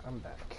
I'm back.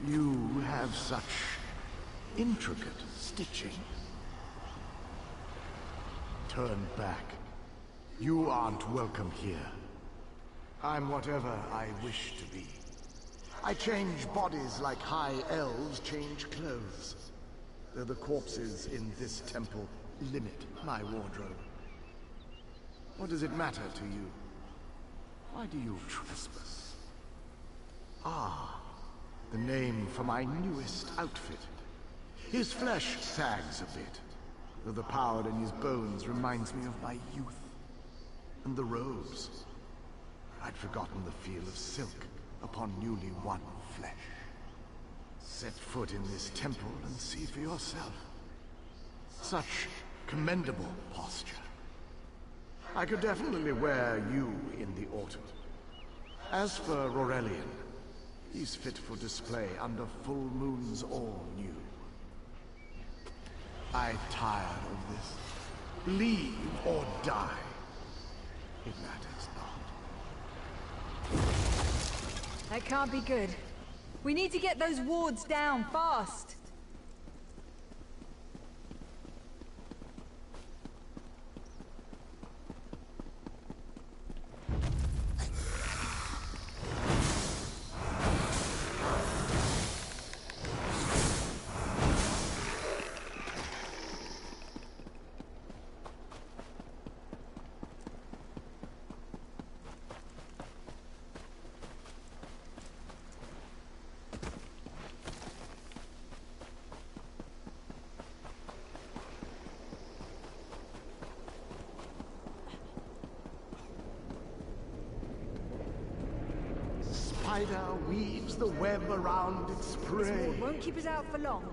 You have such intricate stitching. Turn back. You aren't welcome here. I'm whatever I wish to be. I change bodies like high elves change clothes. Though the corpses in this temple limit my wardrobe. What does it matter to you? Why do you trespass? Ah, the name for my newest outfit. His flesh sags a bit, though the power in his bones reminds me of my youth. And the robes. I'd forgotten the feel of silk upon newly won flesh. Set foot in this temple and see for yourself. Such commendable posture. I could definitely wear you in the autumn. As for Aurelian, he's fit for display under full moons all new. I'm tired of this. Leave or die. It matters not. That can't be good. We need to get those wards down fast. Spider weaves the web around its prey. This ward won't keep us out for long.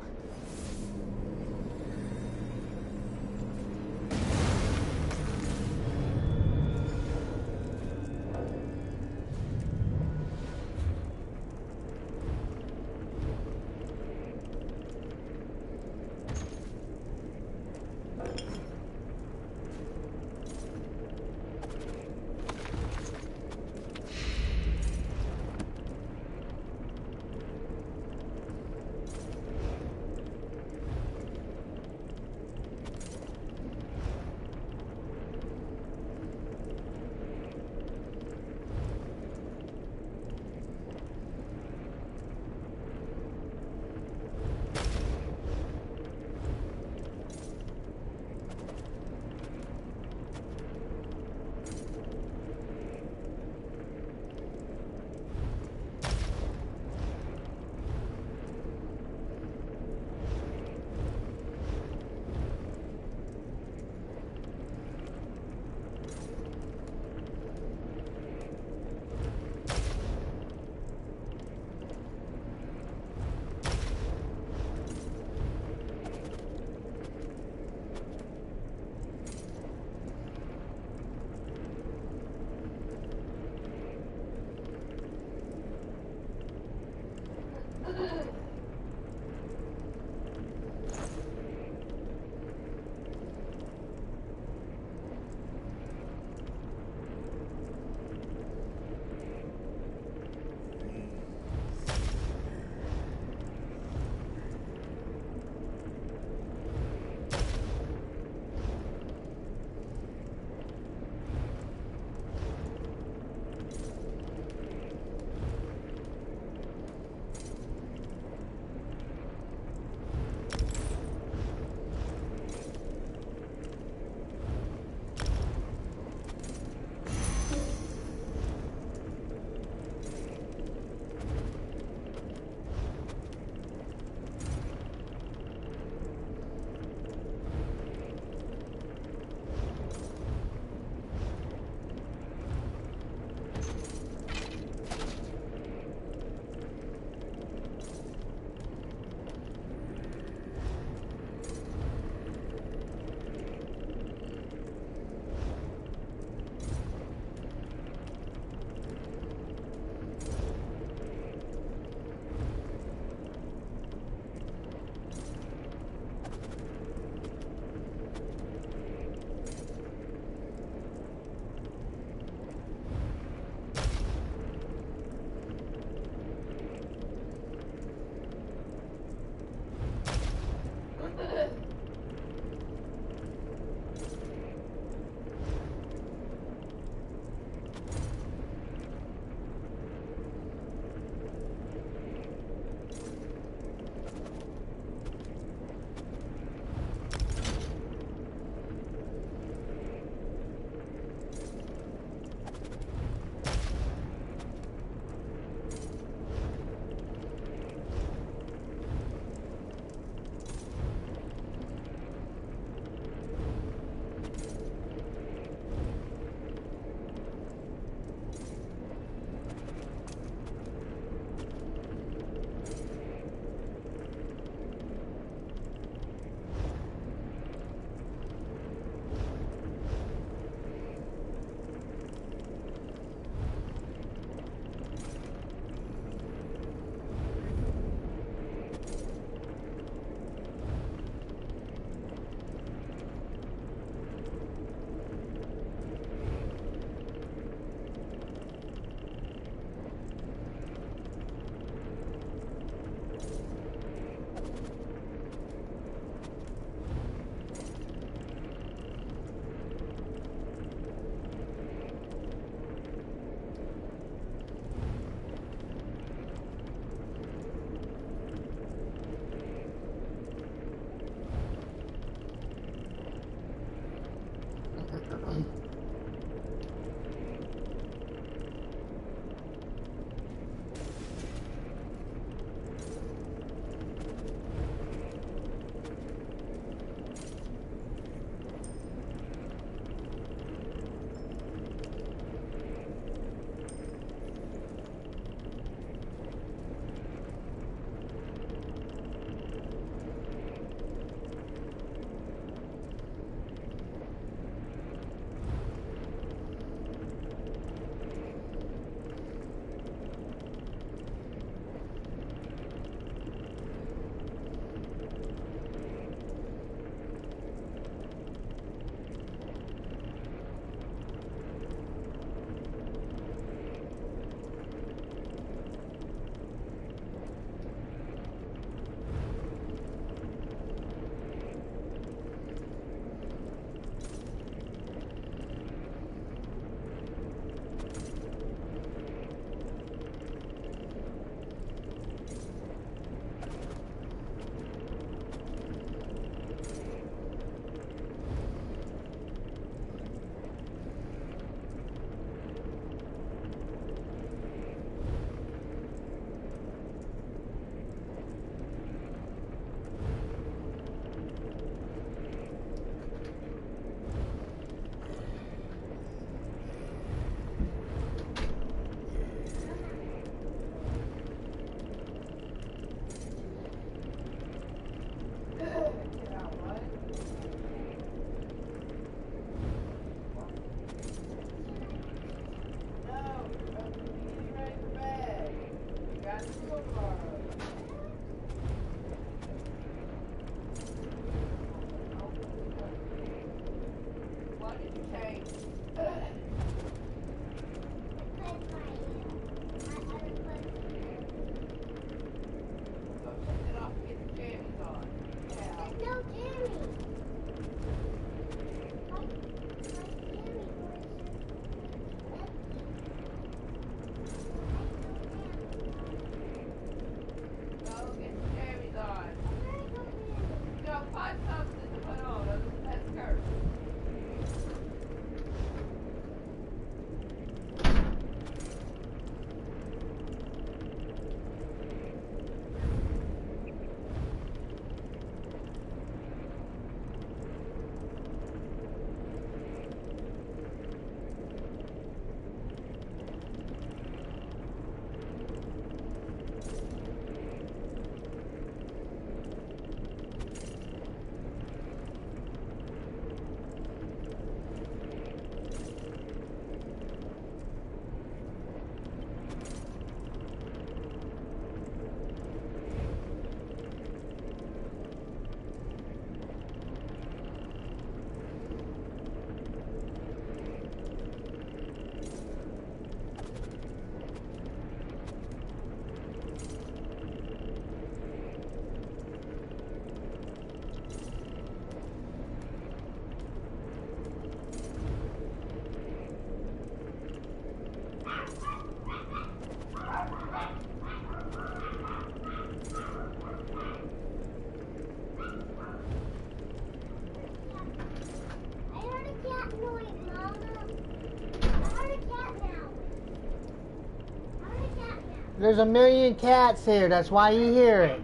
There's a million cats here, that's why you hear it.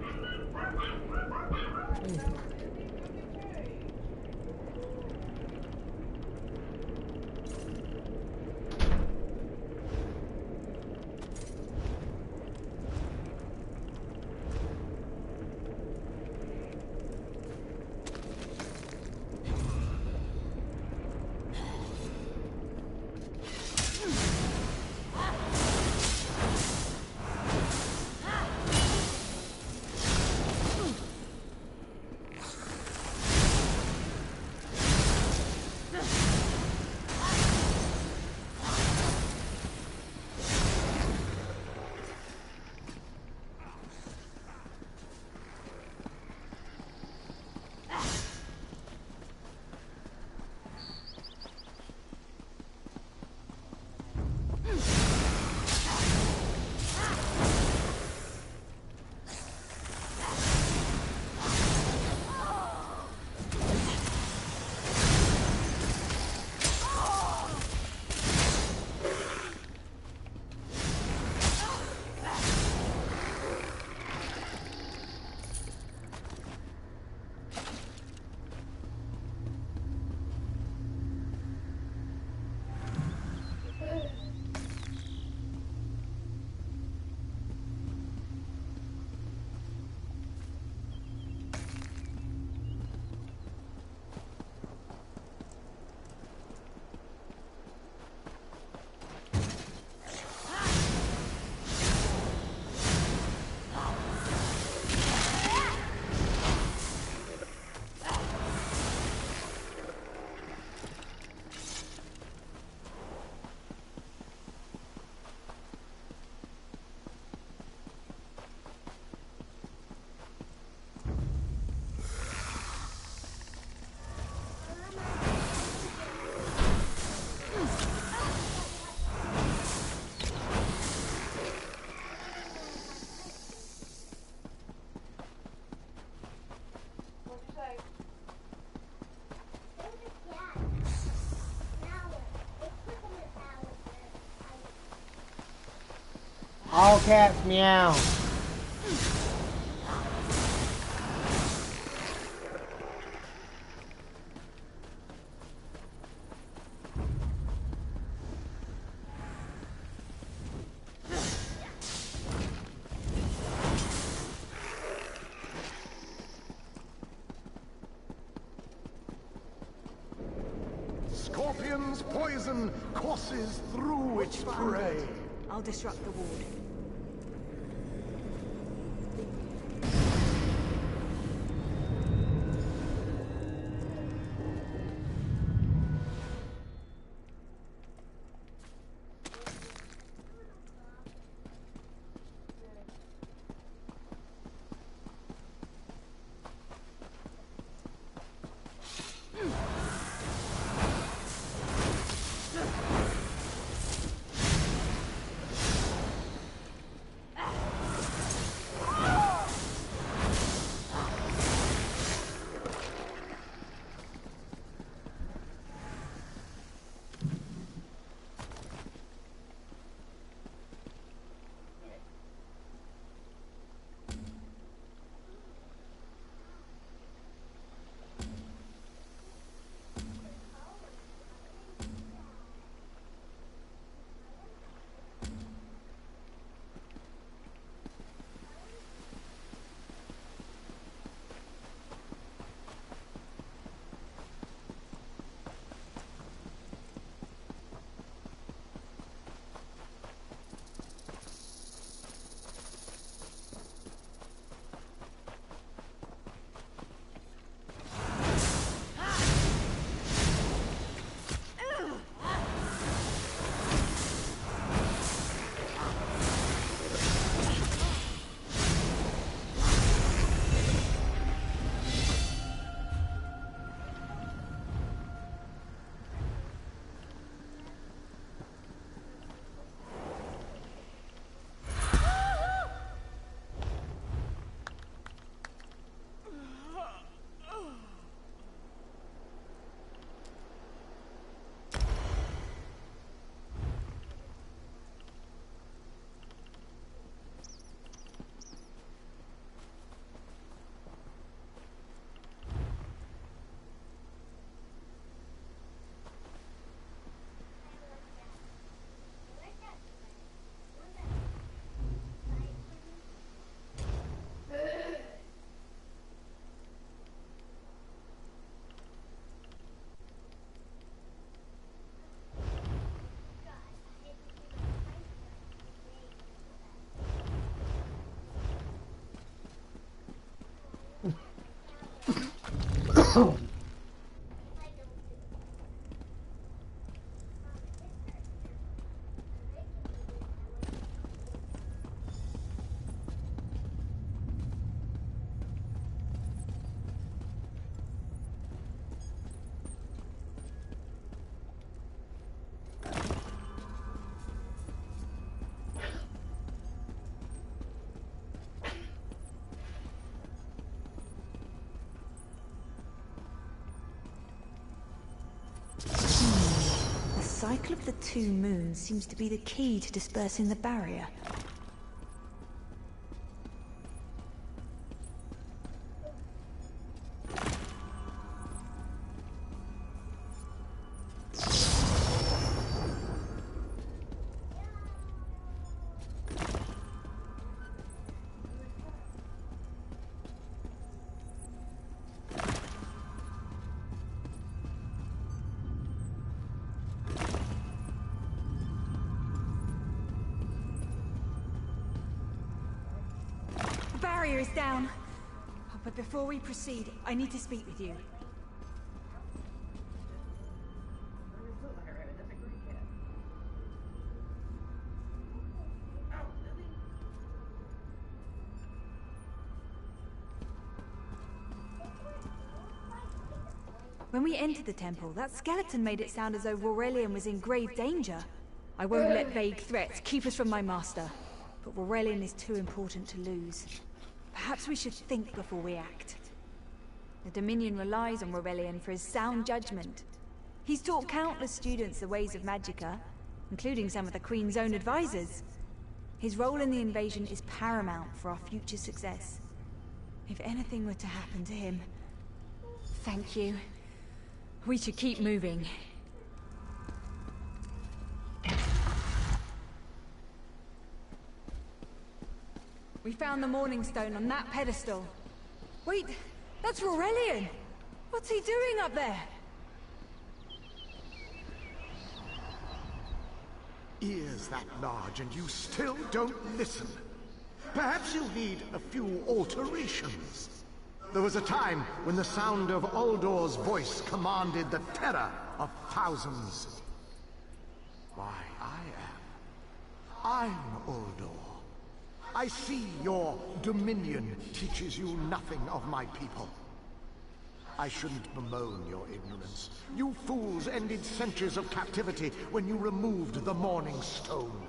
All cats meow. Scorpion's poison courses through its prey. I'll disrupt the ward. The cycle of the two moons seems to be the key to dispersing the barrier. The barrier is down. Oh, but before we proceed, I need to speak with you. When we entered the temple, that skeleton made it sound as though Aurelian was in grave danger. I won't let vague threats keep us from my master, but Aurelian is too important to lose. Perhaps we should think before we act. The Dominion relies on Aurelian for his sound judgment. He's taught countless students the ways of Magicka, including some of the Queen's own advisors. His role in the invasion is paramount for our future success. If anything were to happen to him... Thank you. We should keep moving. We found the Morning Stone on that pedestal. Wait, that's Aurelian! What's he doing up there? Ears that large and you still don't listen. Perhaps you need a few alterations. There was a time when the sound of Uldor's voice commanded the terror of thousands. Why, I'm Uldor. I see your Dominion teaches you nothing of my people. I shouldn't bemoan your ignorance. You fools ended centuries of captivity when you removed the Morning Stone.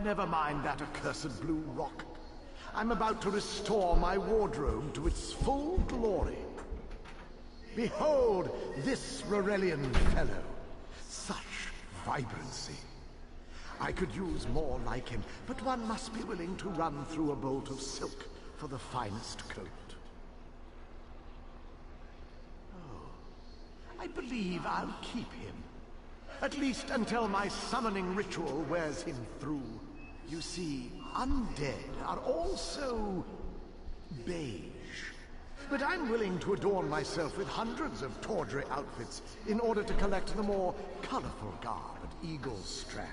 Never mind that accursed blue rock. I'm about to restore my wardrobe to its full glory. Behold this Aurelian fellow. Such vibrancy. I could use more like him, but one must be willing to run through a bolt of silk for the finest coat. Oh, I believe I'll keep him. At least until my summoning ritual wears him through. You see, undead are also beige. But I'm willing to adorn myself with hundreds of tawdry outfits in order to collect the more colorful garb at Eagle's Strand.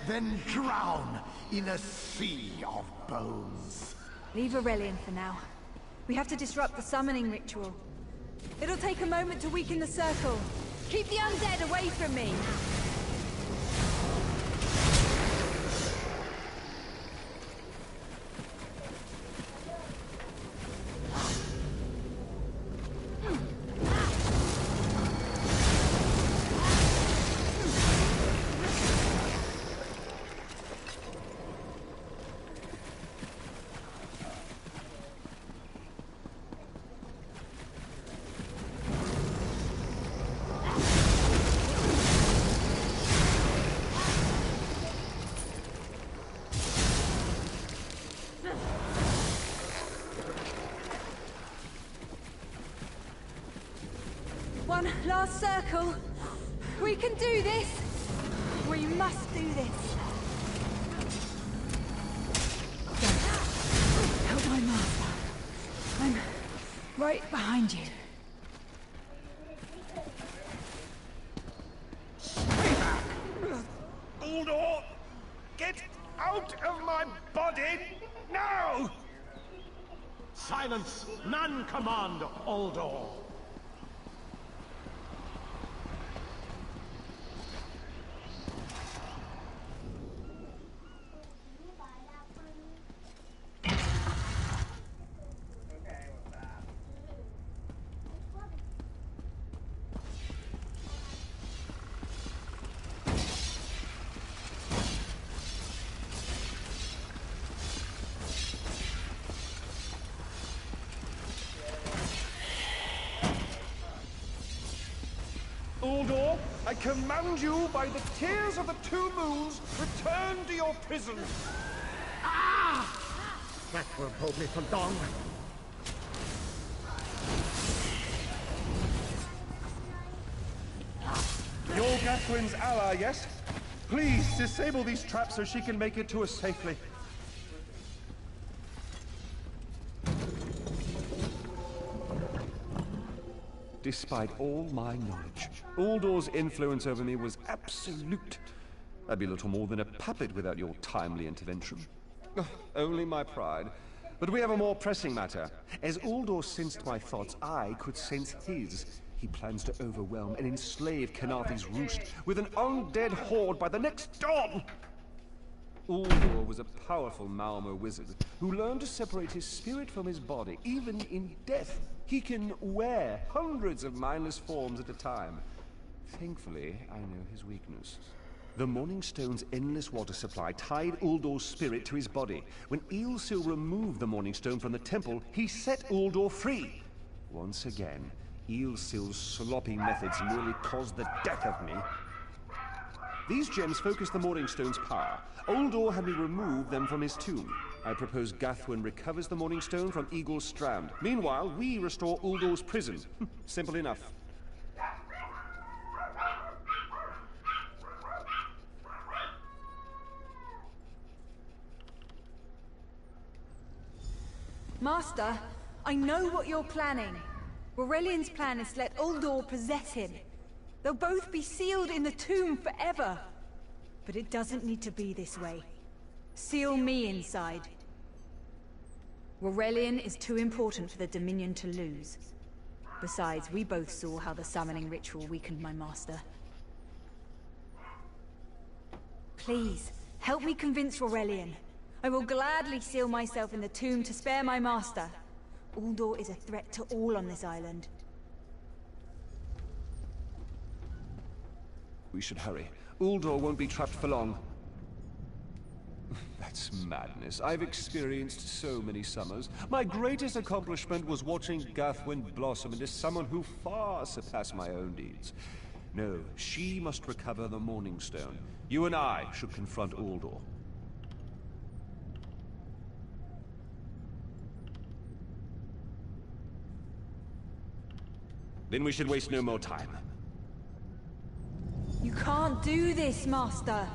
Then drown in a sea of bones. Leave Aurelian for now. We have to disrupt the summoning ritual. It'll take a moment to weaken the circle. Keep the undead away from me! One last circle. We can do this. We must do this. Don't help my master. I'm right behind you. Stay back! Uldor! Get out of my body now! Silence! None command Uldor! Uldor, I command you by the tears of the two moons, return to your prison. Ah! That won't hold me for long. You're Gathwin's ally, yes? Please, disable these traps so she can make it to us safely. Despite all my knowledge, Uldor's influence over me was absolute. I'd be little more than a puppet without your timely intervention. Only my pride. But we have a more pressing matter. As Uldor sensed my thoughts, I could sense his. He plans to overwhelm and enslave Kenarthi's roost with an undead horde by the next dawn! Uldor was a powerful Malmo wizard who learned to separate his spirit from his body, even in death. He can wear hundreds of mindless forms at a time. Thankfully, I know his weakness. The Morning Stone's endless water supply tied Uldor's spirit to his body. When Eilsil removed the Morning Stone from the temple, he set Uldor free. Once again, Eilsil's sloppy methods nearly caused the death of me. These gems focus the Morning Stone's power. Uldor had me remove them from his tomb. I propose Gathwin recovers the Morning Stone from Eagle's Strand. Meanwhile, we restore Uldor's prison. Simple enough. Master, I know what you're planning. Aurelian's plan is to let Uldor possess him. They'll both be sealed in the tomb forever. But it doesn't need to be this way. Seal me inside. Aurelian is too important for the Dominion to lose. Besides, we both saw how the summoning ritual weakened my master. Please, help me convince Aurelian. I will gladly seal myself in the tomb to spare my master. Uldor is a threat to all on this island. We should hurry. Uldor won't be trapped for long. That's madness. I've experienced so many summers. My greatest accomplishment was watching Gathwin blossom into someone who far surpassed my own deeds. No, she must recover the Morning Stone. You and I should confront Uldor. Then we should waste no more time. You can't do this, Master!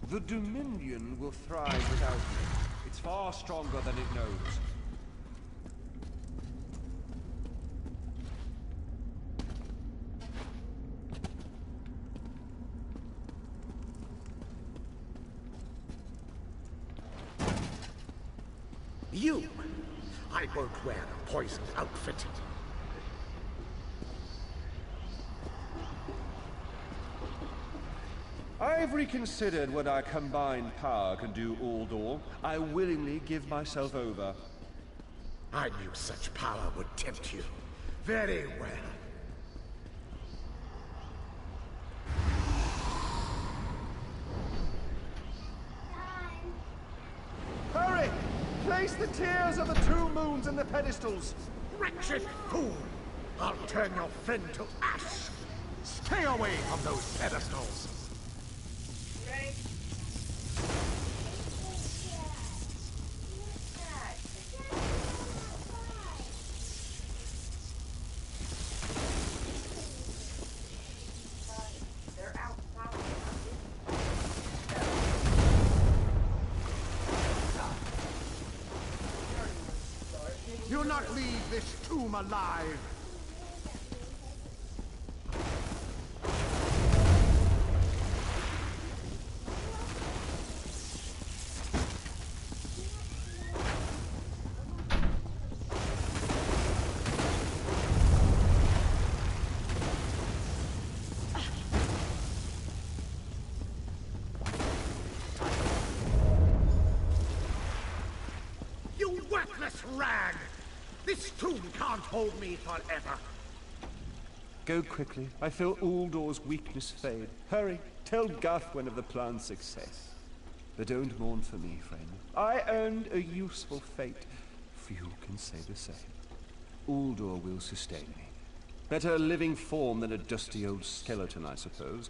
The Dominion will thrive without me. It's far stronger than it knows. You! I won't wear a poisoned outfit. I've reconsidered what our combined power can do, Uldor. I willingly give myself over. I knew such power would tempt you. Very well. Hurry! Place the tears of the two moons in the pedestals! Wretched fool! I'll turn your friend to ash! Stay away from those pedestals! You'll not leave this tomb alive! rag! This tomb can't hold me forever. Go quickly. I feel Uldor's weakness fade. Hurry, tell Gathwen of the plan's success. But don't mourn for me, friend. I earned a useful fate. Few can say the same. Uldor will sustain me. Better a living form than a dusty old skeleton, I suppose.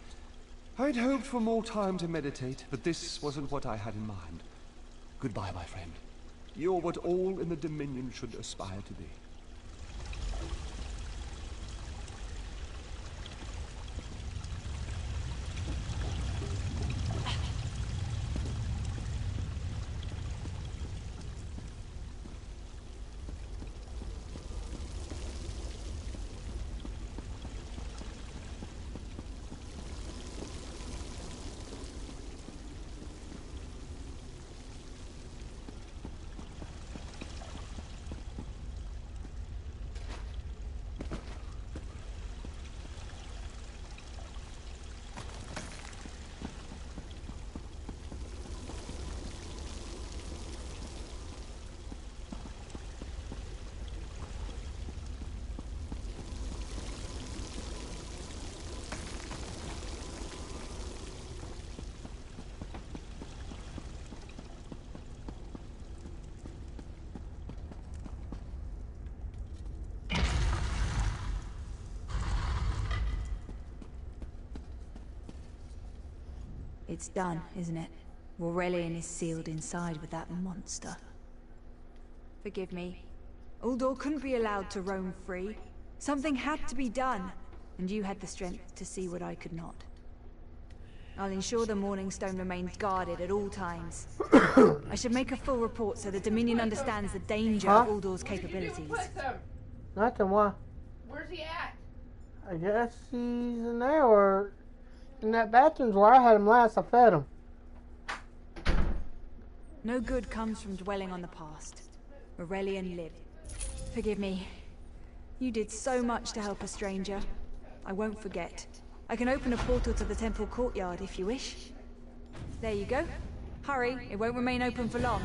I'd hoped for more time to meditate, but this wasn't what I had in mind. Goodbye, my friend. You're what all in the Dominion should aspire to be. It's done, isn't it? Aurelian is sealed inside with that monster. Forgive me. Uldor couldn't be allowed to roam free. Something had to be done, and you had the strength to see what I could not. I'll ensure the Morning Stone remains guarded at all times. I should make a full report so the Dominion understands the danger of Uldor's capabilities. Nothing, why? Where's he at? I guess he's in there, or in that bathroom's where I had him last. I fed him. No good comes from dwelling on the past. Aurelian lived. Forgive me. You did so much to help a stranger. I won't forget. I can open a portal to the temple courtyard if you wish. There you go. Hurry, it won't remain open for long.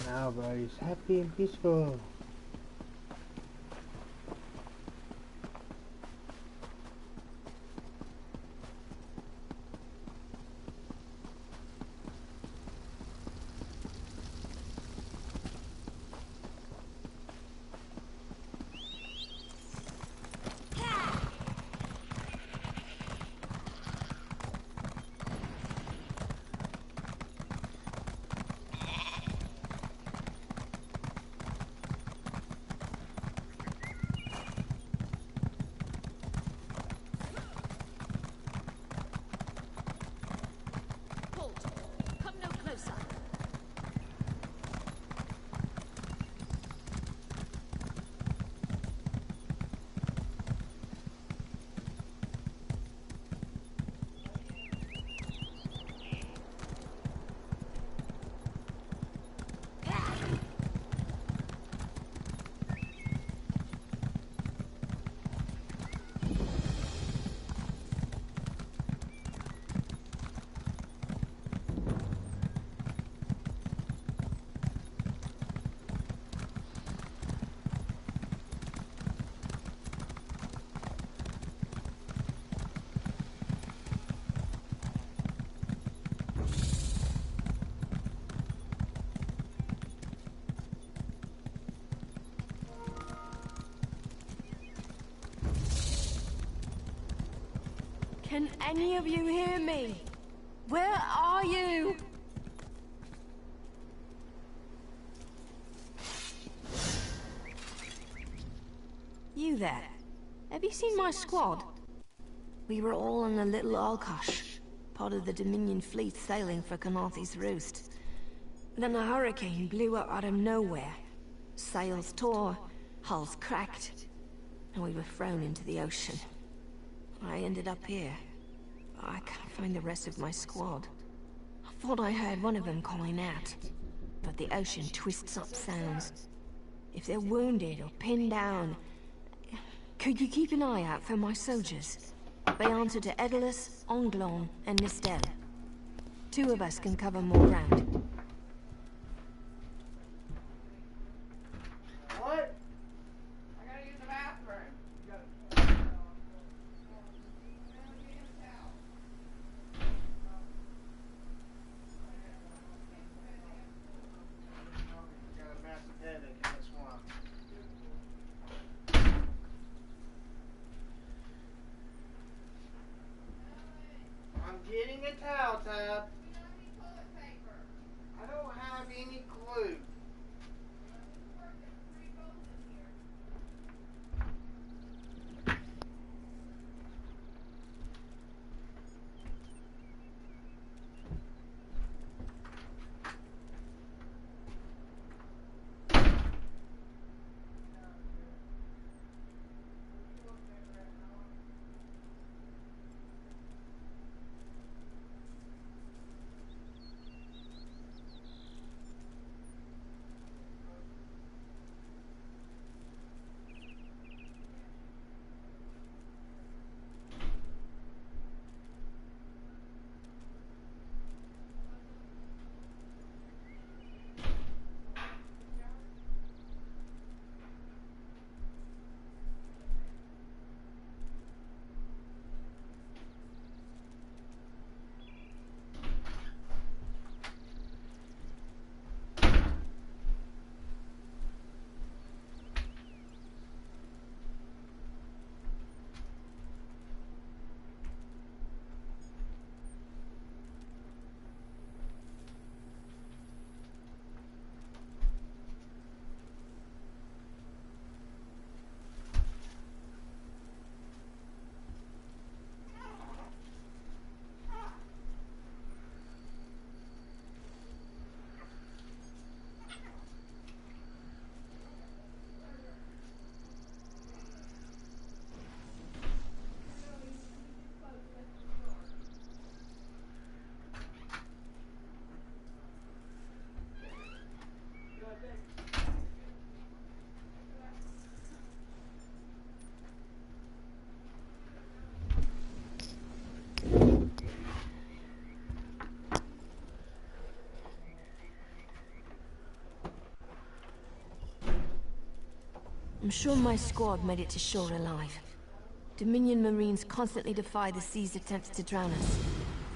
Now, everybody's happy and peaceful. Can any of you hear me? Where are you? You there? Have you seen my squad? We were all in a little Alkosh, part of the Dominion fleet sailing for Canathi's Roost. Then a hurricane blew up out of nowhere. Sails tore, hulls cracked, and we were thrown into the ocean. I ended up here. I can't find the rest of my squad. thought I heard one of them calling out, but the ocean twists up sounds. If they're wounded or pinned down, could you keep an eye out for my soldiers? They answer to Edelus, Onglon, and Nistel. 2 of us can cover more ground. What? I gotta use the bathroom. Got a massive headache, that's why. I'm getting a towel tab. I don't have any clue. I'm sure my squad made it to shore alive. Dominion Marines constantly defy the sea's attempts to drown us.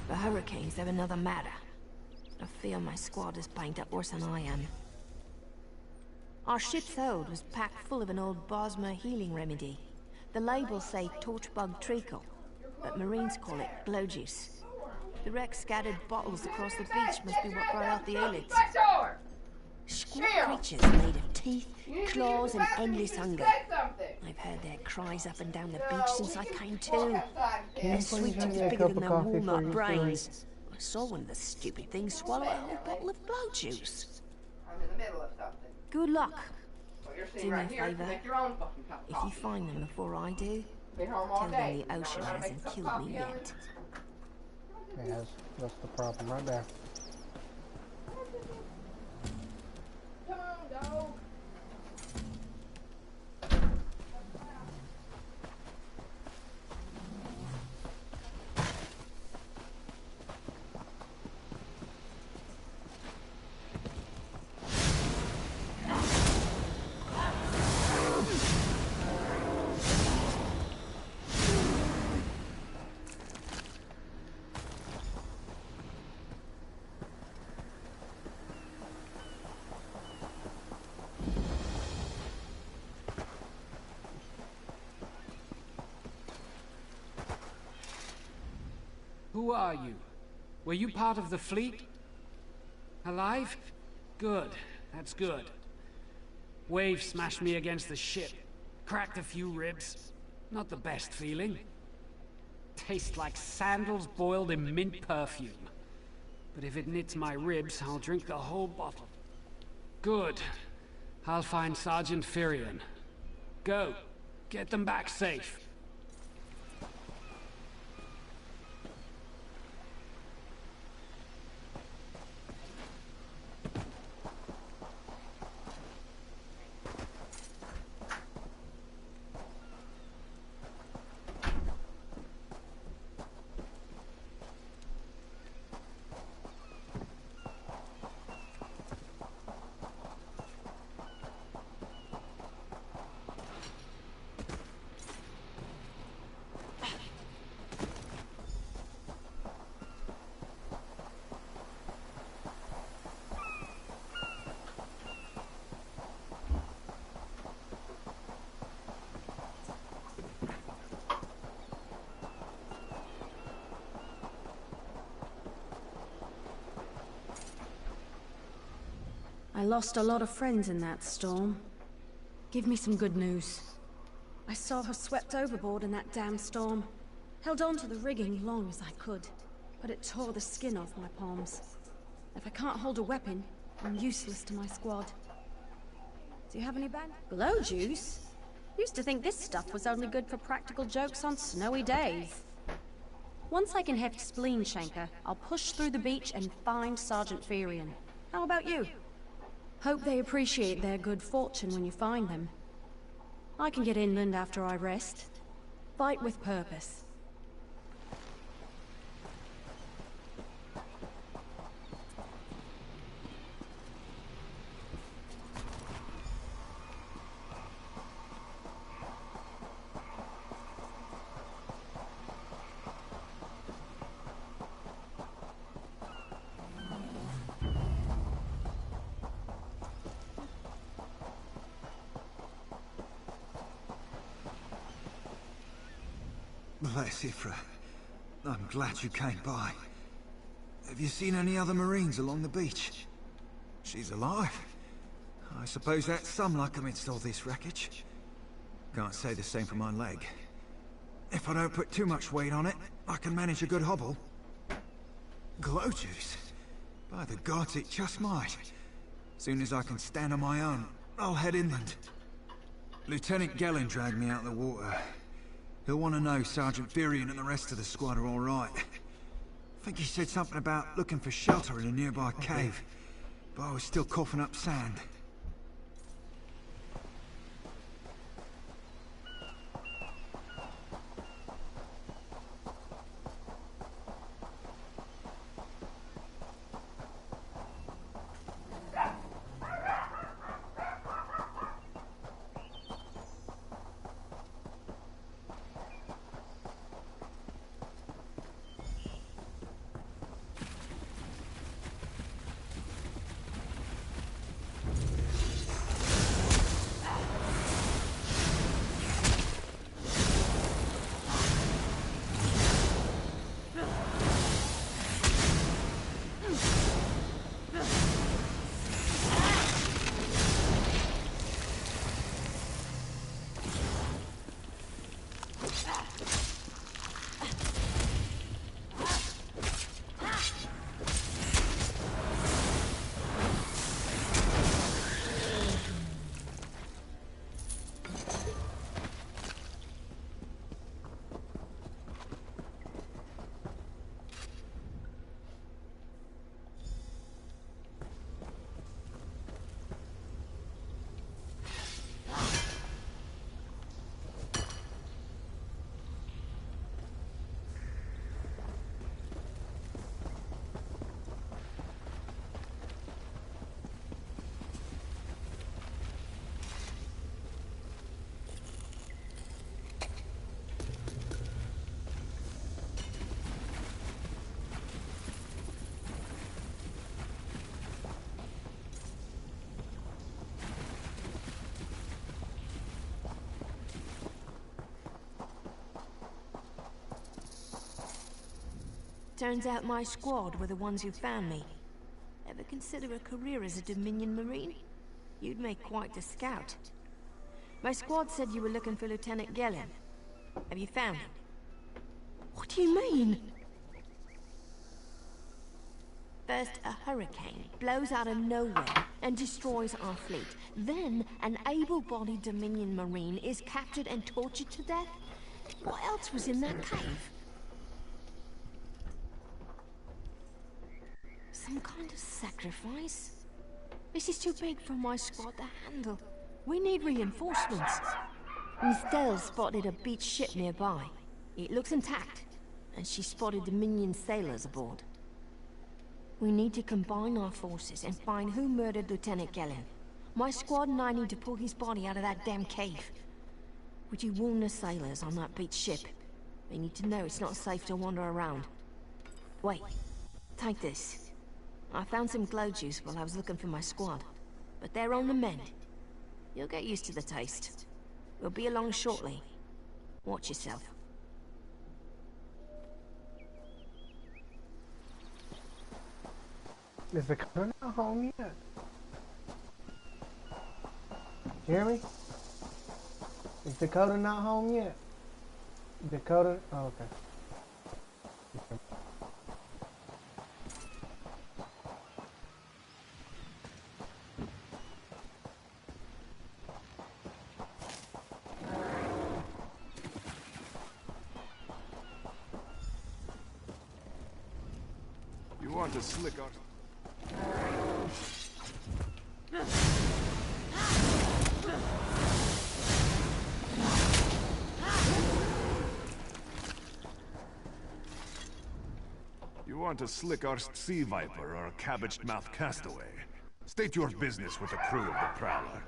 But hurricanes, they're another matter. I fear my squad is banged up worse than I am. Our ship's hold was packed full of an old Bosmer healing remedy. The labels say torchbug treacle, but Marines call it glow juice. The wreck scattered bottles across the beach must be what brought out the eyelids. Squat creatures made of teeth, claws, and endless hunger. I've heard their cries up and down the beach since I came to. Their sweet tooth bigger than their walnut brains. I saw one of the stupid things swallow a whole bottle of blow juice. I'm in the middle of something. Good luck. Well, you're Do sitting me a right here. favour. Make your own fucking cup of If you coffee. find them before I do, Been home all tell day. them the ocean You know how to make hasn't some killed coffee, me Ellen? yet. Yes, that's the problem right there. Come on, dog. Who are you? Were you part of the fleet? Alive? Good. That's good. Wave smashed me against the ship. Cracked a few ribs. Not the best feeling. Tastes like sandals boiled in mint perfume. But if it knits my ribs, I'll drink the whole bottle. Good. I'll find Sergeant Firion. Go. Get them back safe. I lost a lot of friends in that storm. Give me some good news. I saw her swept overboard in that damn storm. Held on to the rigging long as I could, but it tore the skin off my palms. If I can't hold a weapon, I'm useless to my squad. Do you have any band? Glow juice? Used to think this stuff was only good for practical jokes on snowy days. Once I can heft Spleen Shanker, I'll push through the beach and find Sergeant Ferian. How about you? Hope they appreciate their good fortune when you find them. I can get inland after I rest. Fight with purpose. Bless Ifra. I'm glad you came by. Have you seen any other Marines along the beach? She's alive. I suppose that's some luck amidst all this wreckage. Can't say the same for my leg. If I don't put too much weight on it, I can manage a good hobble. Glow juice? By the gods, it just might. Soon as I can stand on my own, I'll head inland. Lieutenant Gellin dragged me out of the water. He'll want to know Sergeant Ferian and the rest of the squad are all right. I think he said something about looking for shelter in a nearby cave, but I was still coughing up sand. Turns out my squad were the ones who found me. Ever consider a career as a Dominion Marine? You'd make quite the scout. My squad said you were looking for Lieutenant Gellin. Have you found him? What do you mean? First, a hurricane blows out of nowhere and destroys our fleet. Then, an able-bodied Dominion Marine is captured and tortured to death? What else was in that cave? Some kind of sacrifice? This is too big for my squad to handle. We need reinforcements. Miss Dale spotted a beached ship nearby. It looks intact, and she spotted Dominion sailors aboard. We need to combine our forces and find who murdered Lieutenant Gellin. My squad and I need to pull his body out of that damn cave. Would you warn the sailors on that beached ship? They need to know it's not safe to wander around. Wait, take this. I found some glow juice while I was looking for my squad, but they're on the mend. You'll get used to the taste. We'll be along shortly. Watch yourself. Is the colonel home yet? You hear me? Is Dakota not home yet? Dakota? Oh, okay. You want to slick our... You want to slick our sea viper or a cabbage-mouthed castaway? State your business with the crew of the Prowler.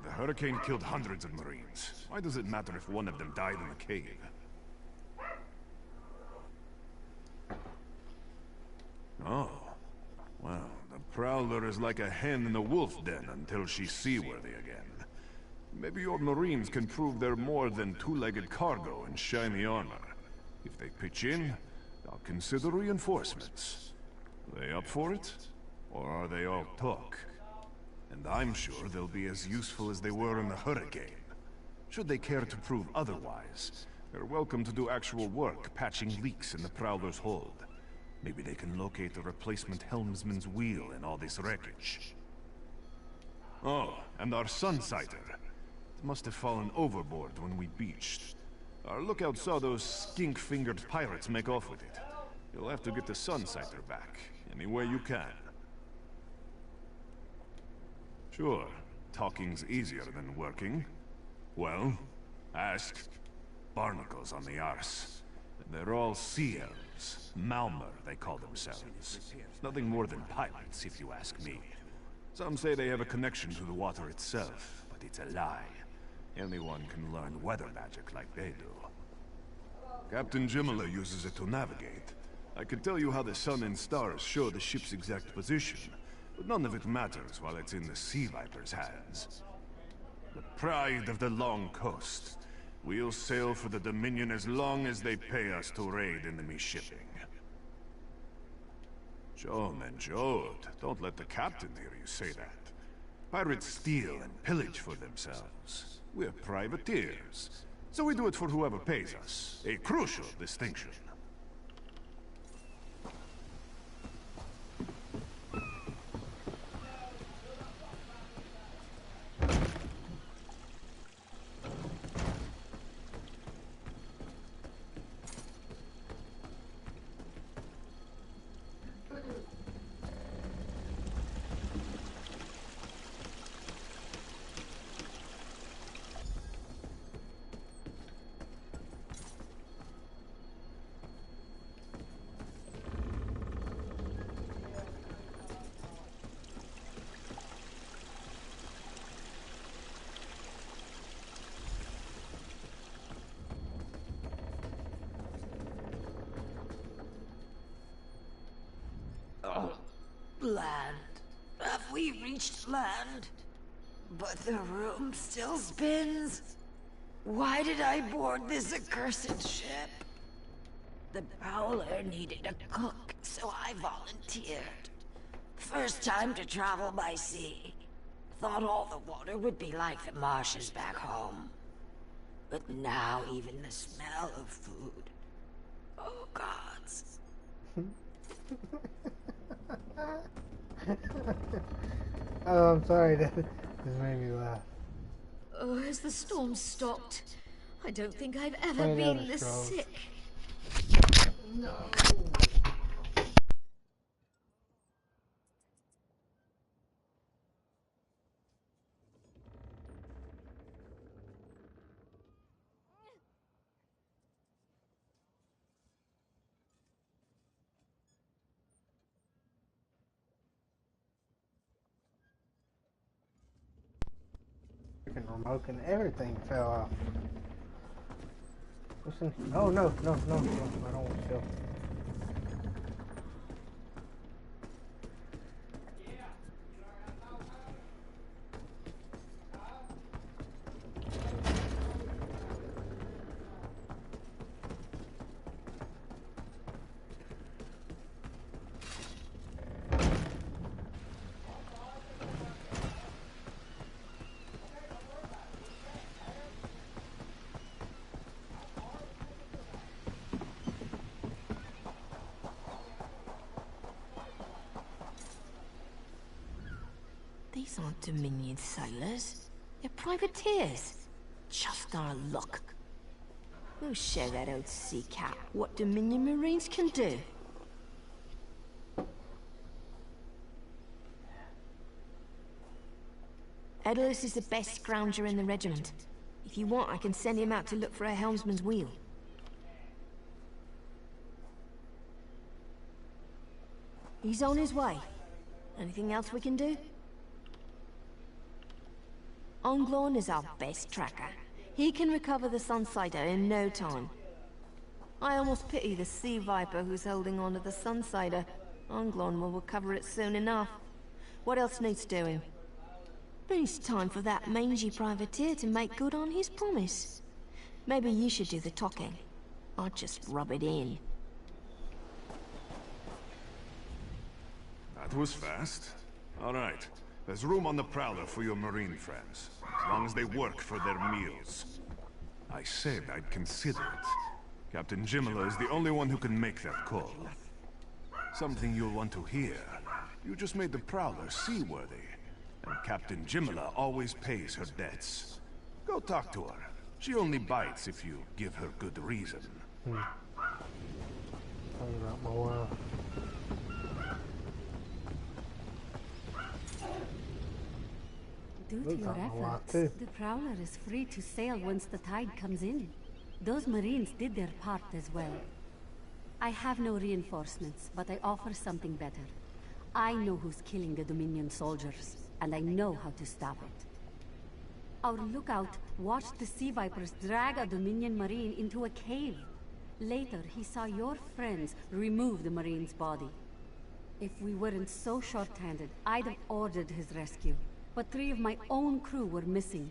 The hurricane killed hundreds of Marines. Why does it matter if one of them died in the cave? Oh. Well, the Prowler is like a hen in a wolf den until she's seaworthy again. Maybe your Marines can prove they're more than two-legged cargo and shiny armor. If they pitch in, I'll consider reinforcements. Are they up for it? Or are they all talk? And I'm sure they'll be as useful as they were in the hurricane. Should they care to prove otherwise, they're welcome to do actual work patching leaks in the Prowler's hold. Maybe they can locate the replacement helmsman's wheel in all this wreckage. Oh, and our Sunsighter. It must have fallen overboard when we beached. Our lookout saw those skink-fingered pirates make off with it. You'll have to get the Sunsighter back, any way you can. Sure, talking's easier than working. Well, ask barnacles on the arse. They're all sea elves. Malmer, they call themselves. Nothing more than pirates, if you ask me. Some say they have a connection to the water itself, but it's a lie. Anyone can learn weather magic like they do. Captain Jimala uses it to navigate. I could tell you how the sun and stars show the ship's exact position, but none of it matters while it's in the Sea Viper's hands. The pride of the long coast. We'll sail for the Dominion as long as they pay us to raid enemy shipping. Joan and Jode, don't let the captain hear you say that. Pirates steal and pillage for themselves. We're privateers, so we do it for whoever pays us. A crucial distinction. Land. Have we reached land? But the room still spins. Why did I board this accursed ship? The Prowler needed a cook, so I volunteered. First time to travel by sea. Thought all the water would be like the marshes back home. But now even the smell of food. Oh, gods. Oh, I'm sorry, that just made me laugh. Oh, has the storm stopped? I don't think I've ever Play been another this stroke. sick. No. Freaking remote and everything fell off. Listen. Oh, no, no, no, no. I don't want to kill. Dominion sailors. They're privateers. Just our luck. We'll show that old sea cat what Dominion Marines can do. Edalus is the best scrounger in the regiment. If you want, I can send him out to look for a helmsman's wheel. He's on his way. Anything else we can do? Onglon is our best tracker. He can recover the Sunsider in no time. I almost pity the Sea Viper who's holding on to the Sunsider. Onglon will recover it soon enough. What else needs doing? But it's time for that mangy privateer to make good on his promise. Maybe you should do the talking. I'll just rub it in. That was fast. All right. There's room on the Prowler for your Marine friends, as long as they work for their meals. I said I'd consider it. Captain Jimala is the only one who can make that call. Something you'll want to hear. You just made the Prowler seaworthy, and Captain Jimala always pays her debts. Go talk to her. She only bites if you give her good reason. Talking about my Due to your efforts, the Prowler is free to sail once the tide comes in. Those Marines did their part as well. I have no reinforcements, but I offer something better. I know who's killing the Dominion soldiers, and I know how to stop it. Our lookout watched the Sea Vipers drag a Dominion Marine into a cave. Later, he saw your friends remove the Marine's body. If we weren't so short-handed, I'd have ordered his rescue. But 3 of my own crew were missing.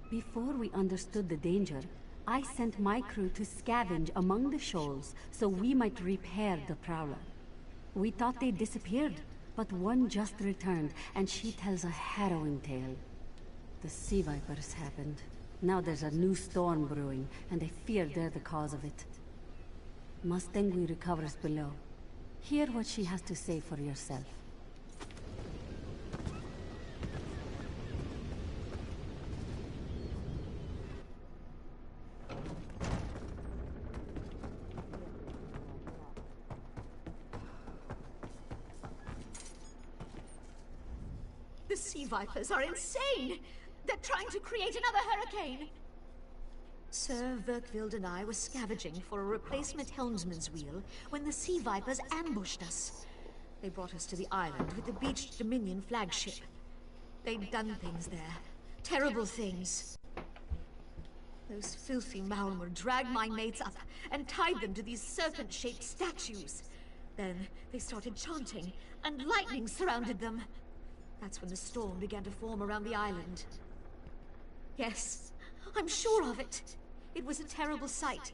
Before we understood the danger, I sent my crew to scavenge among the shoals so we might repair the Prowler. We thought they disappeared, but one just returned, and she tells a harrowing tale. The Sea Vipers happened. Now there's a new storm brewing, and I fear they're the cause of it. Mustangui recovers below. Hear what she has to say for yourself. The Sea Vipers are insane! They're trying to create another hurricane! Sir Verkvild and I were scavenging for a replacement helmsman's wheel when the Sea Vipers ambushed us. They brought us to the island with the beached Dominion flagship. They'd done things there. Terrible things. Those filthy Maulmer dragged my mates up and tied them to these serpent-shaped statues. Then they started chanting, and lightning surrounded them. That's when the storm began to form around the island. Yes, I'm sure of it. It was a terrible sight.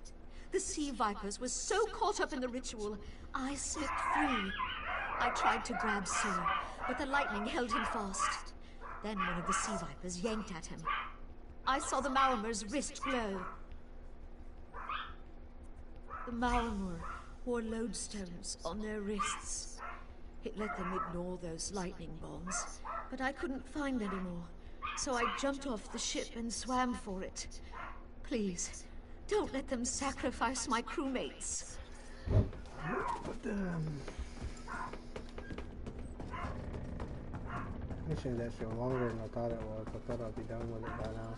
The Sea Vipers were so caught up in the ritual, I slipped free. I tried to grab Sir, but the lightning held him fast. Then one of the Sea Vipers yanked at him. I saw the Maormer's wrist glow. The Maormer wore lodestones on their wrists. It let them ignore those lightning bombs, but I couldn't find any more. So I jumped off the ship and swam for it. Please, don't let them sacrifice my crewmates. This is actually longer than I thought it was. I thought I'd be done with it by now.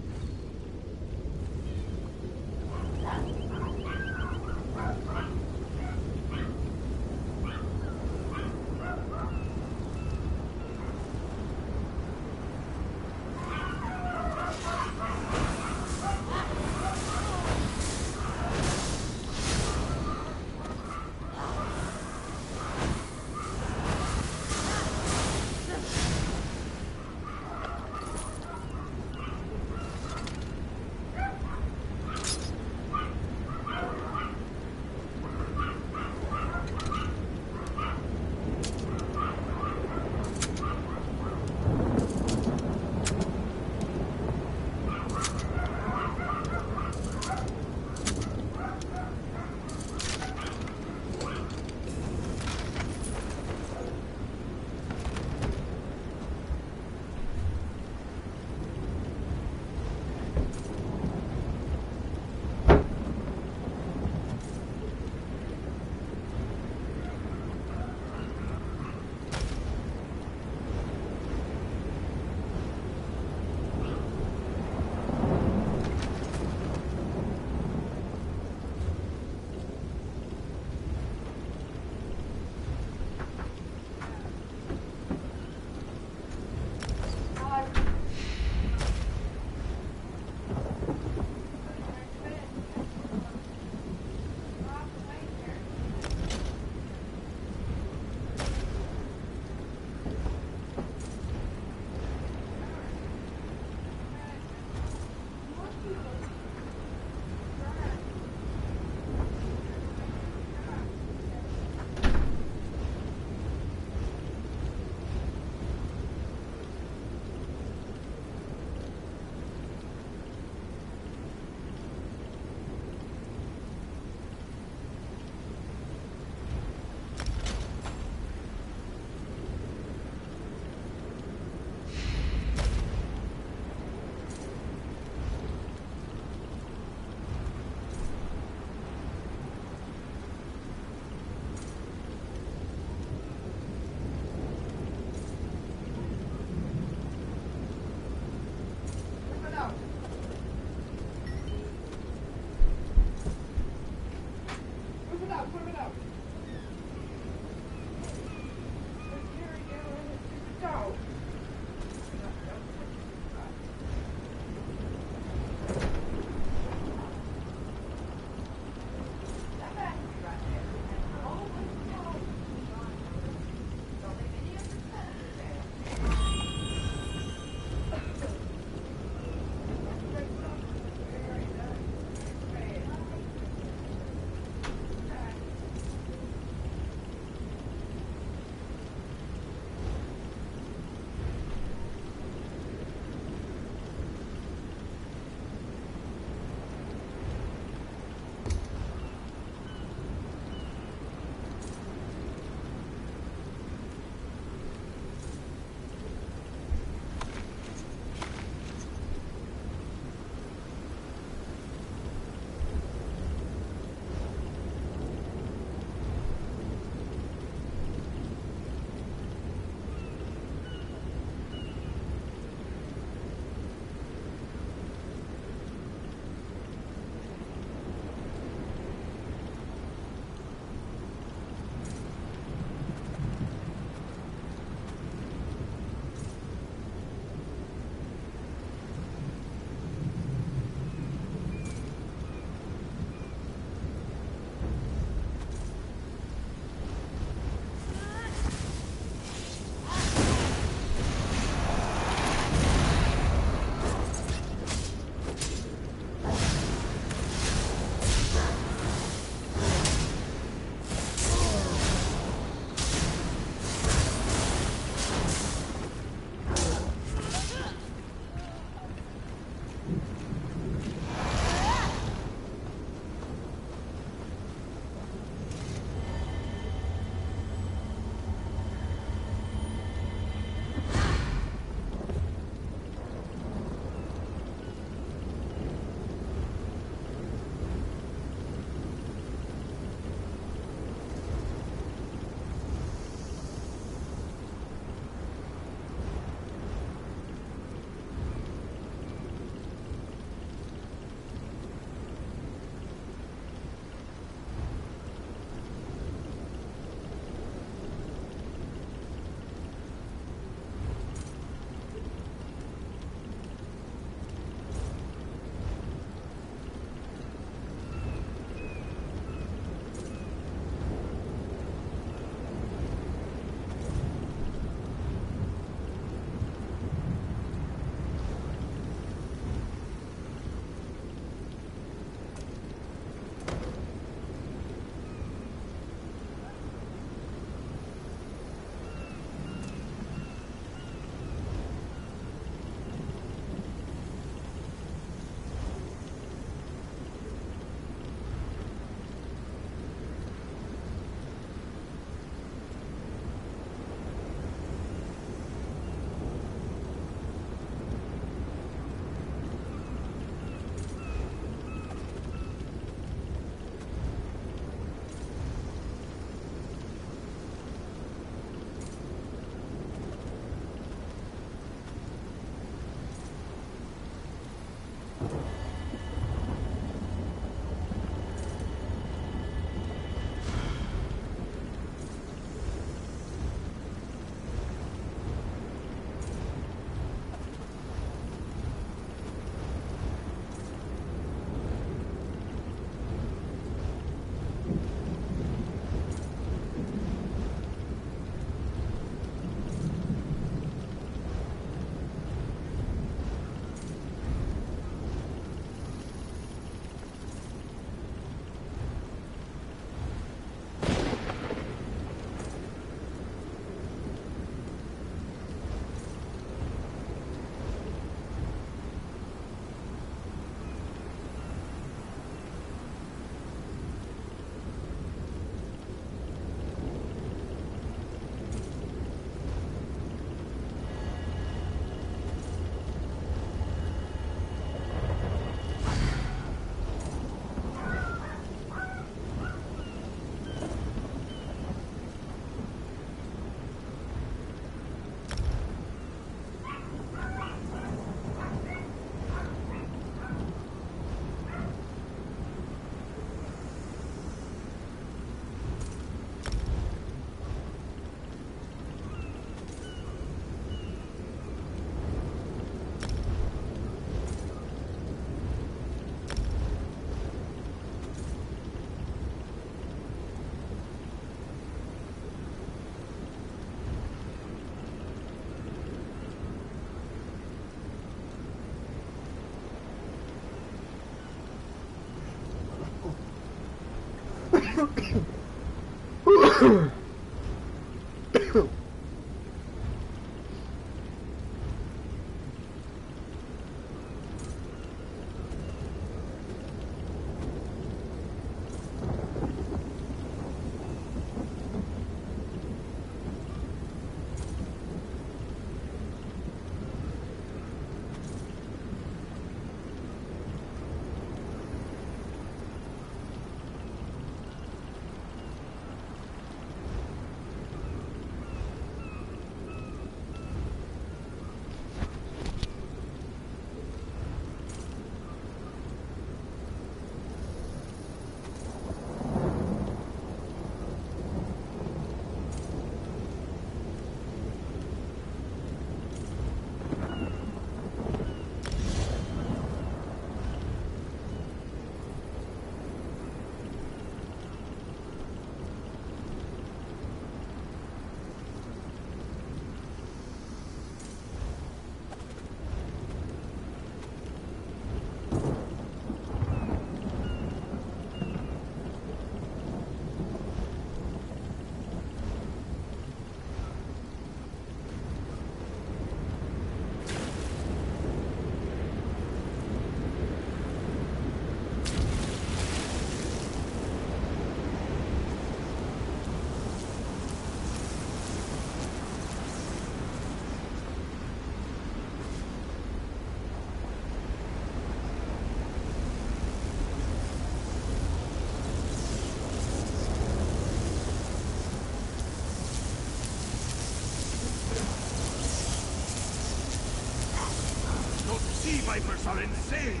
Sea vipers are insane!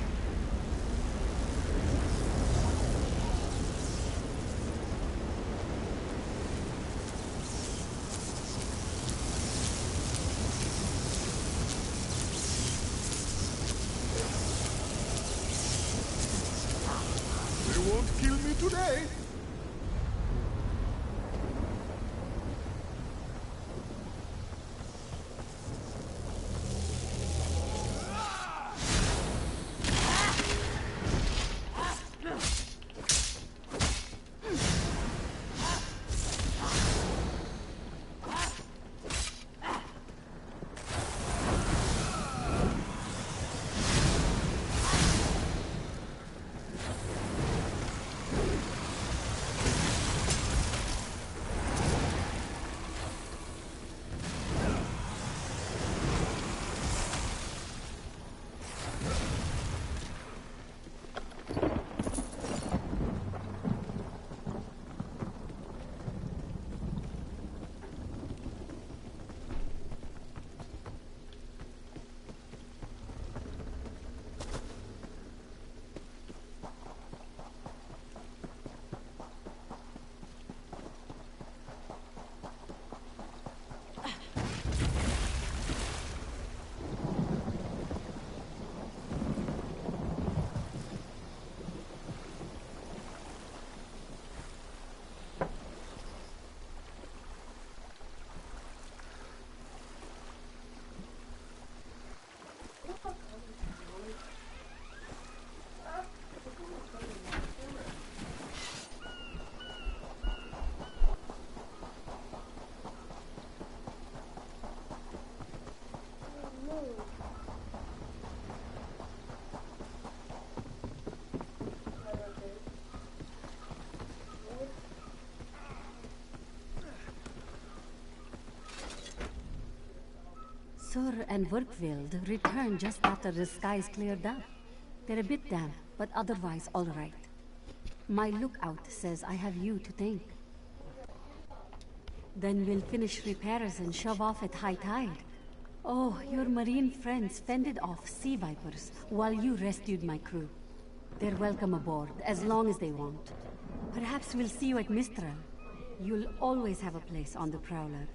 They won't kill me today! Sur and Werkwild returned just after the skies cleared up. They're a bit damp, but otherwise all right. My lookout says I have you to thank. Then we'll finish repairs and shove off at high tide. Oh, your marine friends fended off sea vipers while you rescued my crew. They're welcome aboard, as long as they want. Perhaps we'll see you at Mistral. You'll always have a place on the Prowler.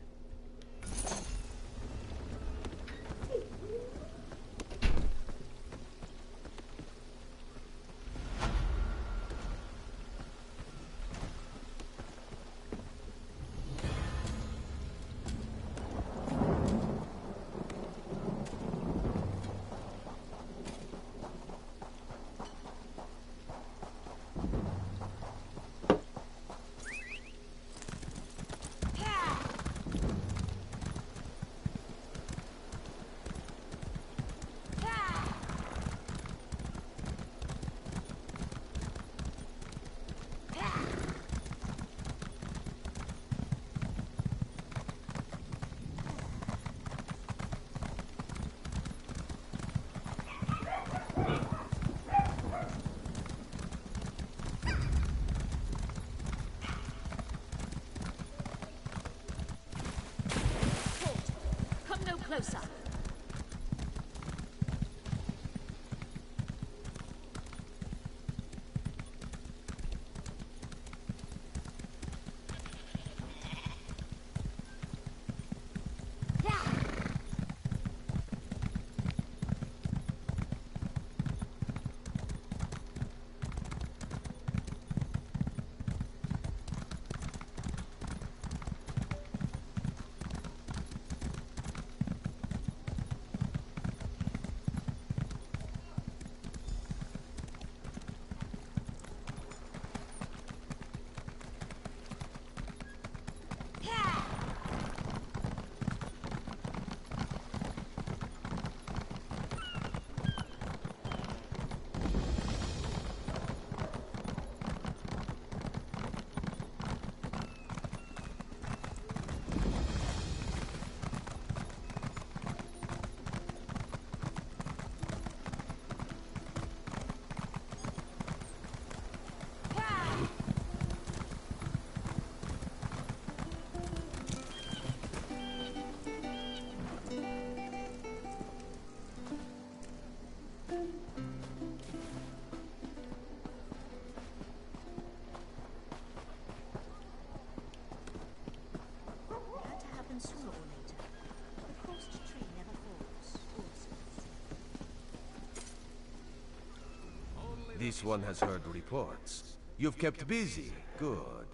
This one has heard reports. You've kept busy. Good.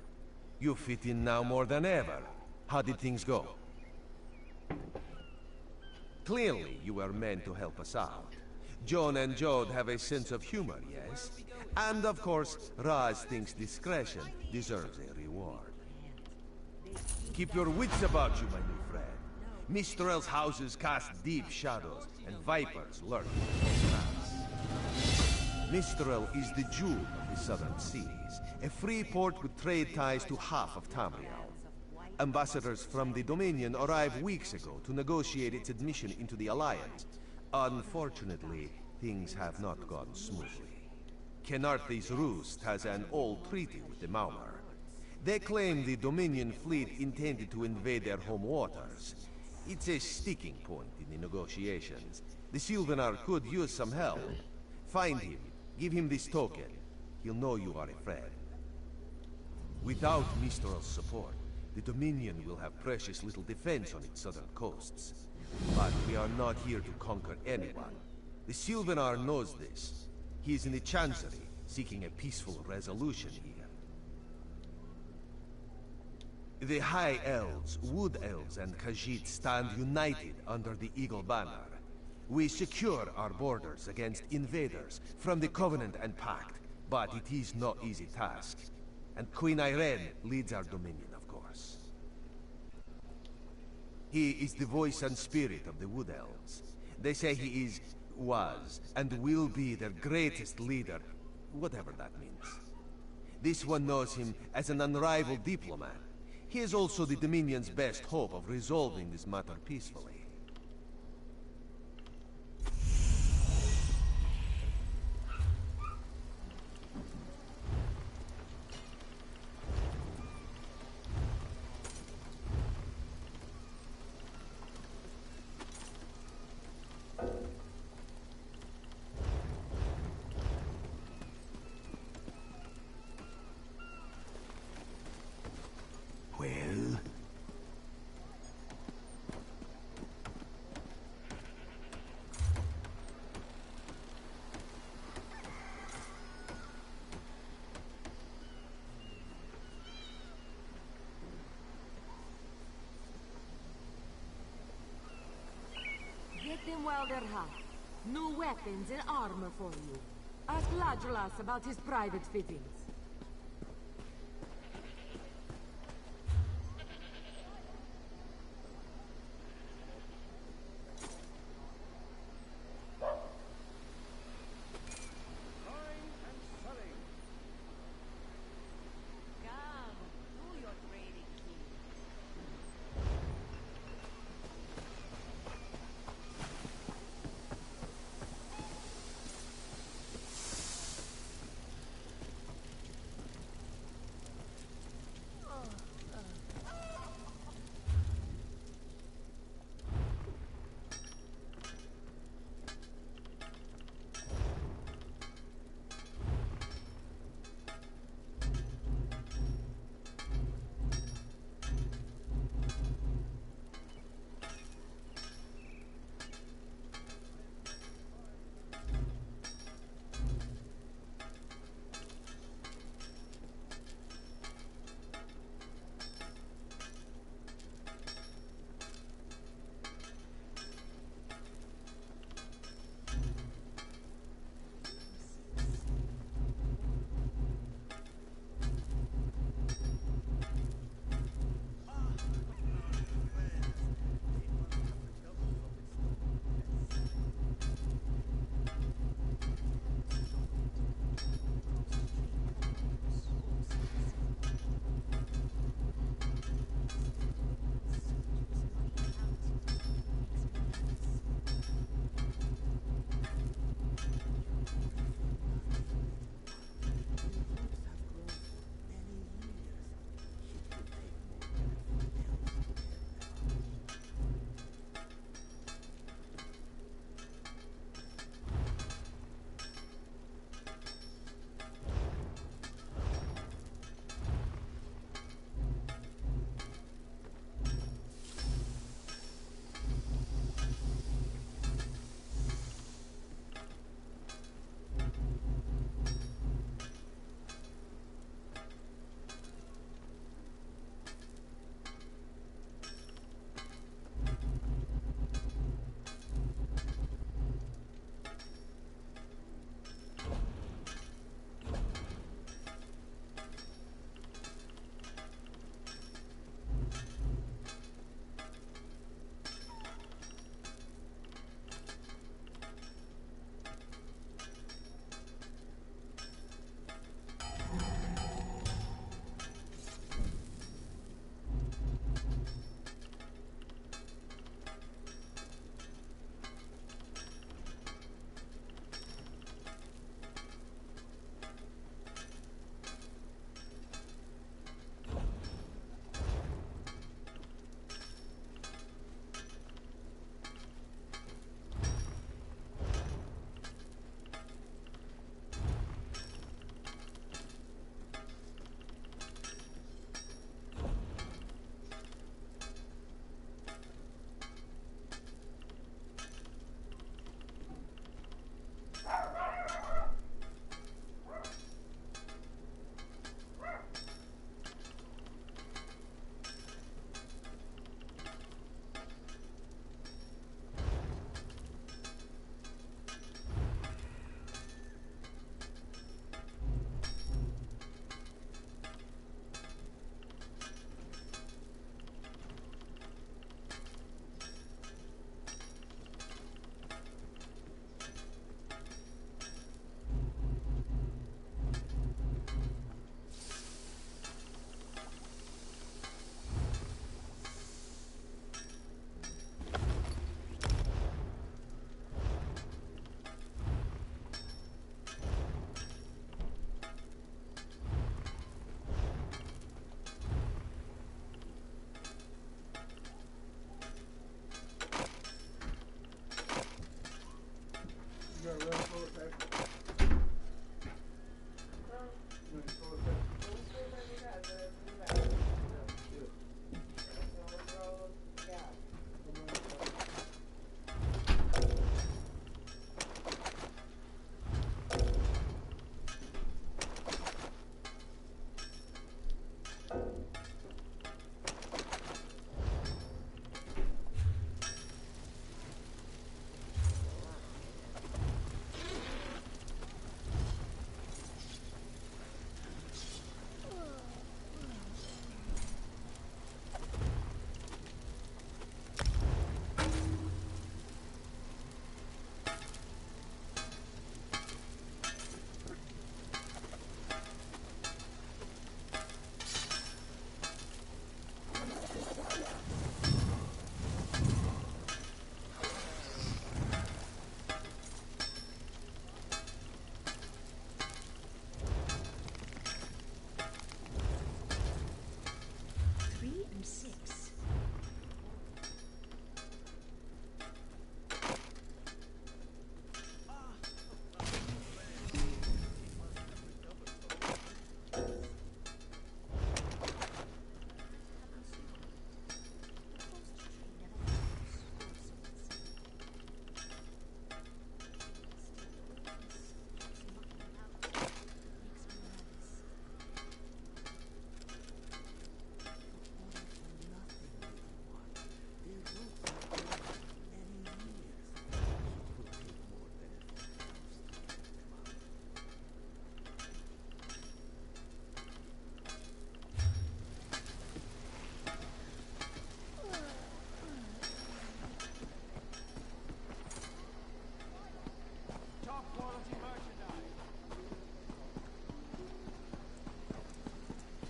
You fit in now more than ever. How did things go? Clearly, you were meant to help us out. Joan and Jode have a sense of humor, yes? And of course, Raz thinks discretion deserves a reward. Keep your wits about you, my new friend. Mistral's houses cast deep shadows, and vipers lurk in the grass. Mistral is the jewel of the southern seas, a free port with trade ties to half of Tamriel. Ambassadors from the Dominion arrived weeks ago to negotiate its admission into the Alliance. Unfortunately, things have not gone smoothly. Kenarthi's Roost has an old treaty with the Maumar. They claim the Dominion fleet intended to invade their home waters. It's a sticking point in the negotiations. The Sylvanar could use some help. Find him, give him this token. He'll know you are a friend. Without Mistral's support, the Dominion will have precious little defense on its southern coasts. But we are not here to conquer anyone. The Sylvanar knows this. He is in the Chancery, seeking a peaceful resolution here. The High Elves, Wood Elves, and Khajiit stand united under the Eagle Banner. We secure our borders against invaders from the Covenant and Pact, but it is no easy task. And Queen Irene leads our dominion, of course. He is the voice and spirit of the Wood Elves. They say he was, and will be their greatest leader, whatever that means. This one knows him as an unrivaled diplomat. He is also the Dominion's best hope of resolving this matter peacefully. Well? Get them while they're hot. New weapons and armor for you. Ask Ladralas about his private fittings.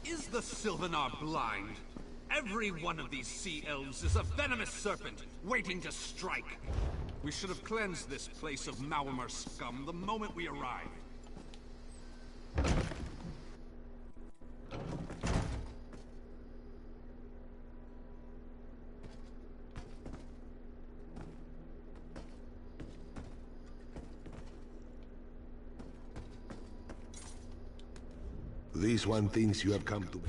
Is the Sylvanar blind? Every one of these sea elves is a venomous serpent, waiting to strike. We should have cleansed this place of Malmer scum the moment we arrived. This one thinks you have come to...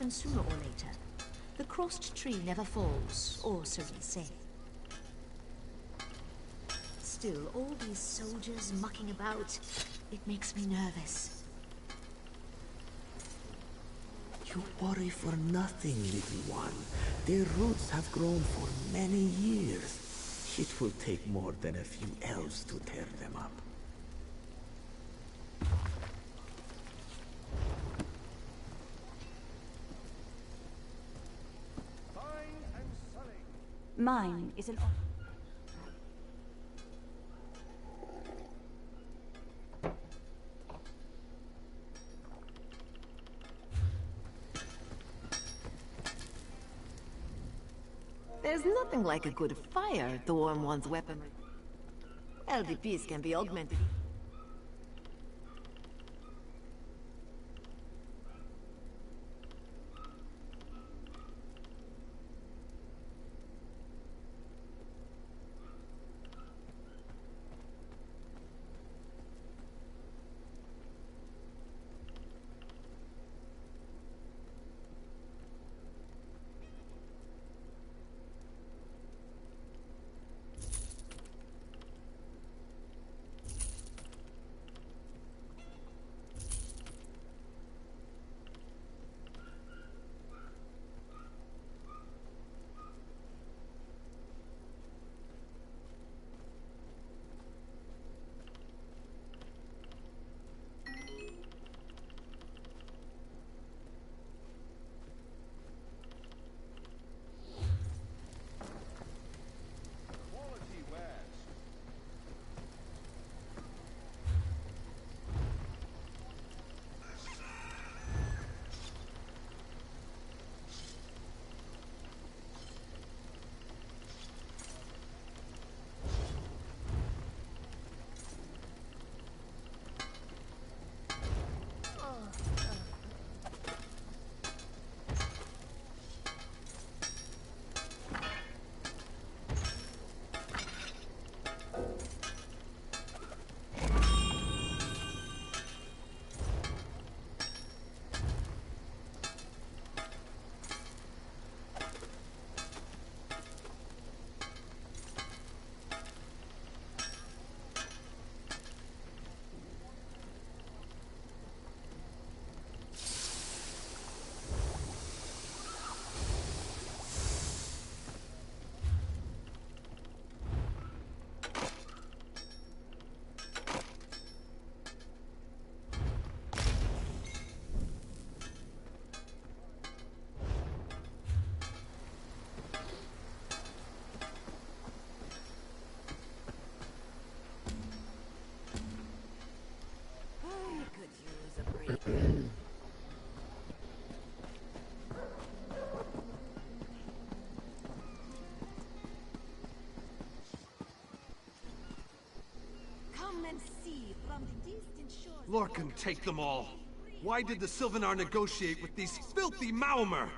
happen sooner or later. The crossed tree never falls, or so they say. Still, all these soldiers mucking about, it makes me nervous. You worry for nothing, little one. Their roots have grown for many years. It will take more than a few elves to tear them up. Mine is an... There's nothing like a good fire to warm one's weaponry. LDPs can be augmented. Lorcan, take them all. Why did the Sylvanar negotiate with these filthy Maormer?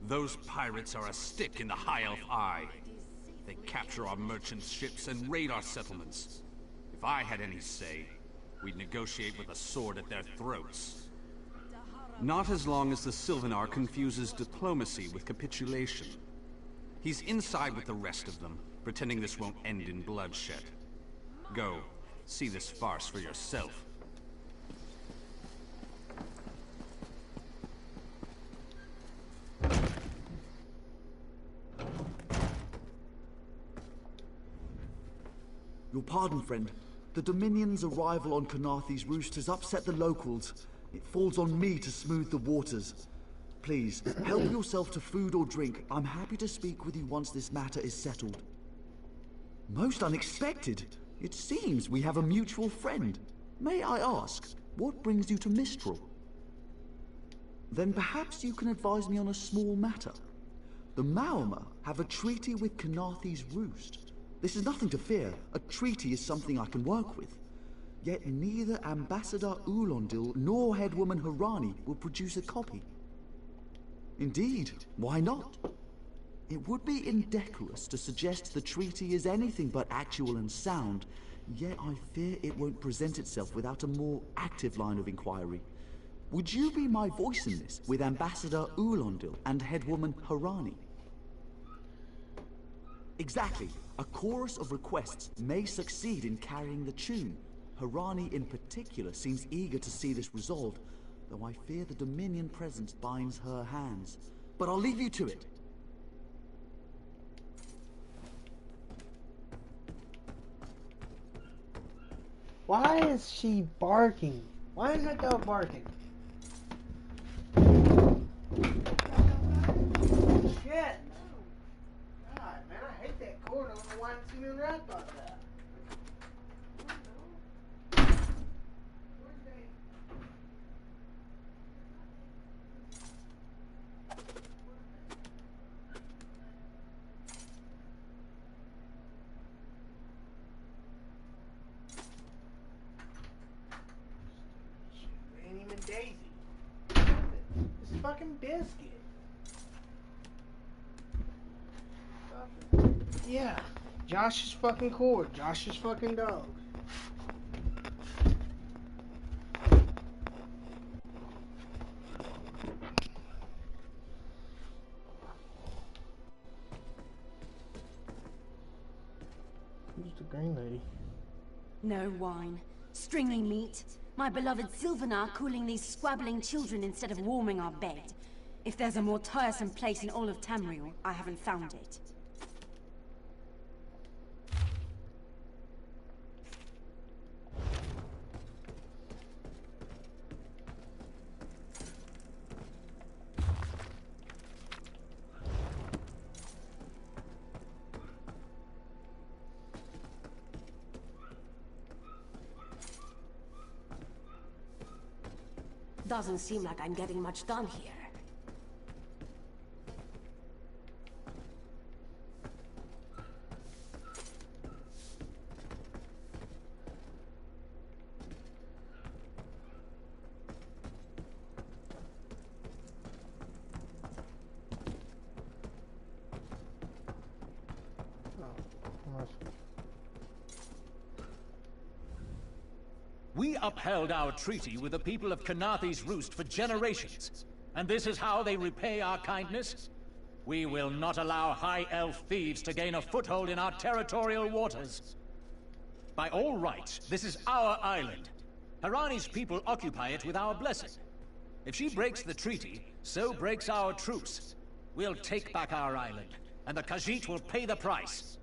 Those pirates are a stick in the High Elf eye. They capture our merchant ships and raid our settlements. If I had any say, we'd negotiate with a sword at their throats. Not as long as the Sylvanar confuses diplomacy with capitulation. He's inside with the rest of them, pretending this won't end in bloodshed. Go, see this farce for yourself. Your pardon, friend. The Dominion's arrival on Kanathe's roost has upset the locals. It falls on me to smooth the waters. Please, help yourself to food or drink. I'm happy to speak with you once this matter is settled. Most unexpected. It seems we have a mutual friend. May I ask, what brings you to Mistral? Then perhaps you can advise me on a small matter. The Maormer have a treaty with Kanathe's roost. This is nothing to fear. A treaty is something I can work with. Yet neither Ambassador Ulondil nor Headwoman Harani will produce a copy. Indeed, why not? It would be indecorous to suggest the treaty is anything but actual and sound, yet I fear it won't present itself without a more active line of inquiry. Would you be my voice in this with Ambassador Ulondil and headwoman Harani? Exactly. A chorus of requests may succeed in carrying the tune. Harani in particular seems eager to see this resolved, though I fear the Dominion presence binds her hands. But I'll leave you to it. Why is she barking? Why is that dog barking? Shit! God, man, I hate that cord. I don't know why it's even wrapped like that. Ain't even Daisy. It's fucking Biscuit. Yeah, Josh's fucking cord, Josh's fucking dog. Who's the green lady? No wine. Stringy meat. My beloved Sylvanar cooling these squabbling children instead of warming our bed. If there's a more tiresome place in all of Tamriel, I haven't found it. Doesn't seem like I'm getting much done here. We upheld our treaty with the people of Kanathe's Roost for generations, and this is how they repay our kindness? We will not allow High Elf thieves to gain a foothold in our territorial waters. By all rights, this is our island. Harani's people occupy it with our blessing. If she breaks the treaty, so breaks our truce. We'll take back our island, and the Khajiit will pay the price.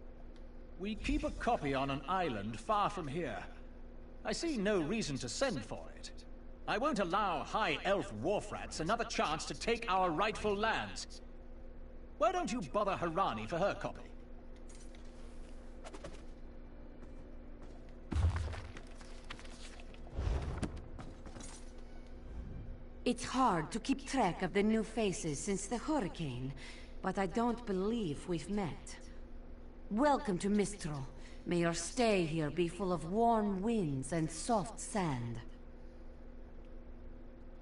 We keep a copy on an island far from here. I see no reason to send for it. I won't allow High Elf wharf-rats another chance to take our rightful lands. Why don't you bother Harani for her copy? It's hard to keep track of the new faces since the hurricane, but I don't believe we've met. Welcome to Mistral. May your stay here be full of warm winds and soft sand.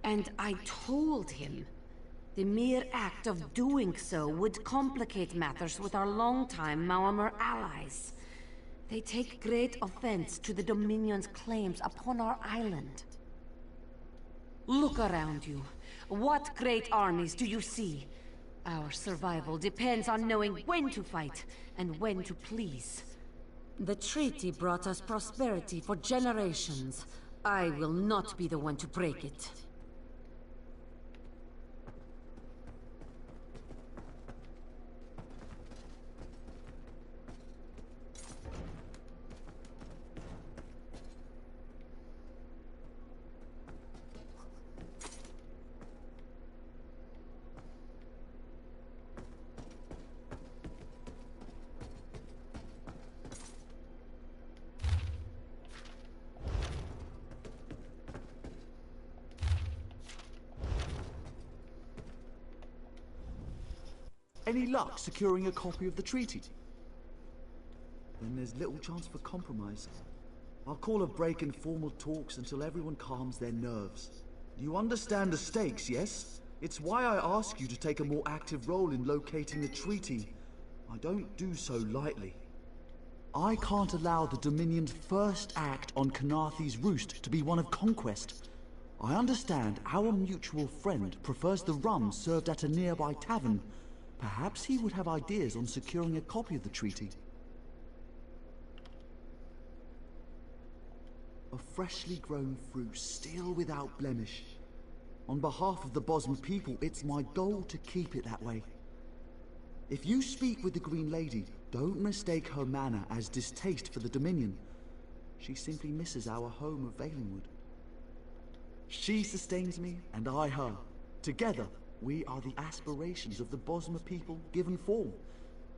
And I told him, the mere act of doing so would complicate matters with our longtime Maormer allies. They take great offense to the Dominion's claims upon our island. Look around you. What great armies do you see? Our survival depends on knowing when to fight and when to please. The treaty brought us prosperity for generations. I will not be the one to break it. Any luck securing a copy of the treaty? Then there's little chance for compromise. I'll call a break in formal talks until everyone calms their nerves. You understand the stakes, yes? It's why I ask you to take a more active role in locating the treaty. I don't do so lightly. I can't allow the Dominion's first act on Kanathe's Roost to be one of conquest. I understand our mutual friend prefers the rum served at a nearby tavern. Perhaps he would have ideas on securing a copy of the treaty. A freshly grown fruit, still without blemish. On behalf of the Bosmer people, it's my goal to keep it that way. If you speak with the Green Lady, don't mistake her manner as distaste for the Dominion. She simply misses our home of Valenwood. She sustains me, and I her. Together, we are the aspirations of the Bosmer people given form.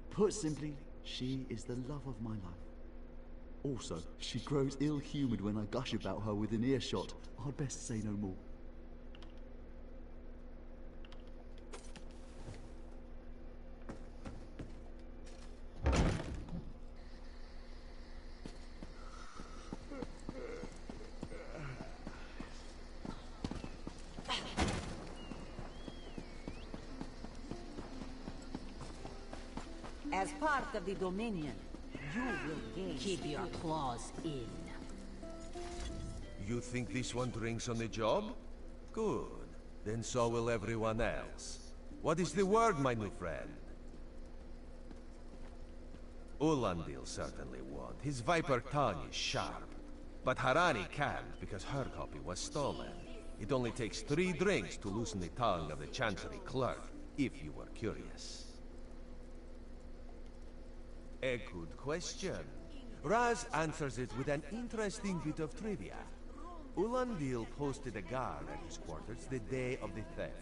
Put simply, she is the love of my life. Also, she grows ill-humoured when I gush about her within earshot. I'd best say no more. As part of the Dominion, you will gain. Keep your claws in. You think this one drinks on the job? Good. Then so will everyone else. What is the word, my new friend? Ulandil certainly won't. His viper tongue is sharp. But Harani can't because her copy was stolen. It only takes 3 drinks to loosen the tongue of the Chancery clerk, if you were curious. A good question. Raz answers it with an interesting bit of trivia. Ulandil posted a guard at his quarters the day of the theft.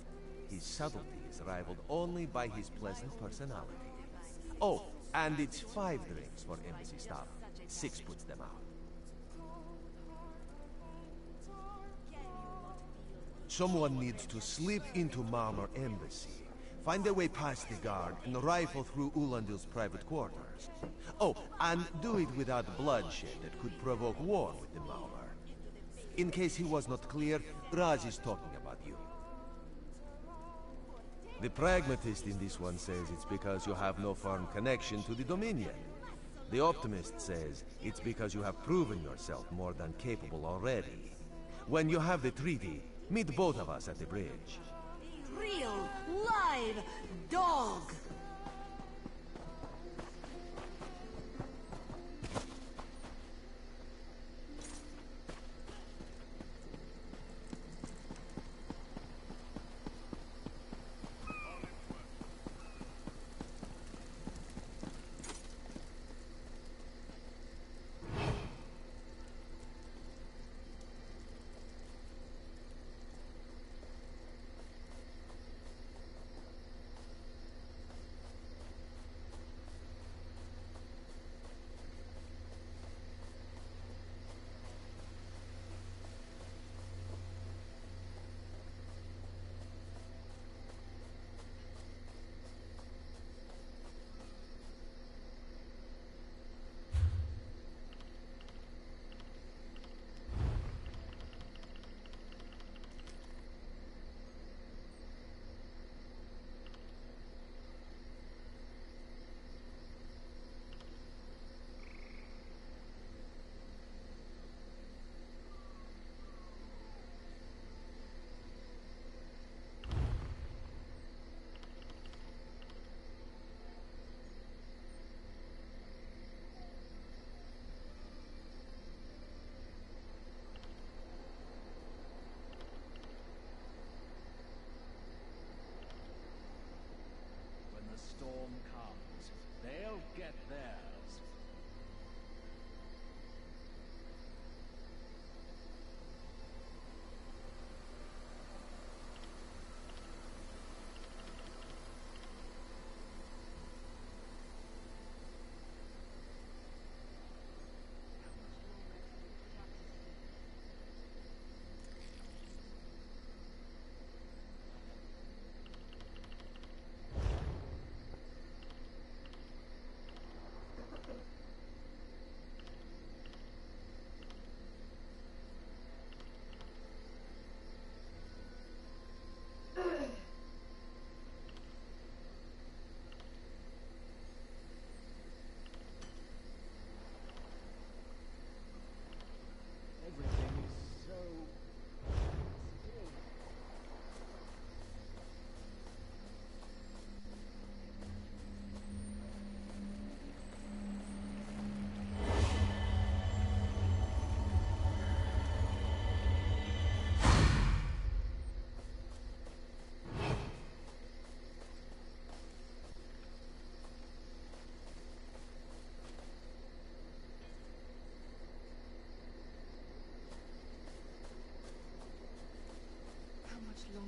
His subtlety is rivaled only by his pleasant personality. Oh, and it's 5 drinks for embassy staff. 6 puts them out. Someone needs to slip into Marmor Embassy, find a way past the guard, and rifle through Ulandil's private quarters. Oh, and do it without bloodshed that could provoke war with the Marmor. In case he was not clear, Raz is talking about you. The pragmatist in this one says it's because you have no firm connection to the Dominion. The optimist says it's because you have proven yourself more than capable already. When you have the treaty, meet both of us at the bridge. Real, live dog!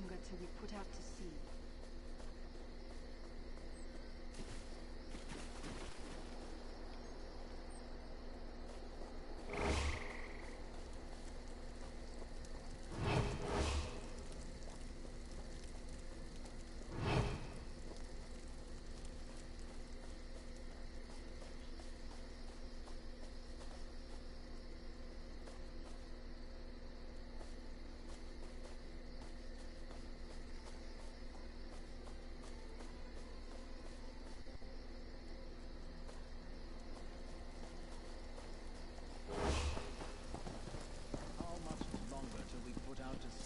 longer till we put out to sea.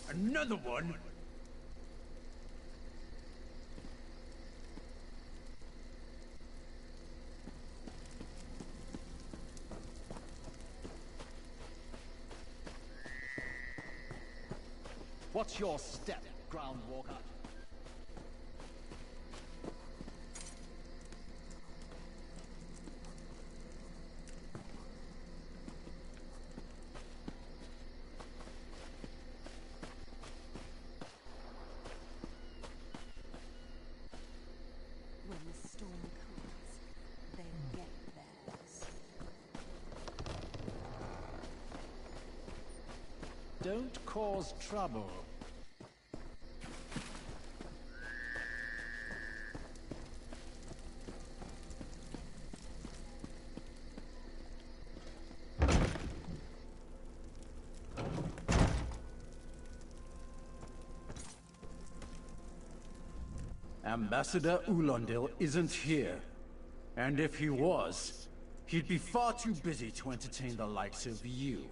Another one? What's your step, Groundwalker? When the storm comes, they get theirs. Don't cause trouble. Ambassador Ulondil isn't here. And if he was, he'd be far too busy to entertain the likes of you.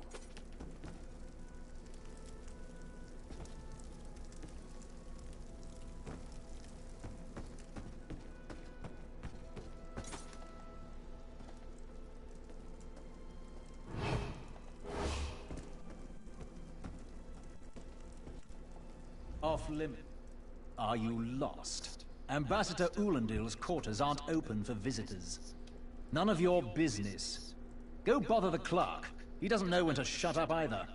Off limit. Are you lost? Ambassador Ulondil's quarters aren't open for visitors. None of your business. Go bother the clerk. He doesn't know when to shut up either.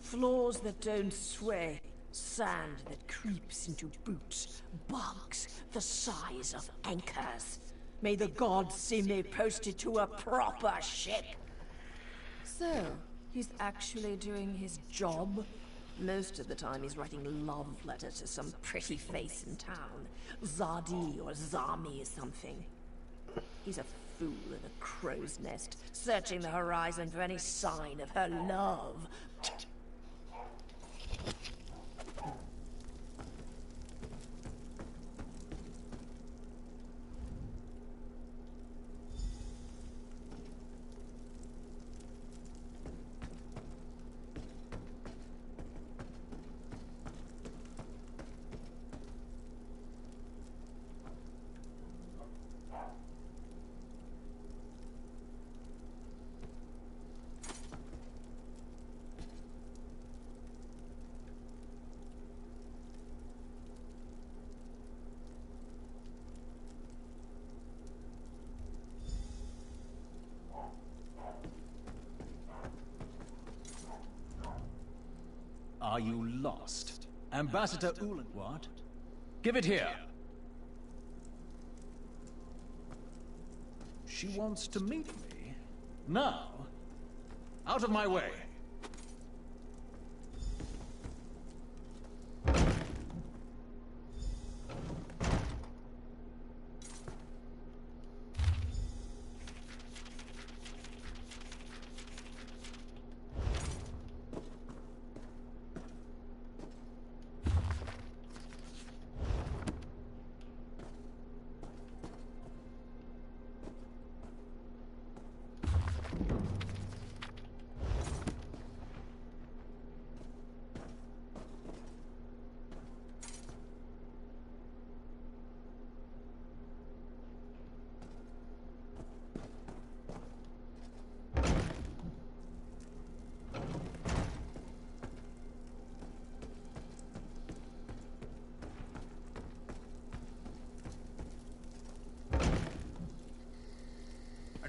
Floors that don't sway, sand that creeps into boots, bugs the size of anchors. May the gods see me posted to a proper ship. So, he's actually doing his job? Most of the time he's writing love letters to some pretty face in town. Zadi or Zami or something. He's a fool in a crow's nest, searching the horizon for any sign of her love. Are you lost? Ambassador Ulan... What? Give it here! She wants to meet me? Now? Out of my way!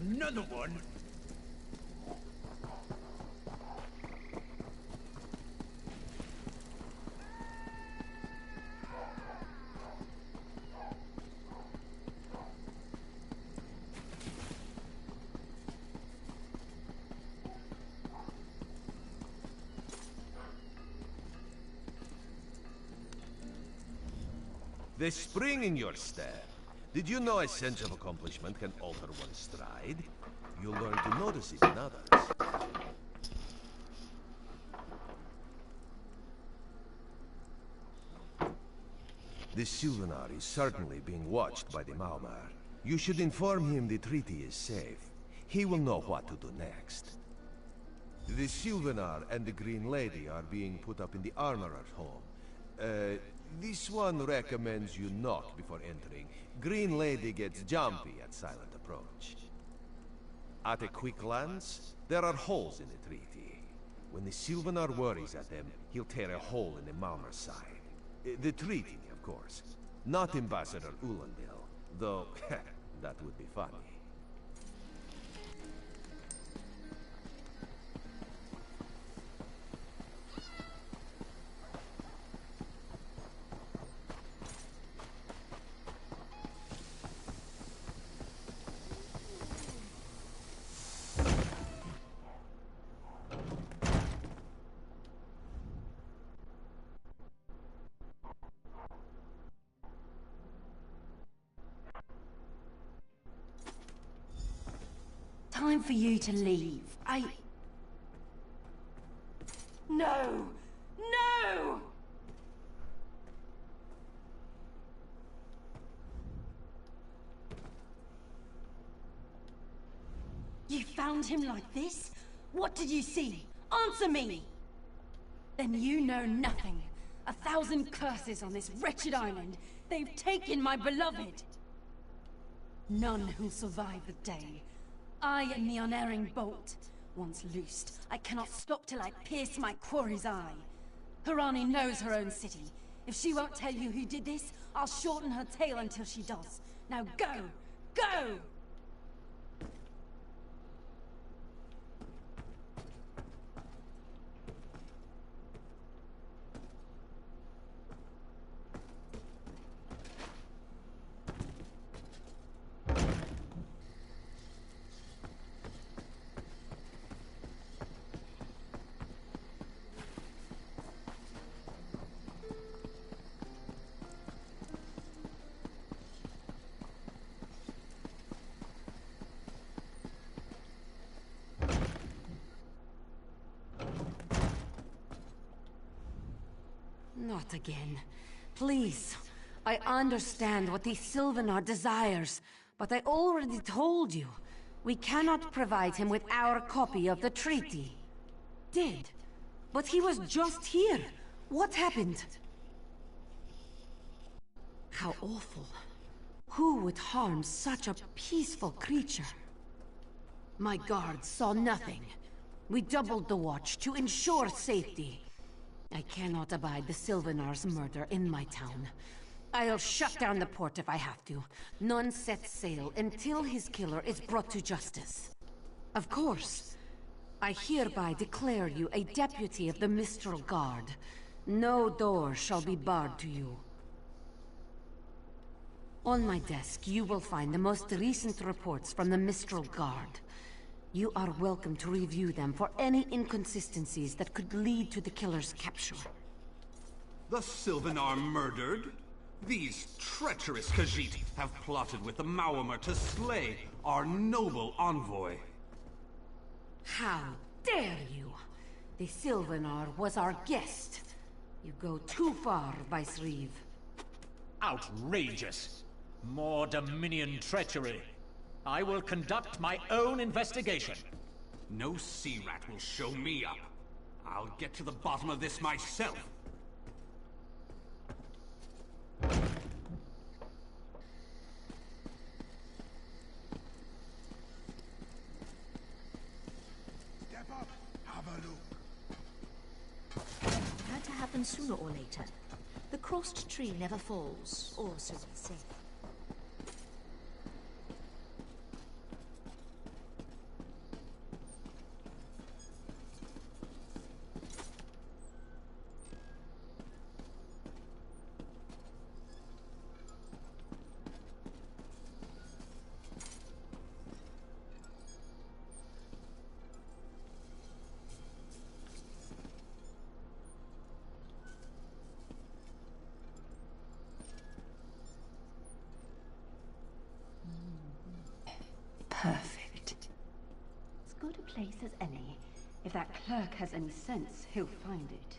Another one? The spring in your step. Did you know a sense of accomplishment can alter one's stride? You'll learn to notice it in others. The Sylvanar is certainly being watched by the Maumar. You should inform him the treaty is safe. He will know what to do next. The Sylvanar and the Green Lady are being put up in the Armorer's home. This one recommends you knock before entering. Green Lady gets jumpy at silent approach. At a quick glance, there are holes in the treaty. When the Sylvanar worries at them, he'll tear a hole in the Malmer side. The treaty, of course. Not Ambassador Ulandil, though that would be funny. Time for you to leave. No! No! You found him like this? What did you see? Answer me! Then you know nothing. 1,000 curses on this wretched island. They've taken my beloved. None who'll survive the day. I am the unerring bolt. Once loosed, I cannot stop till I pierce my quarry's eye. Harani knows her own city. If she won't tell you who did this, I'll shorten her tail until she does. Now go! Go! Not again. Please. I understand what the Sylvanar desires, but I already told you. We cannot provide him with our copy of the treaty. Did? But he was just here. What happened? How awful. Who would harm such a peaceful creature? My guards saw nothing. We doubled the watch to ensure safety. I cannot abide the Sylvanar's murder in my town. I'll shut down the port if I have to. None set sail until his killer is brought to justice. Of course. I hereby declare you a deputy of the Mistral Guard. No door shall be barred to you. On my desk, you will find the most recent reports from the Mistral Guard. You are welcome to review them for any inconsistencies that could lead to the killer's capture. The Sylvanar murdered? These treacherous Khajiit have plotted with the Maumar to slay our noble envoy. How dare you! The Sylvanar was our guest. You go too far, Vice-Reeve. Outrageous! More Dominion treachery. I will conduct my own investigation. No sea rat will show me up. I'll get to the bottom of this myself. Step up, have a look. Had to happen sooner or later. The crossed tree never falls, or so they say. Perfect. As good a place as any. If that clerk has any sense, he'll find it.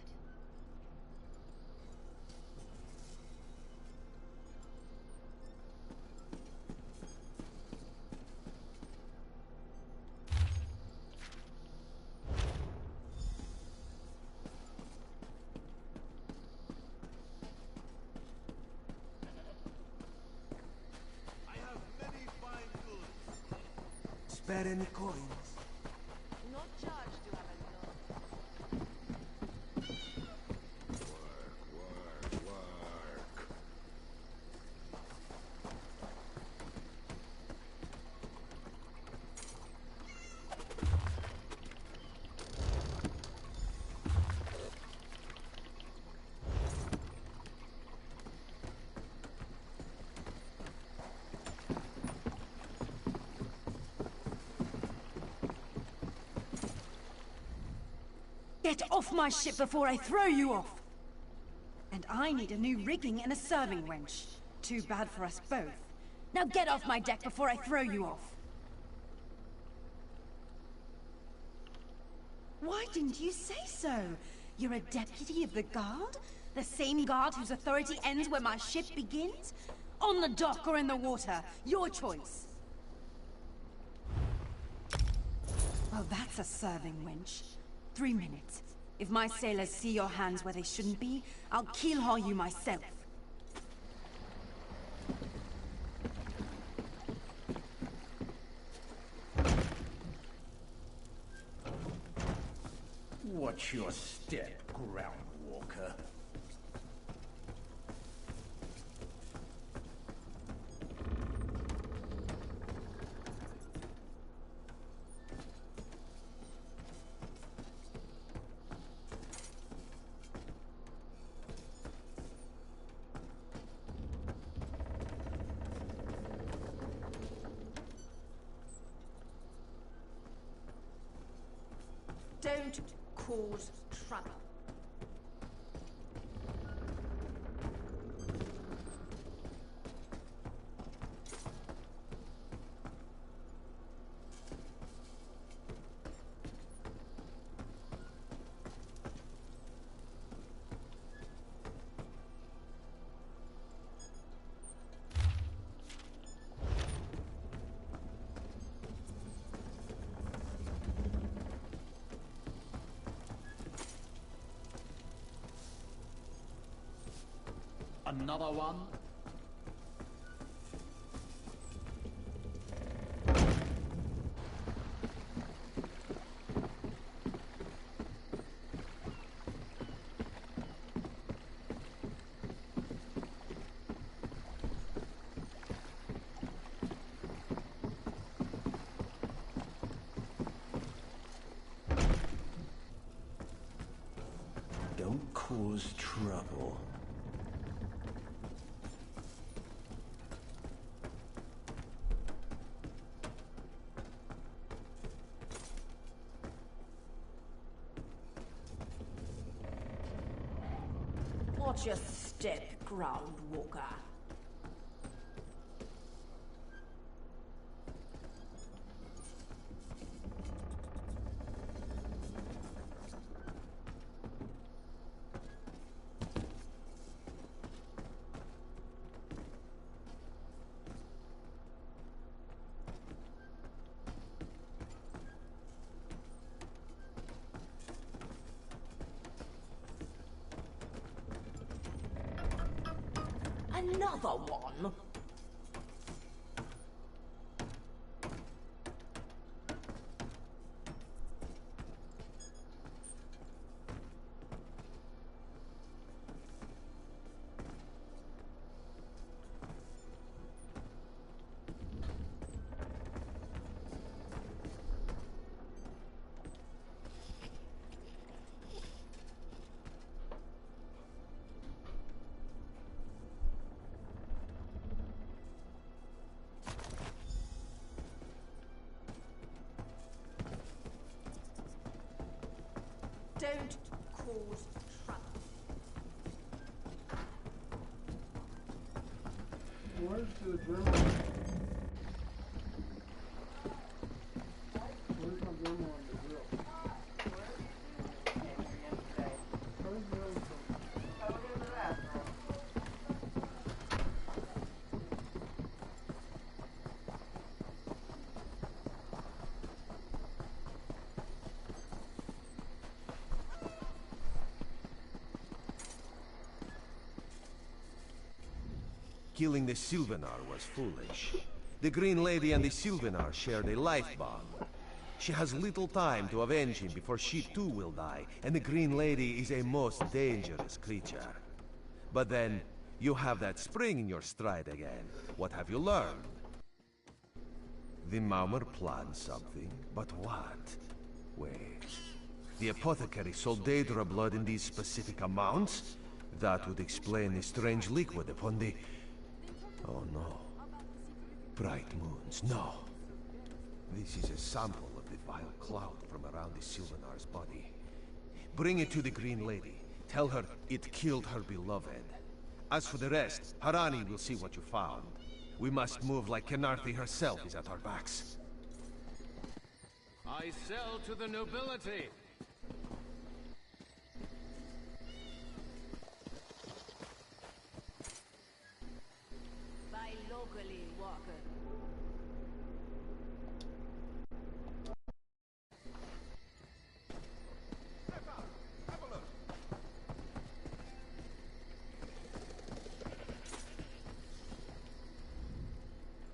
Spare any coins? No charge to have a look. Work. Get off my ship before I throw you off! And I need a new rigging and a serving wench. Too bad for us both. Now get off my deck before I throw you off! Why didn't you say so? You're a deputy of the guard? The same guard whose authority ends where my ship begins? On the dock or in the water, your choice. Well, that's a serving wench. 3 minutes. If my sailors see your hands where they shouldn't be, I'll keel-haul you myself. Watch your step, ground walker. Don't cause trouble. Another one? Don't cause trouble. Watch your step, ground walker. Another one? Don't cause trouble. Where's the drummer? killing the Sylvanar was foolish. The Green Lady and the Sylvanar shared a life bond. She has little time to avenge him before she too will die, and the Green Lady is a most dangerous creature. But then, you have that spring in your stride again. What have you learned? The Maumer planned something, but what? Wait. The apothecary sold Daedra blood in these specific amounts? That would explain the strange liquid upon the... Oh no. Bright moons, no. This is a sample of the vile cloud from around the Sylvanar's body. Bring it to the Green Lady. Tell her it killed her beloved. As for the rest, Harani will see what you found. We must move like Kenarthi herself is at our backs. I sell to the nobility. Buy locally, Walker.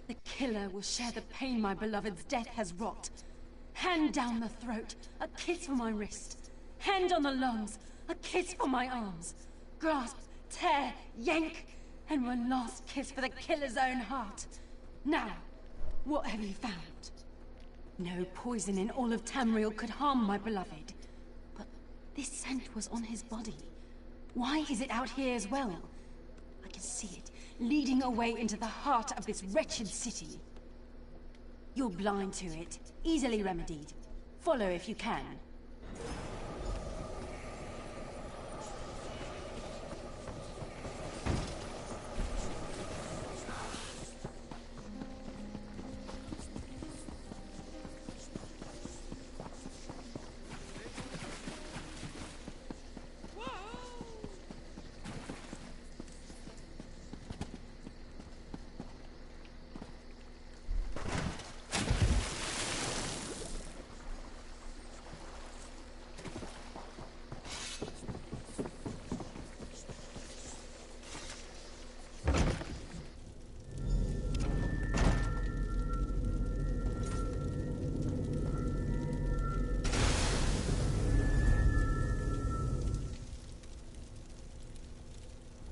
The killer will share the pain my beloved's death has wrought. Hand down the throat, a kiss for my wrist. Hand on the lungs, a kiss for my arms. Grasp, tear, yank, and one last kiss for the killer's own heart. Now, what have you found? No poison in all of Tamriel could harm my beloved. But this scent was on his body. Why is it out here as well? I can see it, leading away into the heart of this wretched city. You're blind to it, easily remedied. Follow if you can.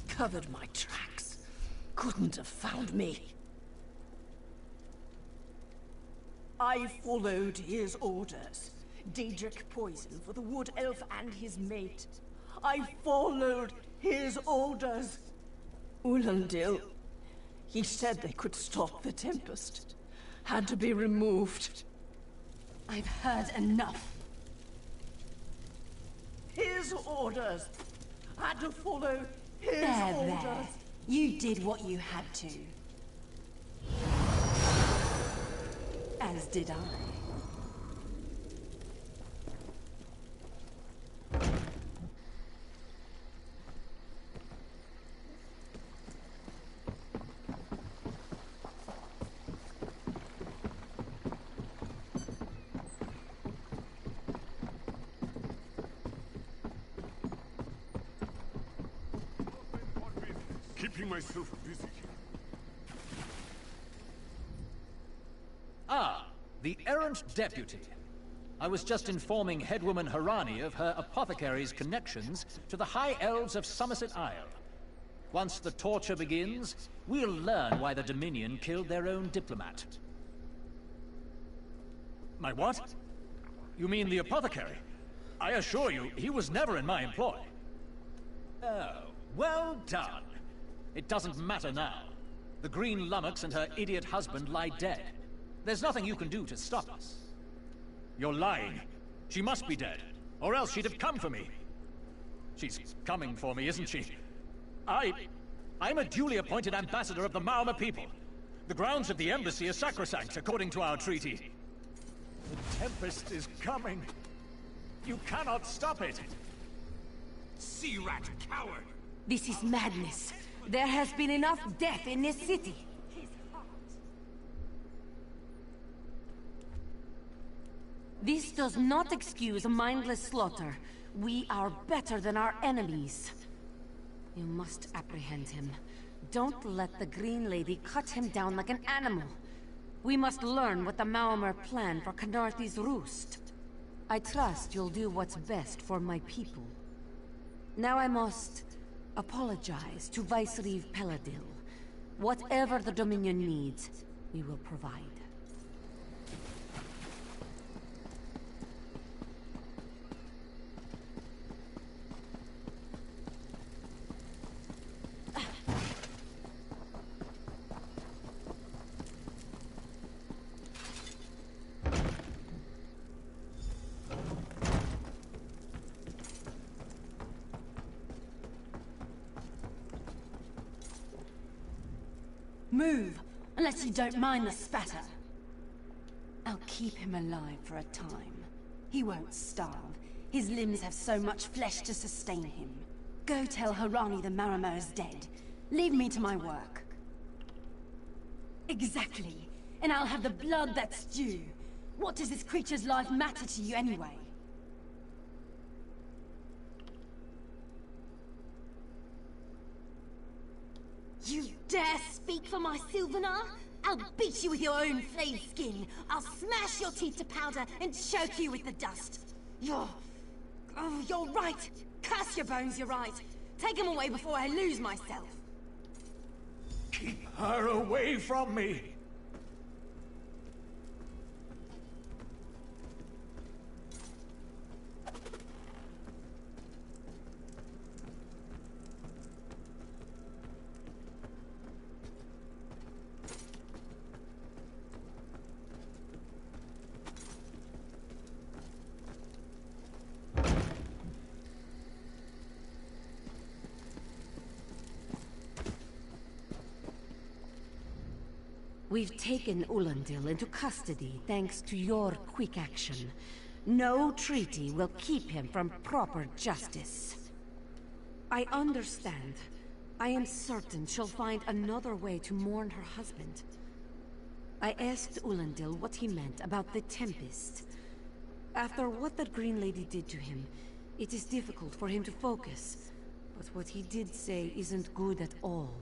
Covered my tracks. Couldn't have found me. I followed his orders. Daedric poison for the wood elf and his mate. I followed his orders. Ulandil. He said they could stop the Tempest. Had to be removed. I've heard enough. His orders. Had to follow his orders. There. You did what you had to. As did I. Keeping myself busy. Ah, the errant deputy. I was just informing Headwoman Harani of her apothecary's connections to the High Elves of Somerset Isle. Once the torture begins, we'll learn why the Dominion killed their own diplomat. My what? You mean the apothecary? I assure you, he was never in my employ. Oh, well done. It doesn't matter now. The Green Lummox and her idiot husband lie dead. There's nothing you can do to stop us. You're lying. She must be dead, or else she'd have come for me. She's coming for me, isn't she? I'm a duly appointed ambassador of the Mauma people. The grounds of the embassy are sacrosanct, according to our treaty. The Tempest is coming. You cannot stop it. Sea rat coward! This is madness. There has been enough death in this city. This does not excuse mindless slaughter. We are better than our enemies. You must apprehend him. Don't let the Green Lady cut him down like an animal. We must learn what the Maormer planned for Canarthy's roost. I trust you'll do what's best for my people. Now I must apologize to Vicereeve Peladil. Whatever the Dominion needs, we will provide. Move, unless you don't mind the spatter. I'll keep him alive for a time. He won't starve. His limbs have so much flesh to sustain him. Go tell Harani the Maormer is dead. Leave me to my work. Exactly. And I'll have the blood that's due. What does this creature's life matter to you anyway? You dare speak for my Sylvanar? I'll beat you with your own flayed skin. I'll smash your teeth to powder and choke you with the dust. You're right. Curse your bones, you're right. Take him away before I lose myself. Keep her away from me! We've taken Ulandil into custody thanks to your quick action. No treaty will keep him from proper justice. I understand. I am certain she'll find another way to mourn her husband. I asked Ulandil what he meant about the Tempest. After what that Green Lady did to him, it is difficult for him to focus. But what he did say isn't good at all.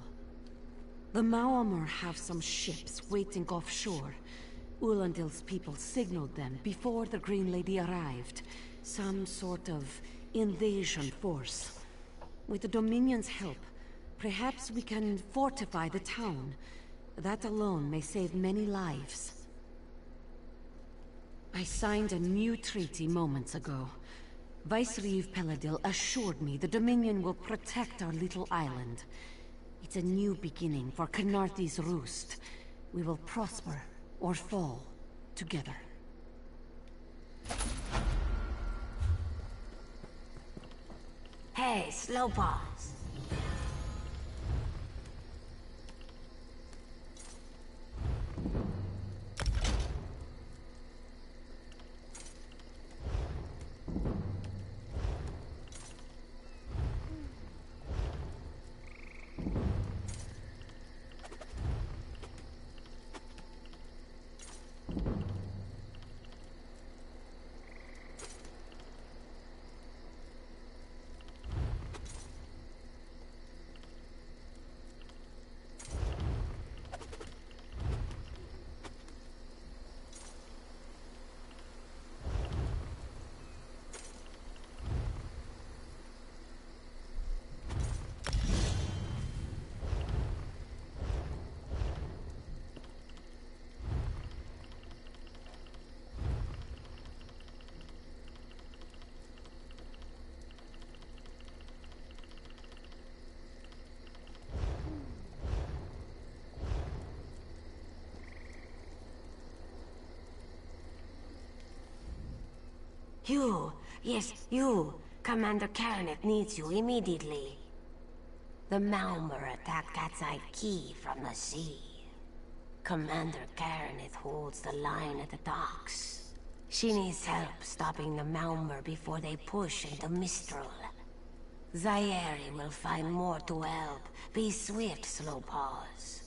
The Maormer have some ships waiting offshore. Ulandil's people signaled them before the Green Lady arrived. Some sort of invasion force. With the Dominion's help, perhaps we can fortify the town. That alone may save many lives. I signed a new treaty moments ago. Vicereeve Peladil assured me the Dominion will protect our little island. It's a new beginning for Canarthy's roost. We will prosper or fall together. Hey, Slowpaws. You! Yes, you! Commander Karanet needs you immediately. The Maormer attacked Cat's-Eye Key from the sea. Commander Karanet holds the line at the docks. She needs help stopping the Maormer before they push into Mistral. Zairi will find more to help. Be swift, Slowpaws.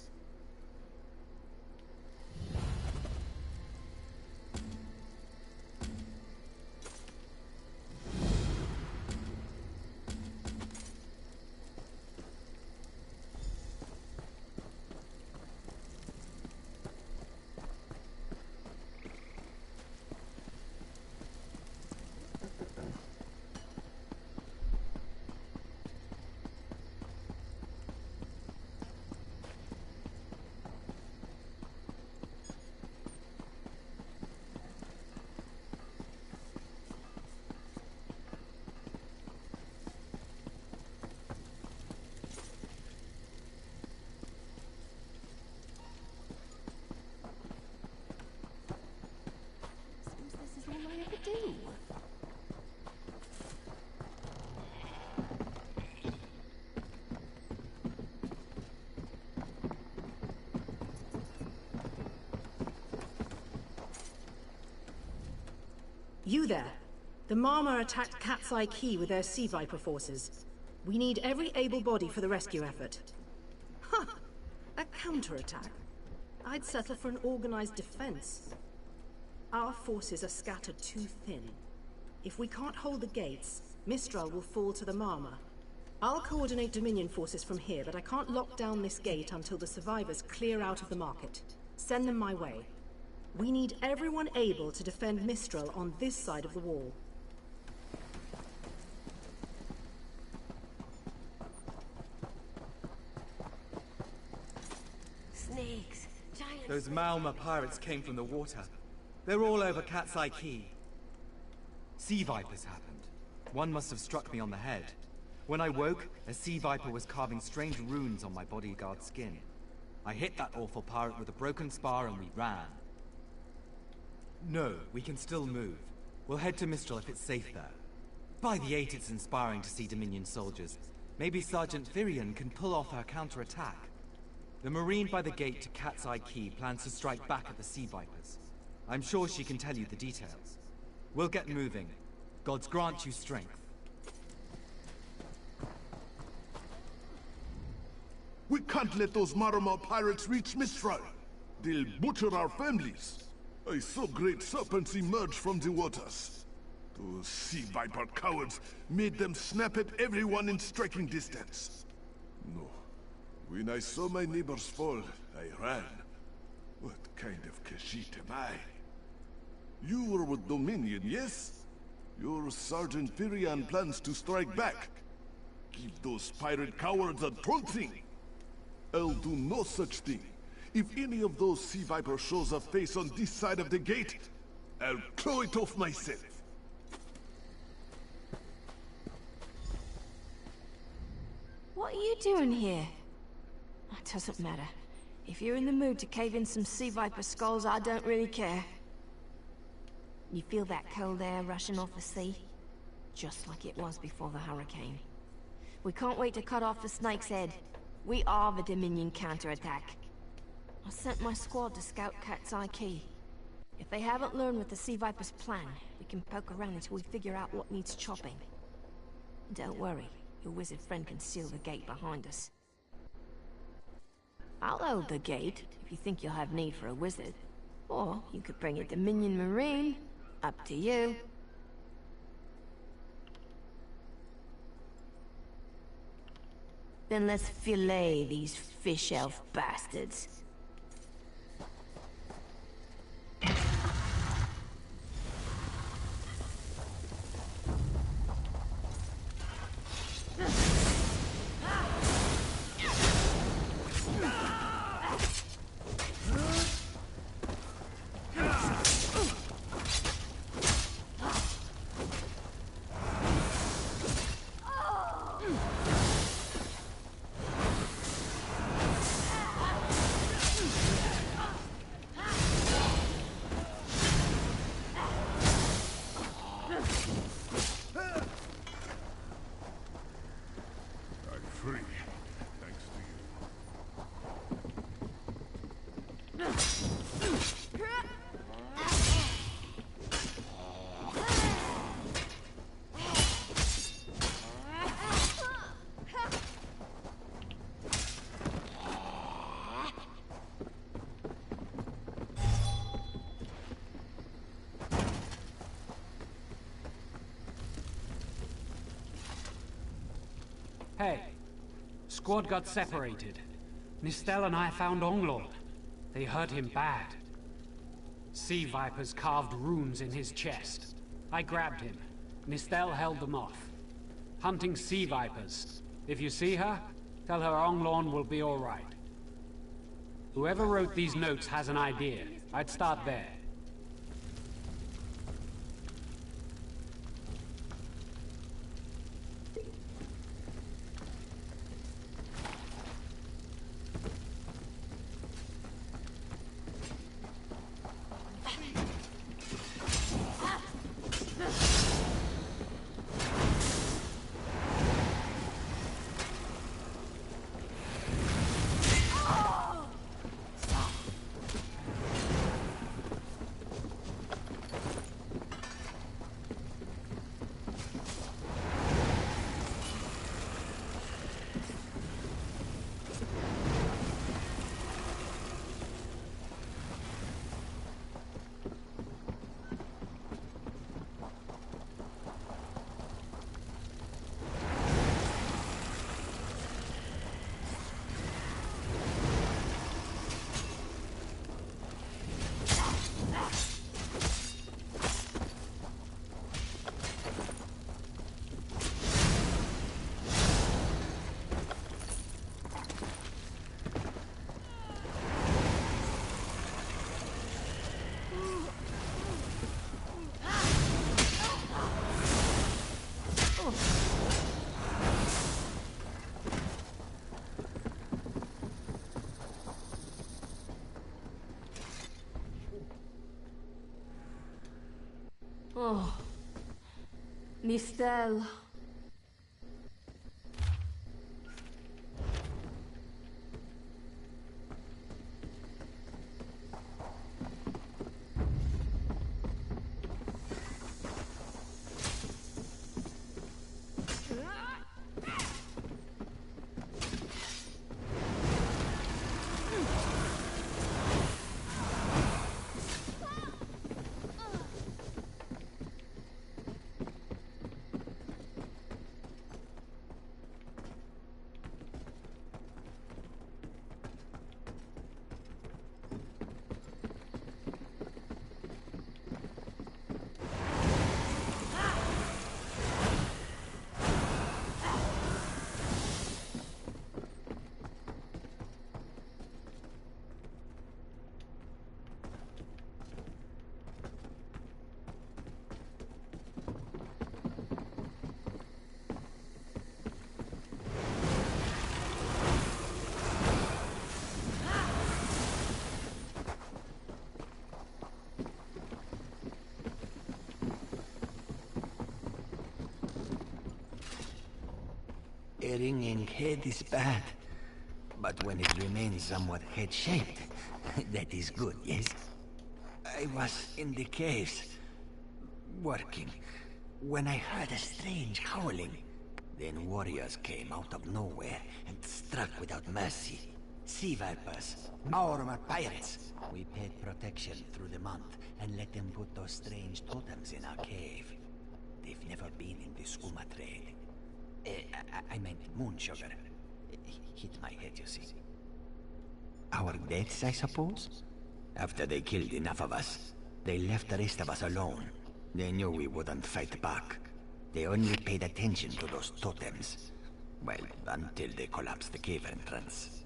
You there. The Marma attacked Cat's Eye Key with their Sea Viper forces. We need every able body for the rescue effort. Huh! A counterattack? I'd settle for an organized defense. Our forces are scattered too thin. If we can't hold the gates, Mistral will fall to the Marma. I'll coordinate Dominion forces from here, but I can't lock down this gate until the survivors clear out of the market. Send them my way. We need everyone able to defend Mistral on this side of the wall. Snakes. Giant Those Malma pirates came from the water. They're all over Cat's Eye Key. Sea Vipers happened. One must have struck me on the head. When I woke, a Sea Viper was carving strange runes on my bodyguard's skin. I hit that awful pirate with a broken spar and we ran. No, we can still move. We'll head to Mistral if it's safe there. By the 8, it's inspiring to see Dominion soldiers. Maybe Sergeant Firion can pull off her counterattack. The Marine by the gate to Cat's Eye Key plans to strike back at the Sea Vipers. I'm sure she can tell you the details. We'll get moving. Gods grant you strength. We can't let those Marama pirates reach Mistral. They'll butcher our families. I saw great serpents emerge from the waters. Those Sea Viper cowards made them snap at everyone in striking distance. No. When I saw my neighbors fall, I ran. What kind of Khajiit am I? You were with Dominion, yes? Your Sergeant Firion plans to strike back. Give those pirate cowards a trouncing. I'll do no such thing. If any of those Sea Vipers shows a face on this side of the gate, I'll claw it off myself. What are you doing here? It doesn't matter. If you're in the mood to cave in some Sea Viper skulls, I don't really care. You feel that cold air rushing off the sea? Just like it was before the hurricane. We can't wait to cut off the snake's head. We are the Dominion counterattack. I sent my squad to scout Cat's Eye Key. If they haven't learned what the Sea Viper's plan, we can poke around until we figure out what needs chopping. Don't worry, your wizard friend can seal the gate behind us. I'll hold the gate, if you think you'll have need for a wizard. Or you could bring a Dominion Marine. Up to you. Then let's fillet these fish elf bastards. Hey, squad got separated. Nistel and I found Onglord. They hurt him bad. Sea Vipers carved runes in his chest. I grabbed him. Nistel held them off. Hunting Sea Vipers. If you see her, tell her Onglorn will be all right. Whoever wrote these notes has an idea. I'd start there. Oh. Mistel. A ringing head is bad, but when it remains somewhat head-shaped, that is good, yes? I was in the caves, working, when I heard a strange howling. Then warriors came out of nowhere and struck without mercy. Sea vipers, our pirates. We paid protection through the month and let them put those strange totems in our cave. They've never been in the skooma trade. I meant moon sugar. Hit my head, you see. Our deaths, I suppose? After they killed enough of us, they left the rest of us alone. They knew we wouldn't fight back. They only paid attention to those totems. Well, until they collapsed the cave entrance.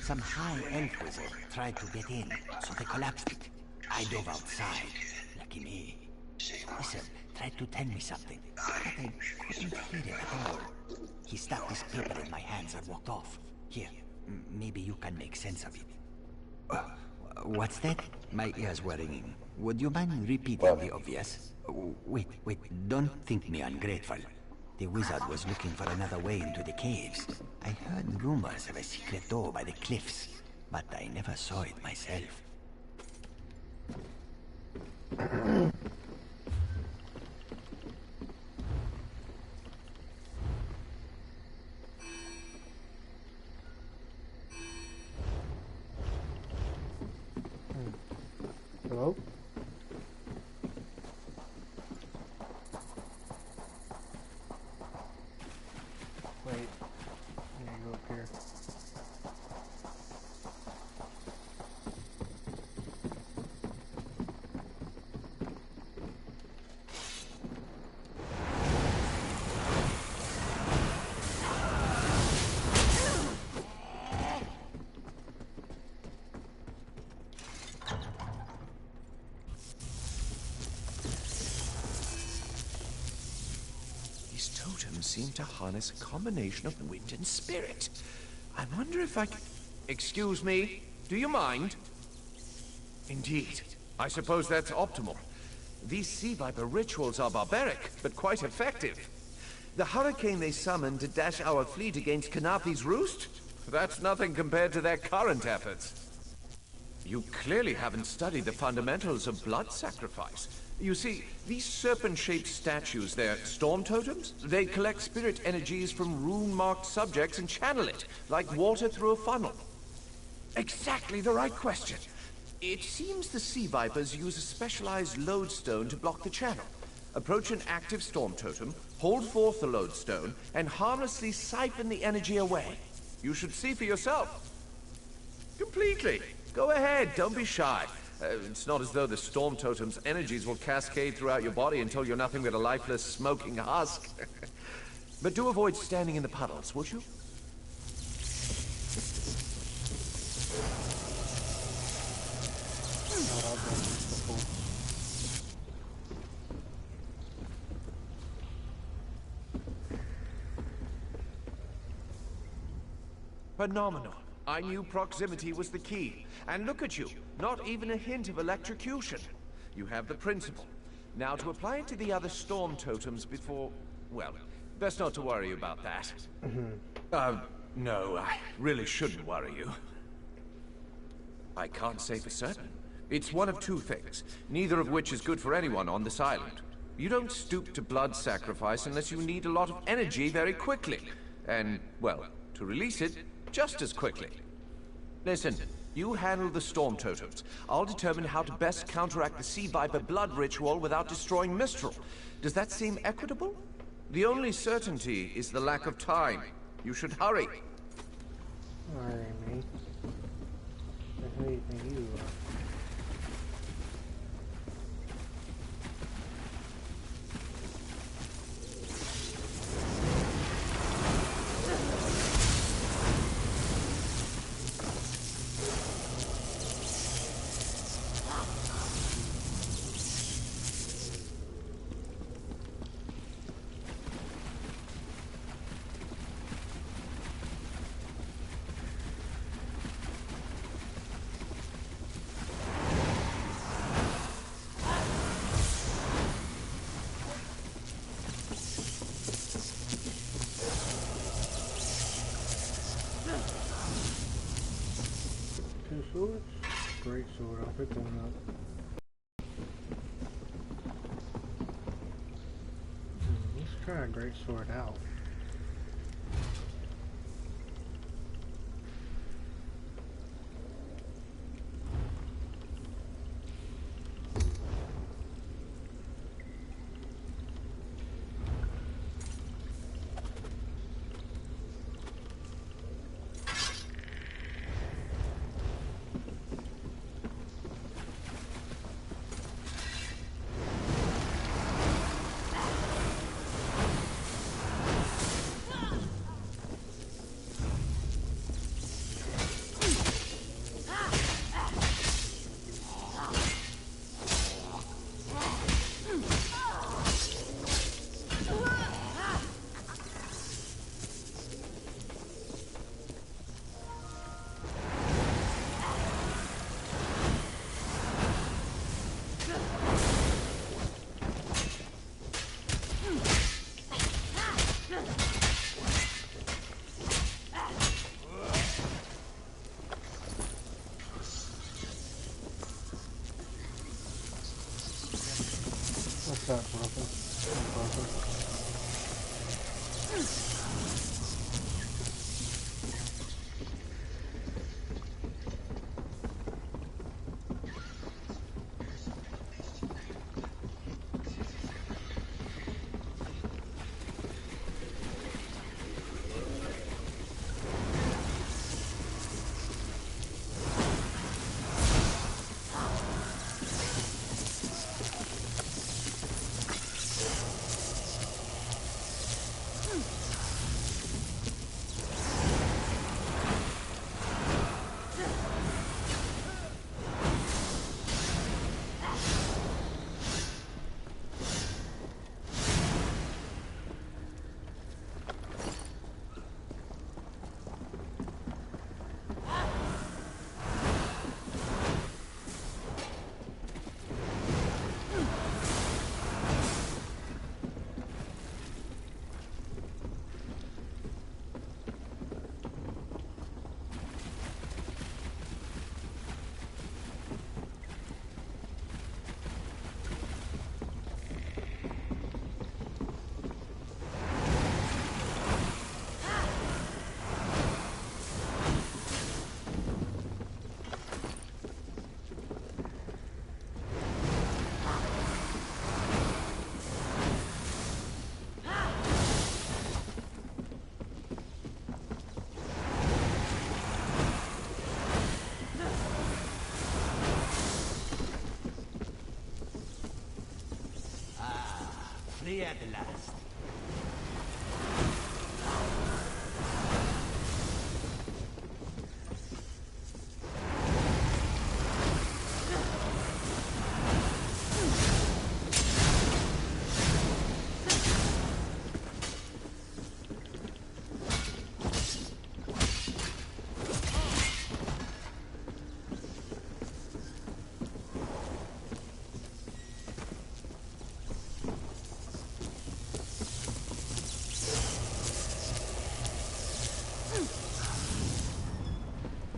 Some high elf wizard tried to get in, so they collapsed it. I dove outside. Lucky me. Listen, tried to tell me something, but I couldn't hear it at all. He stuck this paper in my hands and walked off. Here, maybe you can make sense of it. What's that? My ears were ringing. Would you mind repeating the obvious? Wait, don't think me ungrateful. The wizard was looking for another way into the caves. I heard rumors of a secret door by the cliffs, but I never saw it myself. Hello? Wait. I need to go up here. Seem to harness a combination of wind and spirit. I wonder if I can... Excuse me, do you mind? Indeed. I suppose that's optimal. These sea viper rituals are barbaric, but quite effective. The hurricane they summoned to dash our fleet against Kanafi's roost? That's nothing compared to their current efforts. You clearly haven't studied the fundamentals of blood sacrifice. You see, these serpent-shaped statues, they're storm totems. They collect spirit energies from rune-marked subjects and channel it, like water through a funnel. Exactly the right question. It seems the sea vipers use a specialized lodestone to block the channel. Approach an active storm totem, hold forth the lodestone, and harmlessly siphon the energy away. You should see for yourself. Completely. Go ahead, don't be shy. It's not as though the storm totem's energies will cascade throughout your body until you're nothing but a lifeless, smoking husk. But do avoid standing in the puddles, would you? Phenomenal. I knew proximity was the key. And look at you, not even a hint of electrocution. You have the principle. Now to apply it to the other storm totems before... well, best not to worry about that. No, I really shouldn't worry you. I can't say for certain. It's one of two things, neither of which is good for anyone on this island. You don't stoop to blood sacrifice unless you need a lot of energy very quickly. And, well, to release it, just as quickly. Listen, you handle the storm totems. I'll determine how to best counteract the Sea Viper blood ritual without destroying Mistral. Does that seem equitable? The only certainty is the lack of time. You should hurry. Alright, mate. What do you think you are? Swords? Great sword, I'll pick one up. Let's try a great sword out. What's up, brother? Free at last.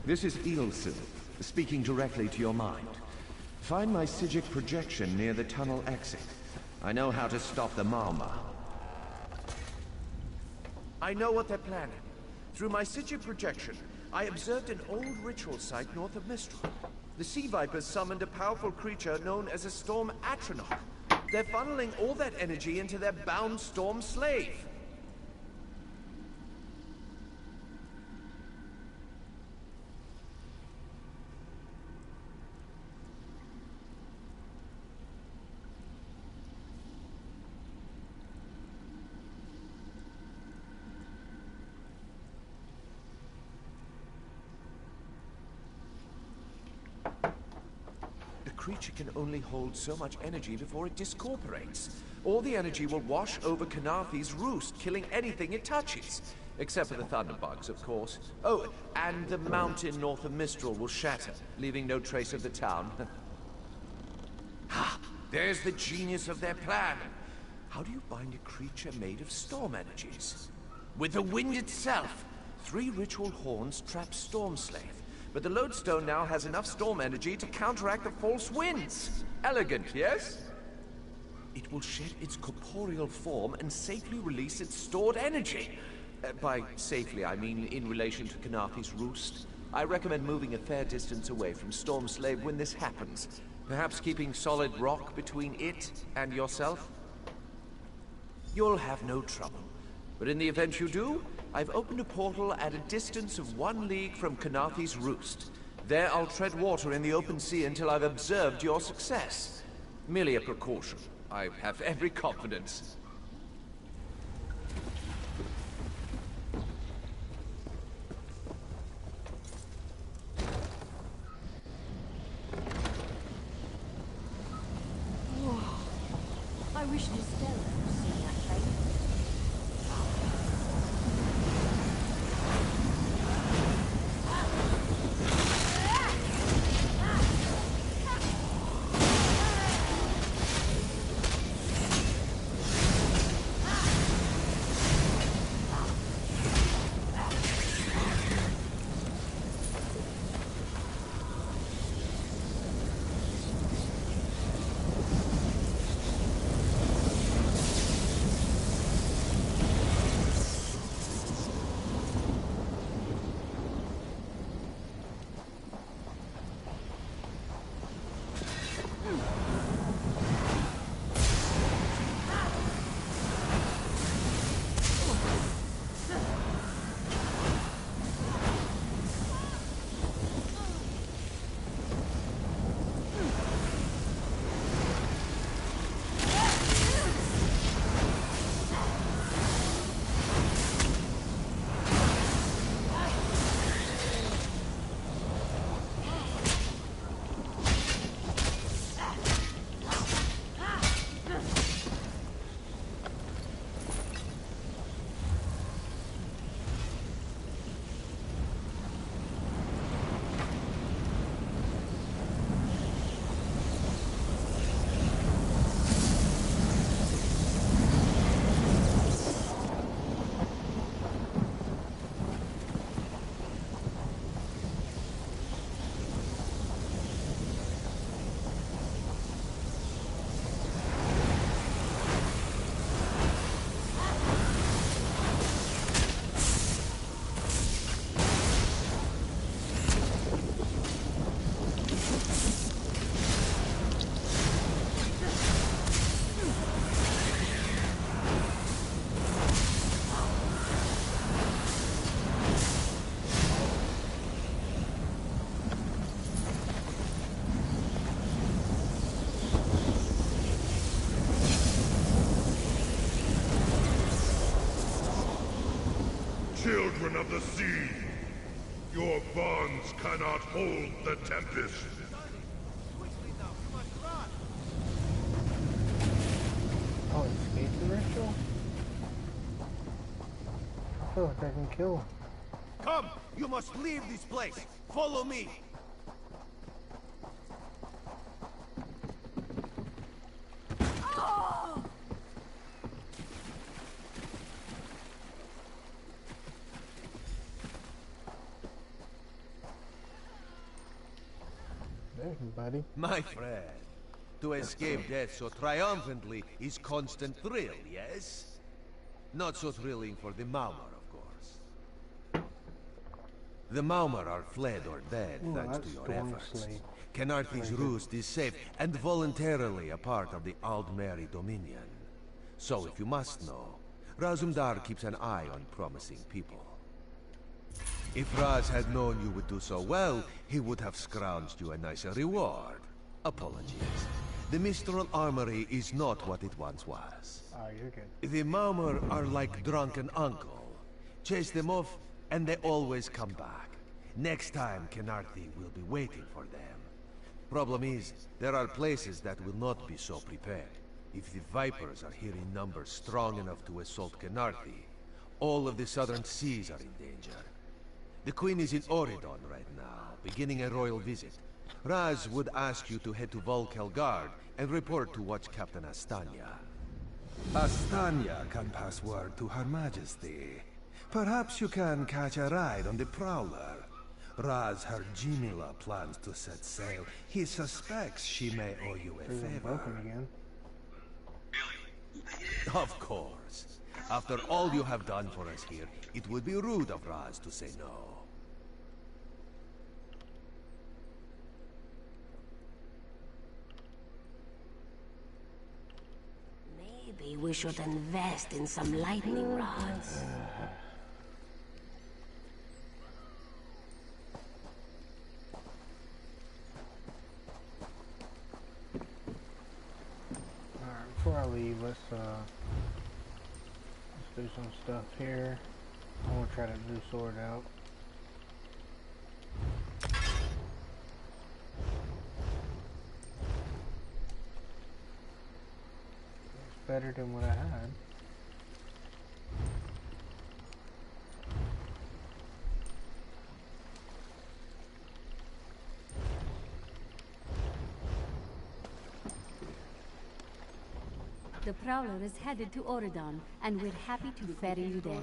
This is Ilsil, speaking directly to your mind. Find my Psijic projection near the tunnel exit. I know how to stop the Malma. I know what they're planning. Through my Psijic projection, I observed an old ritual site north of Mistral. The Sea Vipers summoned a powerful creature known as a Storm Atronach. They're funneling all that energy into their bound Storm slave. The creature can only hold so much energy before it discorporates. All the energy will wash over Kanathi's roost, killing anything it touches. Except for the thunderbugs, of course. Oh, and the mountain north of Mistral will shatter, leaving no trace of the town. Ha! There's the genius of their plan. How do you bind a creature made of storm energies? With the wind itself. 3 ritual horns trap Storm Slave. But the lodestone now has enough storm energy to counteract the false winds. Elegant, yes? It will shed its corporeal form and safely release its stored energy. By safely, I mean in relation to Kanathi's roost. I recommend moving a fair distance away from Storm Slave when this happens. Perhaps keeping solid rock between it and yourself? You'll have no trouble. But in the event you do, I've opened a portal at a distance of 1 league from Kanathi's roost. There I'll tread water in the open sea until I've observed your success. Merely a precaution. I have every confidence. I wish this Stella could see that place. Children of the sea, your bonds cannot hold the tempest. Oh, escape the ritual? I feel like I can kill him. Come! You must leave this place! Follow me! buddy. My friend, to escape death so triumphantly is constant thrill, yes? Not so thrilling for the Maumar, of course. The Maumar are fled or dead, thanks to your efforts. Kenarthi's roost is safe and voluntarily a part of the Aldmeri Dominion. So, if you must know, Razumdar keeps an eye on promising people. If Raz had known you would do so well, he would have scrounged you a nicer reward. Apologies. The Mistral Armory is not what it once was. Oh, you're good. The Maumar are like drunken uncle. Chase them off, and they always come back. Next time, Kenarthi will be waiting for them. Problem is, there are places that will not be so prepared. If the Vipers are here in numbers strong enough to assault Kenarthi, all of the southern seas are in danger. The Queen is in Oridon right now, beginning a royal visit. Raz would ask you to head to Volkelgard and report to Watch Captain Astanya. Astanya can pass word to Her Majesty. Perhaps you can catch a ride on the Prowler. Raz her Jimila plans to set sail. He suspects she may owe you a favor. Again. Of course. After all you have done for us here, it would be rude of Raz to say no. Maybe we should invest in some lightning rods. Before I leave, let's do some stuff here. I want to try that new sword out. It's better than what I had. The Prowler is headed to Oridon, and we're happy to ferry you there.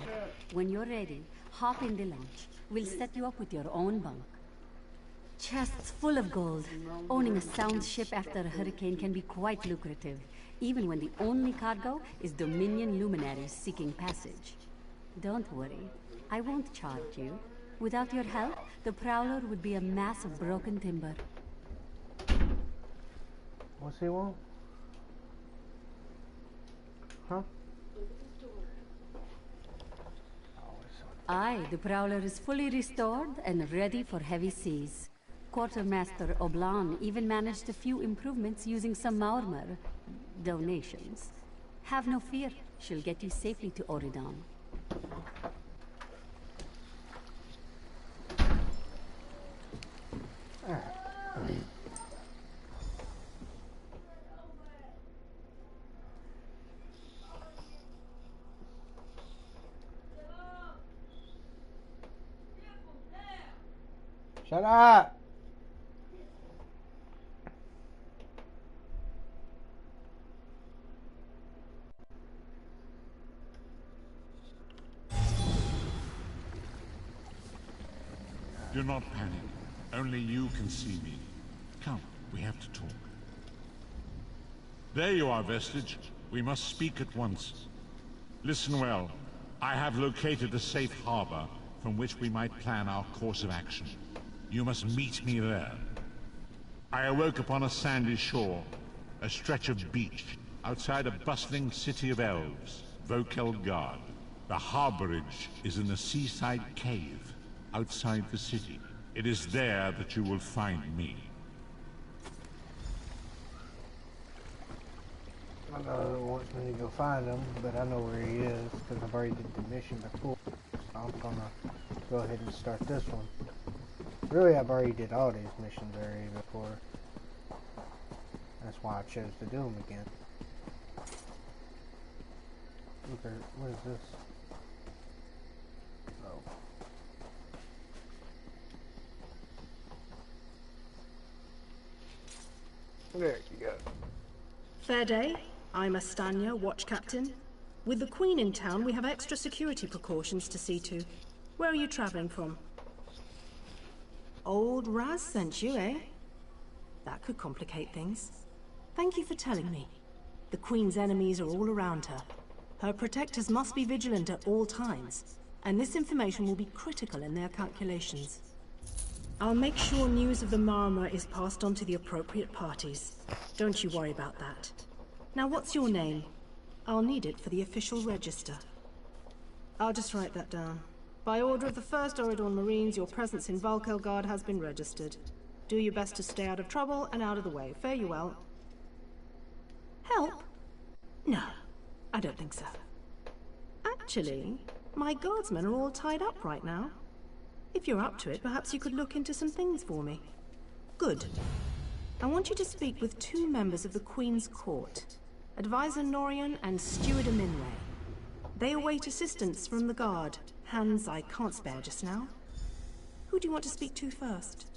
When you're ready, hop in the launch. We'll set you up with your own bunk. Chests full of gold. Owning a sound ship after a hurricane can be quite lucrative, even when the only cargo is Dominion luminaries seeking passage. Don't worry, I won't charge you. Without your help, the Prowler would be a mass of broken timber. What's he want? Huh? Aye, the Prowler is fully restored and ready for heavy seas. Quartermaster Oblan even managed a few improvements using some Maurmer donations. Have no fear, she'll get you safely to Oridon. Shut up! Do not panic. Only you can see me. Come, we have to talk. There you are, Vestige. We must speak at once. Listen well. I have located a safe harbor from which we might plan our course of action. You must meet me there. I awoke upon a sandy shore, a stretch of beach, outside a bustling city of elves, Vokelgard. The harborage is in a seaside cave, outside the city. It is there that you will find me. I know it wants me to go find him, but I know where he is, because I've already did the mission before. So I'm gonna go ahead and start this one. Really, I've already did all these missions already before. That's why I chose to do them again. Okay, what is this? Oh. There you go. Fair day. I'm Astanya, Watch Captain. With the Queen in town, we have extra security precautions to see to. Where are you traveling from? Old Raz sent you, eh? That could complicate things. Thank you for telling me. The Queen's enemies are all around her. Her protectors must be vigilant at all times, and this information will be critical in their calculations. I'll make sure news of the Marmor is passed on to the appropriate parties. Don't you worry about that. Now, what's your name? I'll need it for the official register. I'll just write that down. By order of the 1st Oridon Marines, your presence in Valkelgard has been registered. Do your best to stay out of trouble and out of the way. Fare you well. Help? No, I don't think so. Actually, my guardsmen are all tied up right now. If you're up to it, perhaps you could look into some things for me. Good. I want you to speak with 2 members of the Queen's Court, Advisor Norian and Steward Aminway. They await assistance from the guard, hands I can't spare just now. Who do you want to speak to first?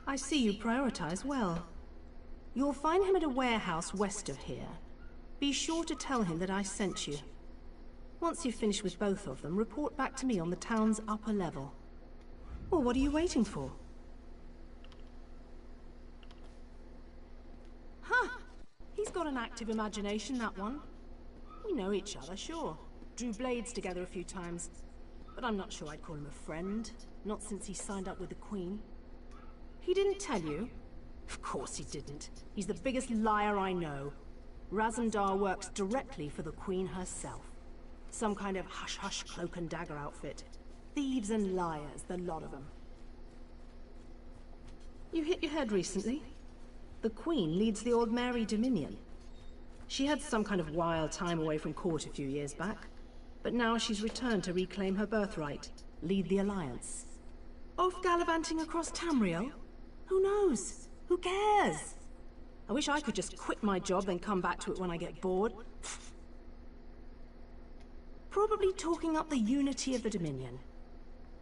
I see you prioritize well. You'll find him at a warehouse west of here. Be sure to tell him that I sent you. Once you've finished with both of them, report back to me on the town's upper level. Well, what are you waiting for? Huh! He's got an active imagination, that one. We know each other, sure. Drew blades together a few times. But I'm not sure I'd call him a friend. Not since he signed up with the Queen. He didn't tell you? Of course he didn't. He's the biggest liar I know. Razandar works directly for the Queen herself. Some kind of hush-hush cloak and dagger outfit. Thieves and liars, the lot of them. You hit your head recently? The Queen leads the Old Mary Dominion. She had some kind of wild time away from court a few years back. But now she's returned to reclaim her birthright, lead the Alliance. Off gallivanting across Tamriel? Who knows? Who cares? I wish I could just quit my job then come back to it when I get bored. Probably talking up the unity of the Dominion.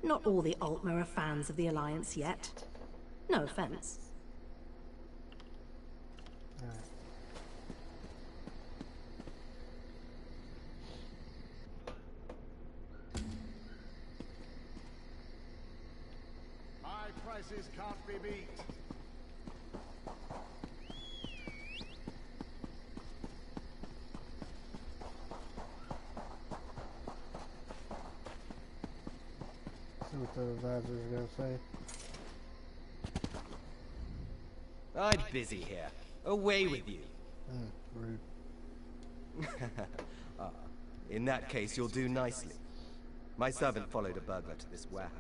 Not all the Altmer are fans of the Alliance yet. No offense. High prices can't be beat. See what the advisor's gonna say. I'm busy here. Away with you. Rude. In that case, you'll do nicely. My servant followed a burglar to this warehouse.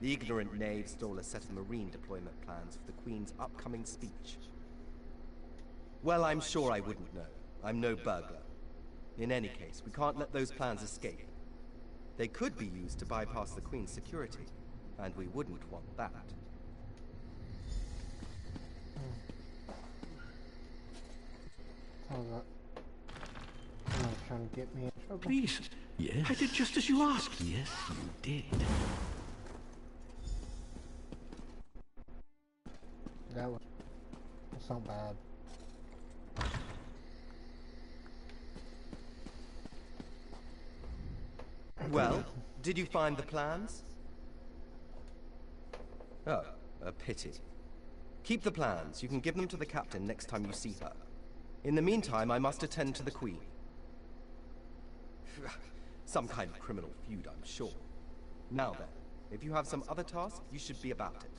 The ignorant knave stole a set of marine deployment plans for the Queen's upcoming speech. Well, I'm sure I wouldn't know. I'm no burglar. In any case, we can't let those plans escape. They could be used to bypass the Queen's security, and we wouldn't want that. Sounds like someone's trying to get me in trouble. Please. Yes. I did just as you asked. Yes, you did. That's not bad. Well, did you find the plans? Oh, a pity. Keep the plans. You can give them to the captain next time you see her. In the meantime, I must attend to the Queen. Some kind of criminal feud, I'm sure. Now then, if you have some other task, you should be about it.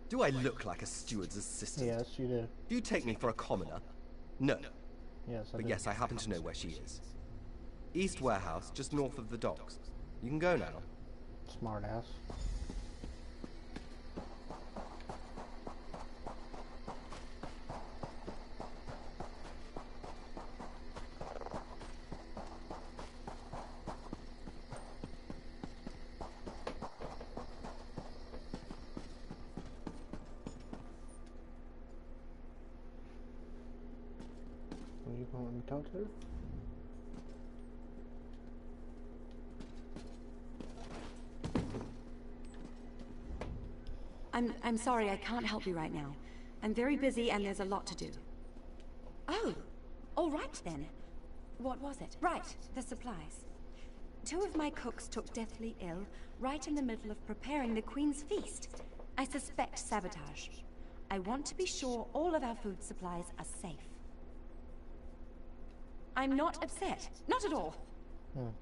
Do I look like a steward's assistant? Yes, you do. Do you take me for a commoner? No. Yes, But yes, I happen to know where she is. East Warehouse, just north of the docks. You can go now. Smart ass. You want me to talk to her? I'm sorry, I can't help you right now. I'm very busy and there's a lot to do. Oh, all right then. What was it? Right, the supplies. 2 of my cooks took deathly ill right in the middle of preparing the Queen's feast. I suspect sabotage. I want to be sure all of our food supplies are safe. I'm not upset. Not at all.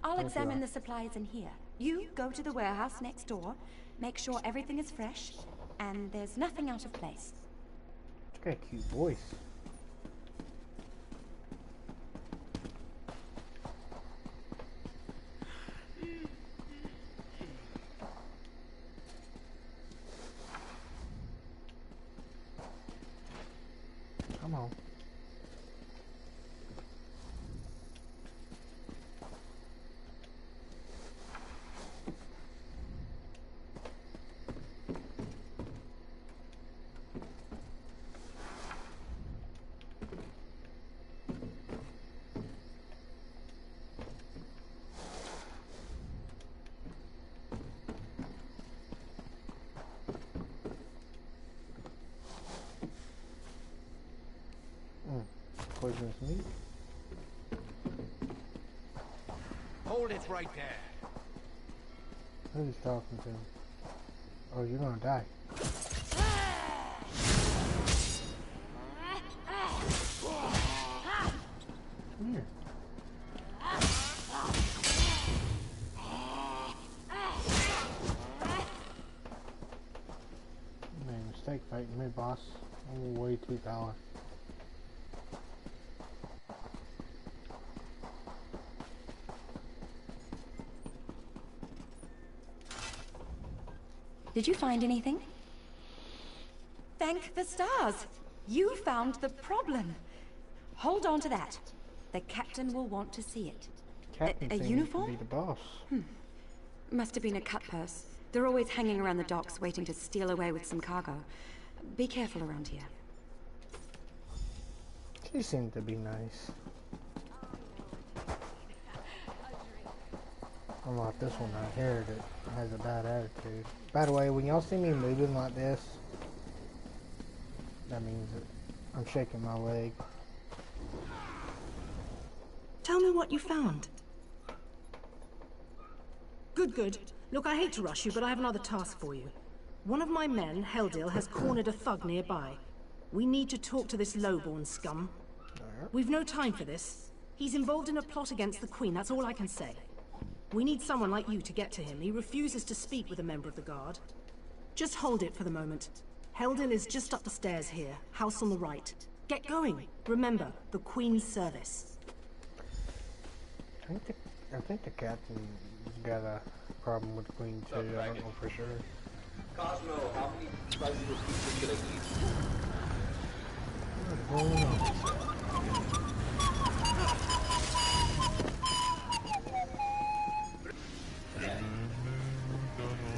I'll examine the supplies in here. You go to the warehouse next door, make sure everything is fresh, and there's nothing out of place. She's got a cute voice. Come on. Poisonous meat. Hold it right there. Who's talking to him? Oh, you're gonna die. Come here. You made a mistake fighting me, boss. I'm way too powerful. Did you find anything? Thank the stars! You found the problem. Hold on to that. The captain will want to see it. Captain a uniform? Be the boss. Must have been a cut purse. They're always hanging around the docks waiting to steal away with some cargo. Be careful around here. She seemed to be nice. Unlike this one right here that has a bad attitude. By the way, when y'all see me moving like this, that means that I'm shaking my leg. Tell me what you found. Good, good. Look, I hate to rush you, but I have another task for you. One of my men, Heldil, has cornered a thug nearby. We need to talk to this lowborn scum. We've no time for this. He's involved in a plot against the Queen, that's all I can say. We need someone like you to get to him. He refuses to speak with a member of the guard. Just hold it for the moment. Heldil is just up the stairs here, house on the right. Get going. Remember, the Queen's service. I think the captain's got a problem with the Queen too. I don't know for sure. Cosmo, how many slices of pizza should I eat? What's going on?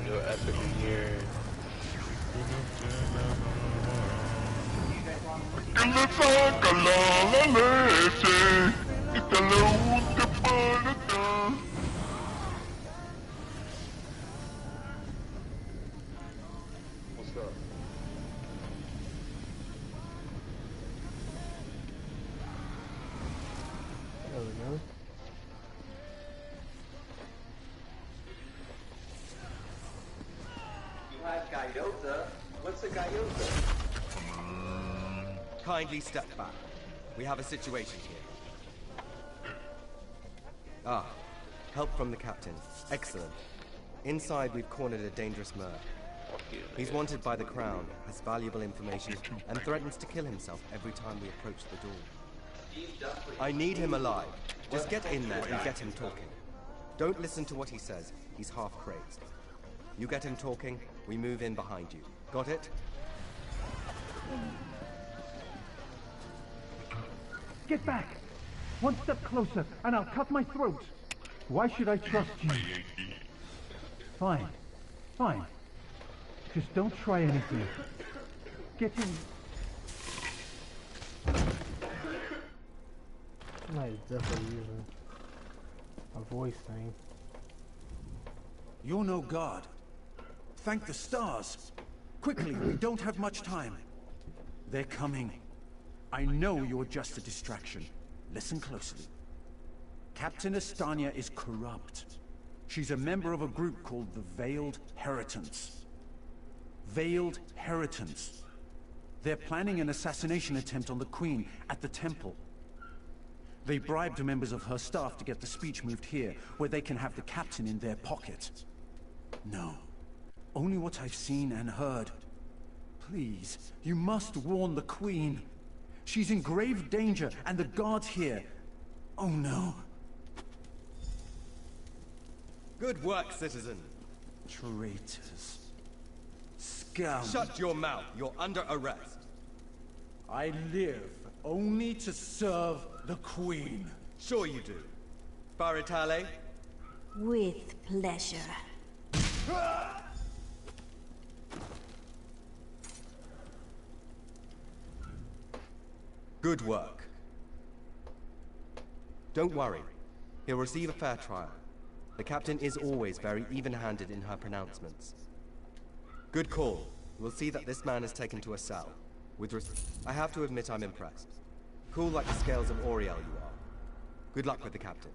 You're epic here. What's up? There we go. You have Guyota. What's a Guyota? Kindly step back. We have a situation here. Ah, help from the captain. Excellent. Inside, we've cornered a dangerous mer. He's wanted by the Crown, has valuable information, and threatens to kill himself every time we approach the door. I need him alive. Just get in there and get him talking. Don't listen to what he says. He's half crazed. You get him talking, we move in behind you. Got it? Get back! One step closer, and I'll cut my throat! Why should I trust you? Fine. Fine. Just don't try anything. Get in. Somebody's definitely using a voice thing. You're no god. Thank the stars. Quickly, we don't have much time. They're coming. I know you're just a distraction. Listen closely. Captain Estania is corrupt. She's a member of a group called the Veiled Heritants. Veiled Heritants. They're planning an assassination attempt on the Queen at the temple. They bribed members of her staff to get the speech moved here, where they can have the captain in their pocket. No. Only what I've seen and heard. Please, you must warn the Queen. She's in grave danger, and the guards here. Oh no. Good work, citizen. Traitors. Scum. Shut your mouth. You're under arrest. I live only to serve the Queen. Sure you do. Baritale? With pleasure. Good work. Don't worry. He'll receive a fair trial. The captain is always very even-handed in her pronouncements. Good call. We'll see that this man is taken to a cell. I have to admit I'm impressed. Cool like the scales of Auriel you are. Good luck with the captain.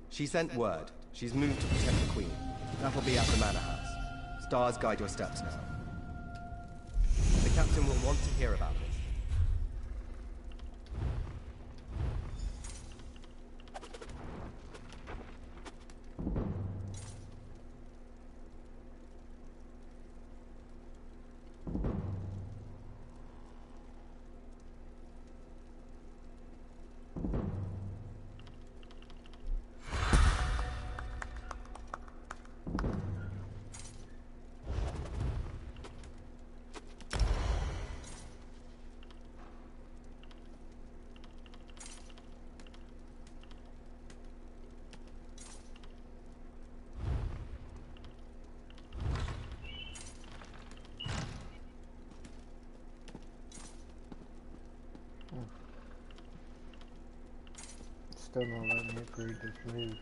She sent word. She's moved to protect the Queen. That'll be at the Manor House. Stars guide your steps now. The captain will want to hear about it. Still not letting me read this move.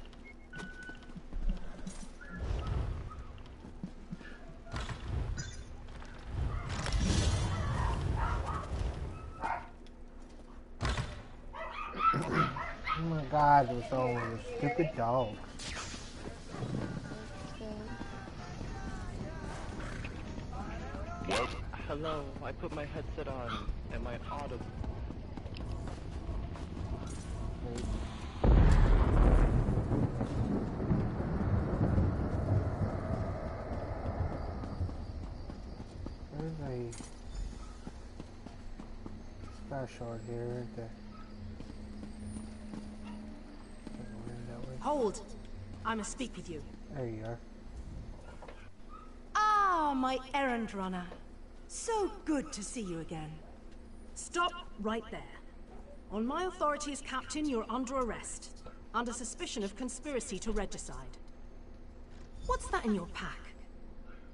Oh my god, what's wrong with those stupid dogs? Hello, I put my headset on. Am I audible? There's a splash shard here, isn't there? Hold! I must speak with you. There you are. Ah, my errand runner. So good to see you again. Stop right there. On my authority as captain, you're under arrest. Under suspicion of conspiracy to regicide. What's that in your pack?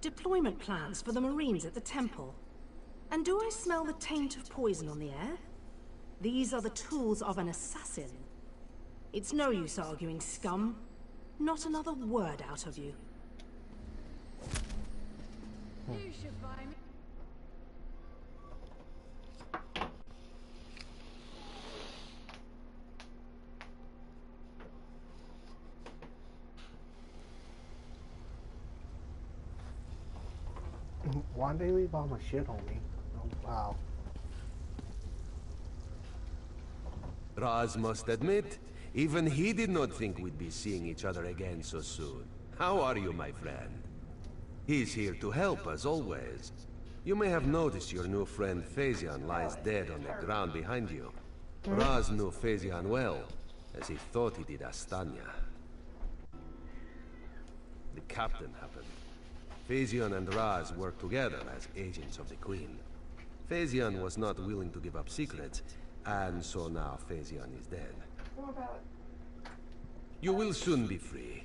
Deployment plans for the Marines at the temple. And do I smell the taint of poison on the air? These are the tools of an assassin. It's no use arguing, scum. Not another word out of you. You should buy me. Why'd they leave all my shit on me? Oh, wow. Raz must admit, even he did not think we'd be seeing each other again so soon. How are you, my friend? He's here to help, as always. You may have noticed your new friend Phazion lies dead on the ground behind you. Raz knew Phazion well, as he thought he did Astanya. The captain happened. Phazion and Raz worked together as agents of the Queen. Phazion was not willing to give up secrets, and so now Phazion is dead. You will soon be free.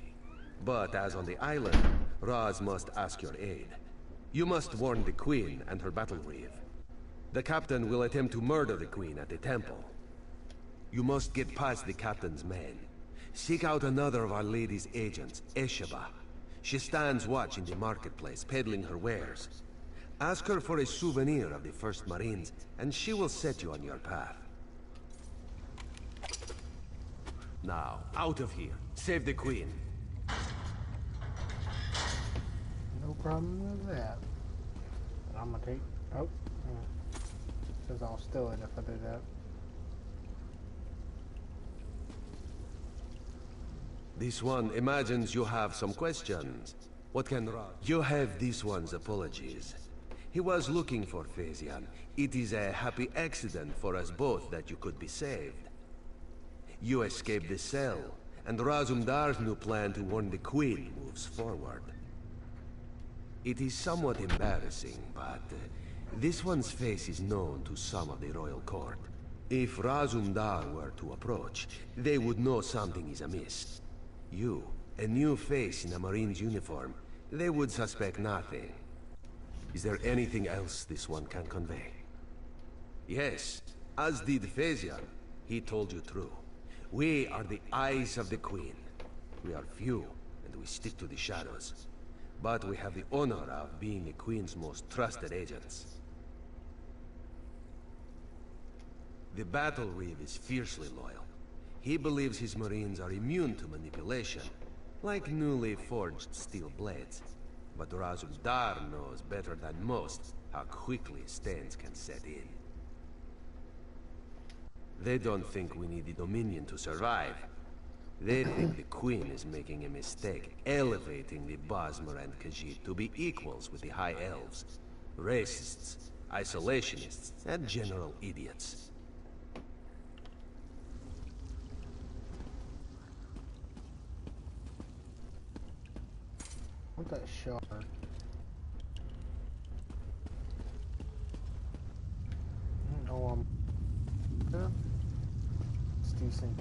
But as on the island, Raz must ask your aid. You must warn the Queen and her battle reeve. The captain will attempt to murder the Queen at the temple. You must get past the captain's men. Seek out another of Our Lady's agents, Esheba. She stands watch in the marketplace, peddling her wares. Ask her for a souvenir of the First Marines, and she will set you on your path. Now, out of here. Save the Queen. problem with that. I'm gonna take. Oh, because I'll steal it if I do that. This one imagines you have some questions. What can you have this one's apologies? He was looking for Phaesian. It is a happy accident for us both that you could be saved. You escaped the cell, and Razumdar's new plan to warn the Queen moves forward. It is somewhat embarrassing, but this one's face is known to some of the royal court. If Razumdar were to approach, they would know something is amiss. You, a new face in a Marine's uniform, they would suspect nothing. Is there anything else this one can convey? Yes, as did Phaesian. He told you true. We are the eyes of the Queen. We are few, and we stick to the shadows. But we have the honor of being the Queen's most trusted agents. The Battle Reeve is fiercely loyal. He believes his Marines are immune to manipulation, like newly forged steel blades. But Razumdar knows better than most how quickly stains can set in. They don't think we need the Dominion to survive. They think the Queen is making a mistake, elevating the Bosmer and Khajiit to be equals with the High Elves. Racists, isolationists, and general idiots. What that shard? No, it's decent.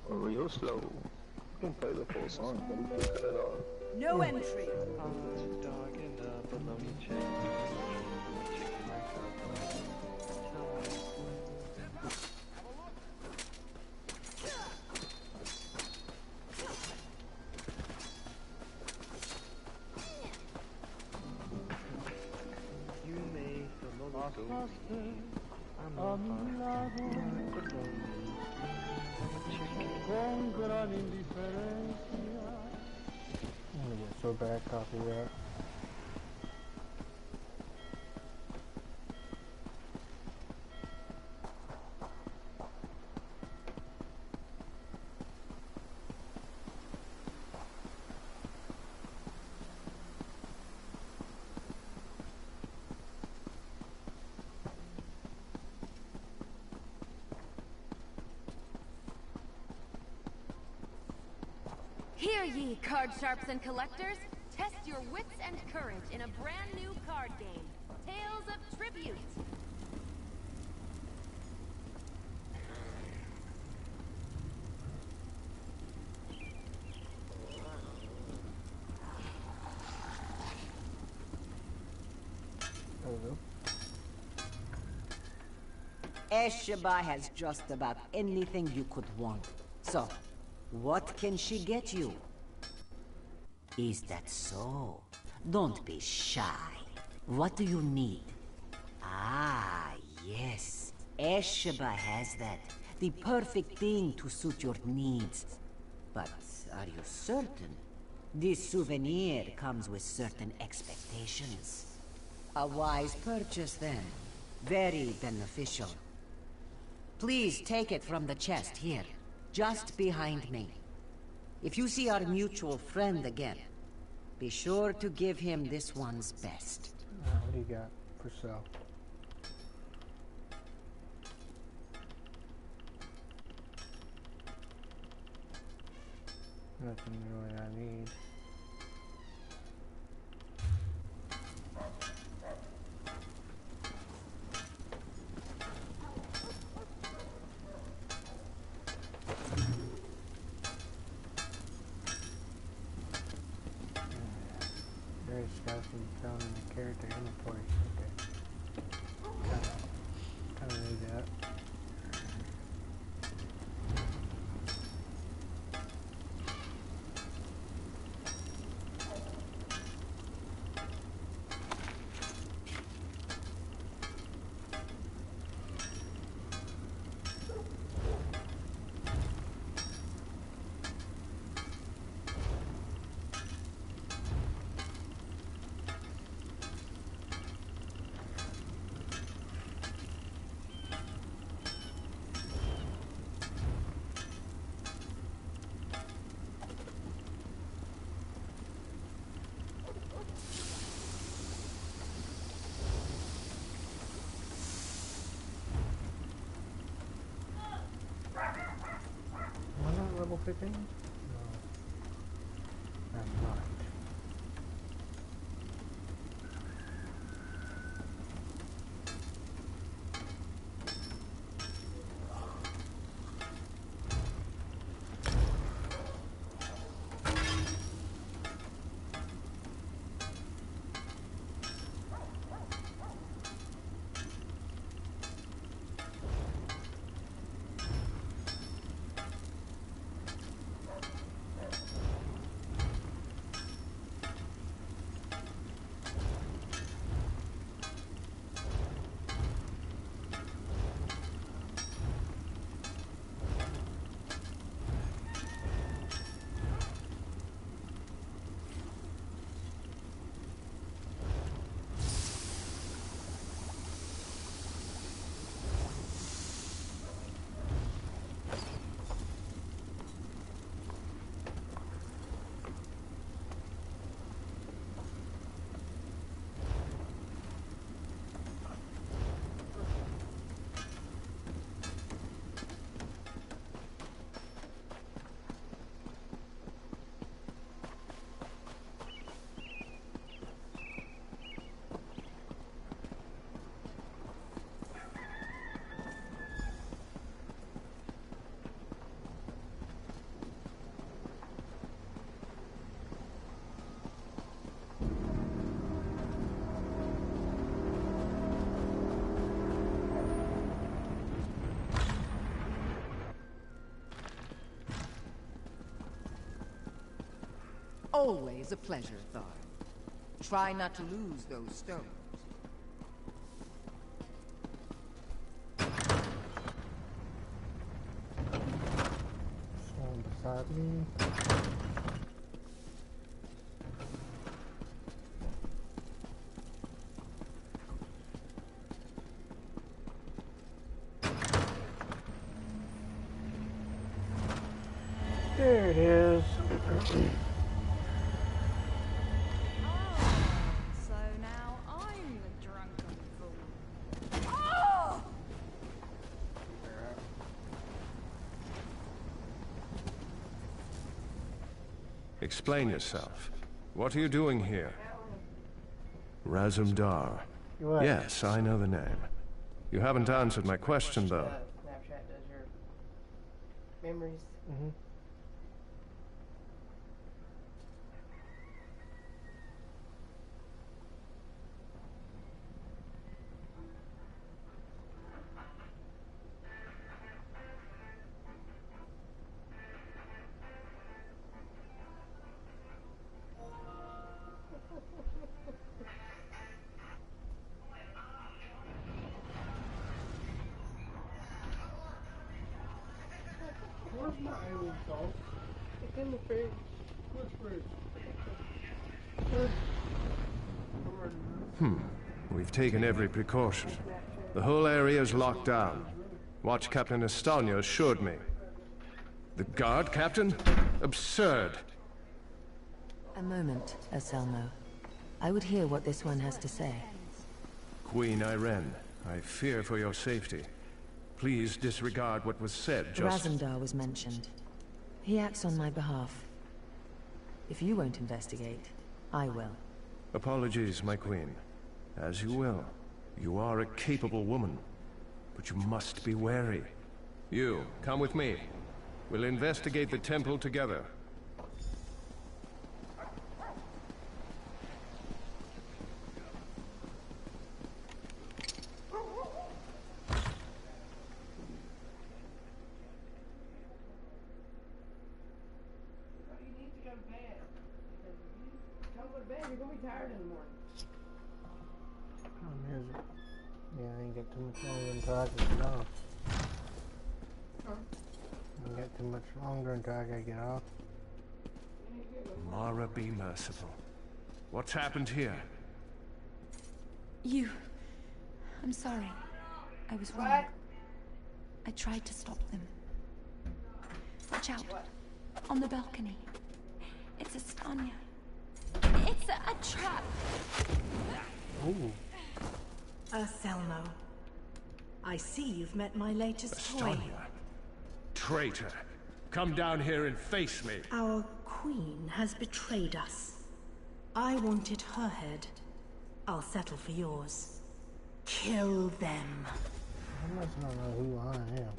Real slow. You can play the full song, but you can cut it off. No entry. Dog and a bologna chicken. Chicken myself. You made the most go. I'm not I'm gonna get so bad copy that. Hear ye, card sharps and collectors! Test your wits and courage in a brand new card game, Tales of Tribute! Esheba has just about anything you could want. So, what can she get you? Is that so? Don't be shy. What do you need? Ah, yes. Esheba has that. The perfect thing to suit your needs. But are you certain? This souvenir comes with certain expectations. A wise purchase then. Very beneficial. Please take it from the chest here, just behind me. If you see our mutual friend again, be sure to give him this one's best. What do you got for sale? Nothing really I need. Various stuff can be found in the character inventory. Okay. Kinda knew that. Level 15? No. I'm not. Always a pleasure, Thar. Try not to lose those stones. Someone beside me. There it is. So now I'm the drunken fool. Oh! Explain yourself. What are you doing here? Razumdar. What? Yes, I know the name. You haven't answered my question, though. Snapchat does your memories. Mm-hmm. Where's my alien salt? It's in the fridge. Which fridge? We've taken every precaution. The whole area is locked down. Watch Captain Estanio assured me. The guard, Captain? Absurd. A moment, Anselmo. I would hear what this one has to say. Queen Irene, I fear for your safety. Please disregard what was said just... Razumdar was mentioned. He acts on my behalf. If you won't investigate, I will. Apologies, my queen. As you will. You are a capable woman. But you must be wary. You, come with me. We'll investigate the temple together. bed. You're gonna be tired in the morning. Is it? Yeah, I ain't got too much longer until I can get off. Huh? I ain't got too much longer until I gotta get off. Mara, be merciful. What's happened here? I'm sorry. I was wrong. I tried to stop them. Watch out. On the balcony. It's a Stanya. It's a trap. Ooh. Selmo. I see you've met my latest toy. Stanya. Traitor. Come down here and face me. Our queen has betrayed us. I wanted her head. I'll settle for yours. Kill them. I must not know who I am.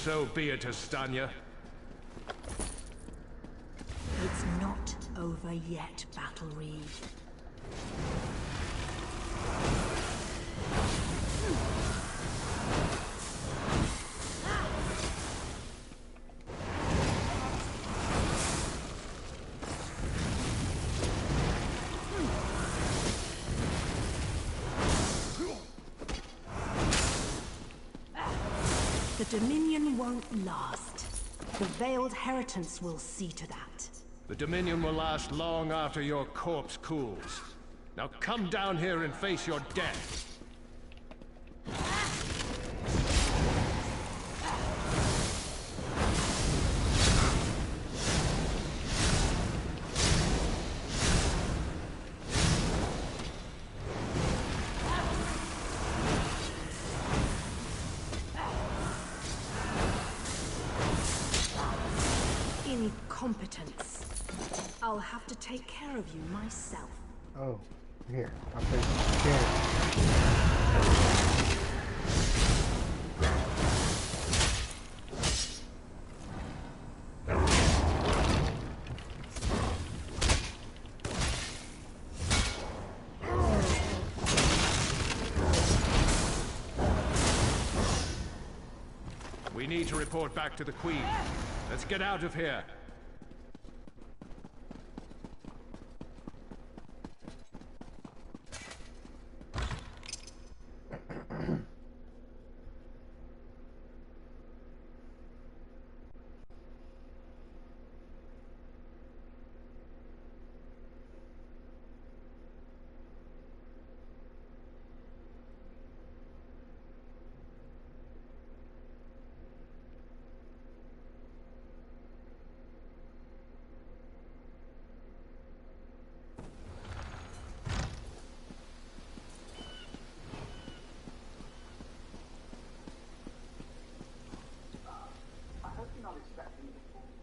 So be it, Estanya. It's not over yet, Battle Reed. The Dominion won't last. The Veiled Heritance will see to that. The Dominion will last long after your corpse cools. Now come down here and face your death. Incompetence. I'll have to take care of you myself. Oh, here. I'll take the chair. We need to report back to the Queen. Let's get out of here.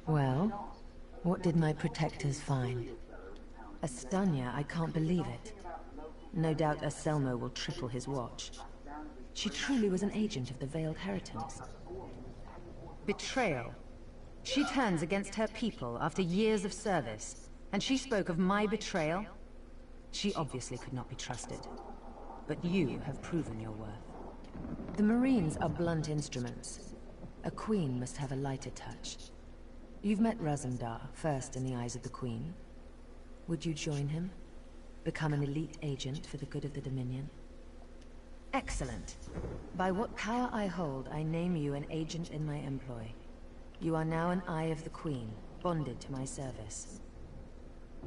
Well, what did my protectors find? Estanya, I can't believe it. No doubt Selmo will triple his watch. She truly was an agent of the Veiled Heritance. Betrayal. She turns against her people after years of service, and she spoke of my betrayal? She obviously could not be trusted. But you have proven your worth. The Marines are blunt instruments. A queen must have a lighter touch. You've met Razumdar, first in the eyes of the Queen. Would you join him? Become an elite agent for the good of the Dominion? Excellent. By what power I hold, I name you an agent in my employ. You are now an Eye of the Queen, bonded to my service.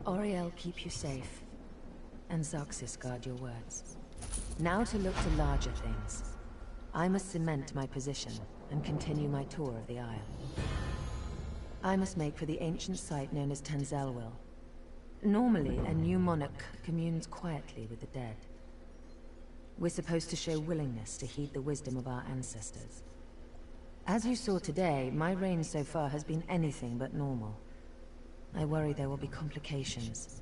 Oriel keep you safe, and Zarxis guard your words. Now to look to larger things. I must cement my position, and continue my tour of the Isle. I must make for the ancient site known as Tanzelwil. Normally, a new monarch communes quietly with the dead. We're supposed to show willingness to heed the wisdom of our ancestors. As you saw today, my reign so far has been anything but normal. I worry there will be complications.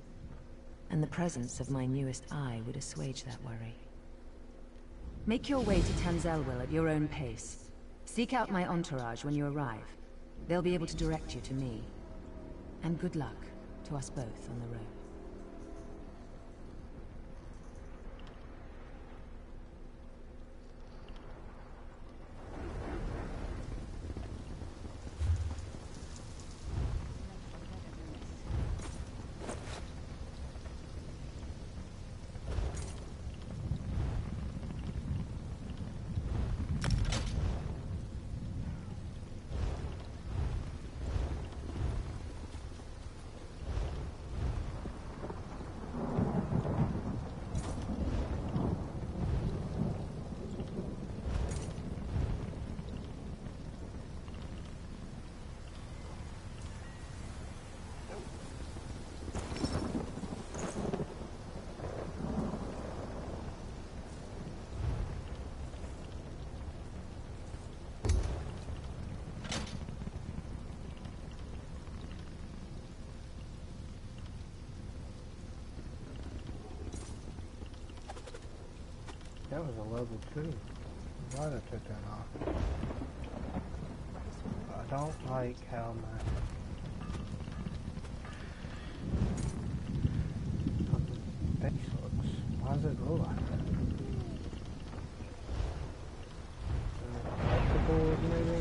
And the presence of my newest eye would assuage that worry. Make your way to Tanzelwil at your own pace. Seek out my entourage when you arrive. They'll be able to direct you to me. And good luck to us both on the road. That was a level 2. Why did I took that off? I don't like how my face looks. Why does it look like that? Collectibles maybe?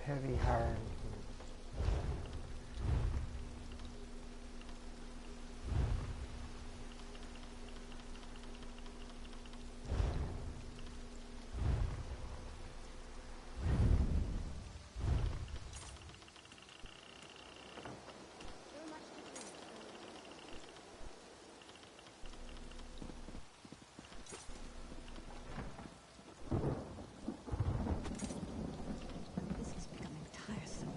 Heavy hiring. This is becoming tiresome.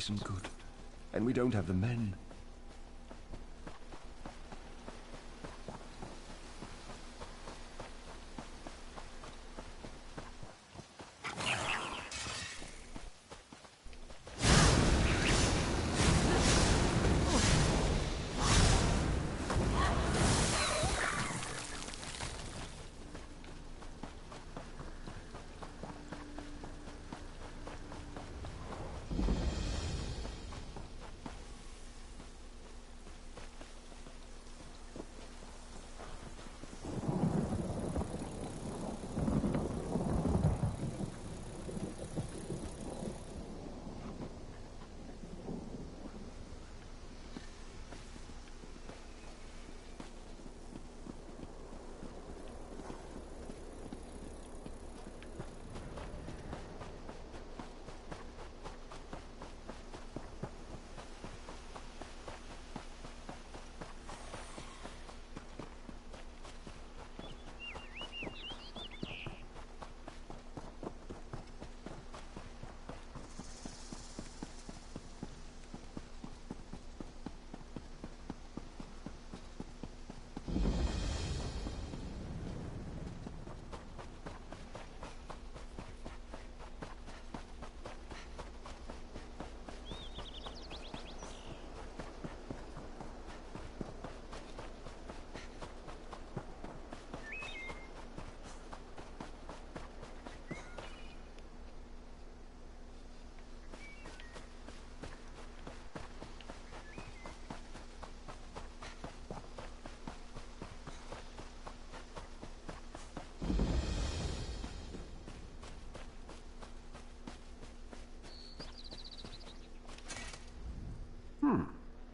isn't good. And we don't have the men.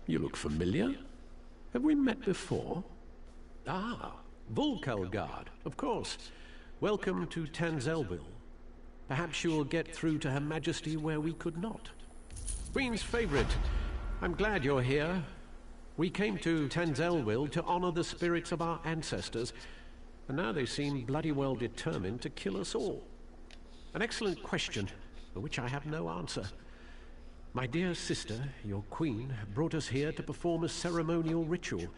You look familiar. Have we met before? Ah, Volkelgard, of course. Welcome to Tanzelville. Perhaps you will get through to Her Majesty where we could not. Queen's favorite. I'm glad you're here. We came to Tanzelville to honor the spirits of our ancestors, and now they seem bloody well determined to kill us all. An excellent question, for which I have no answer. My dear sister, your queen, brought us here to perform a ceremonial ritual.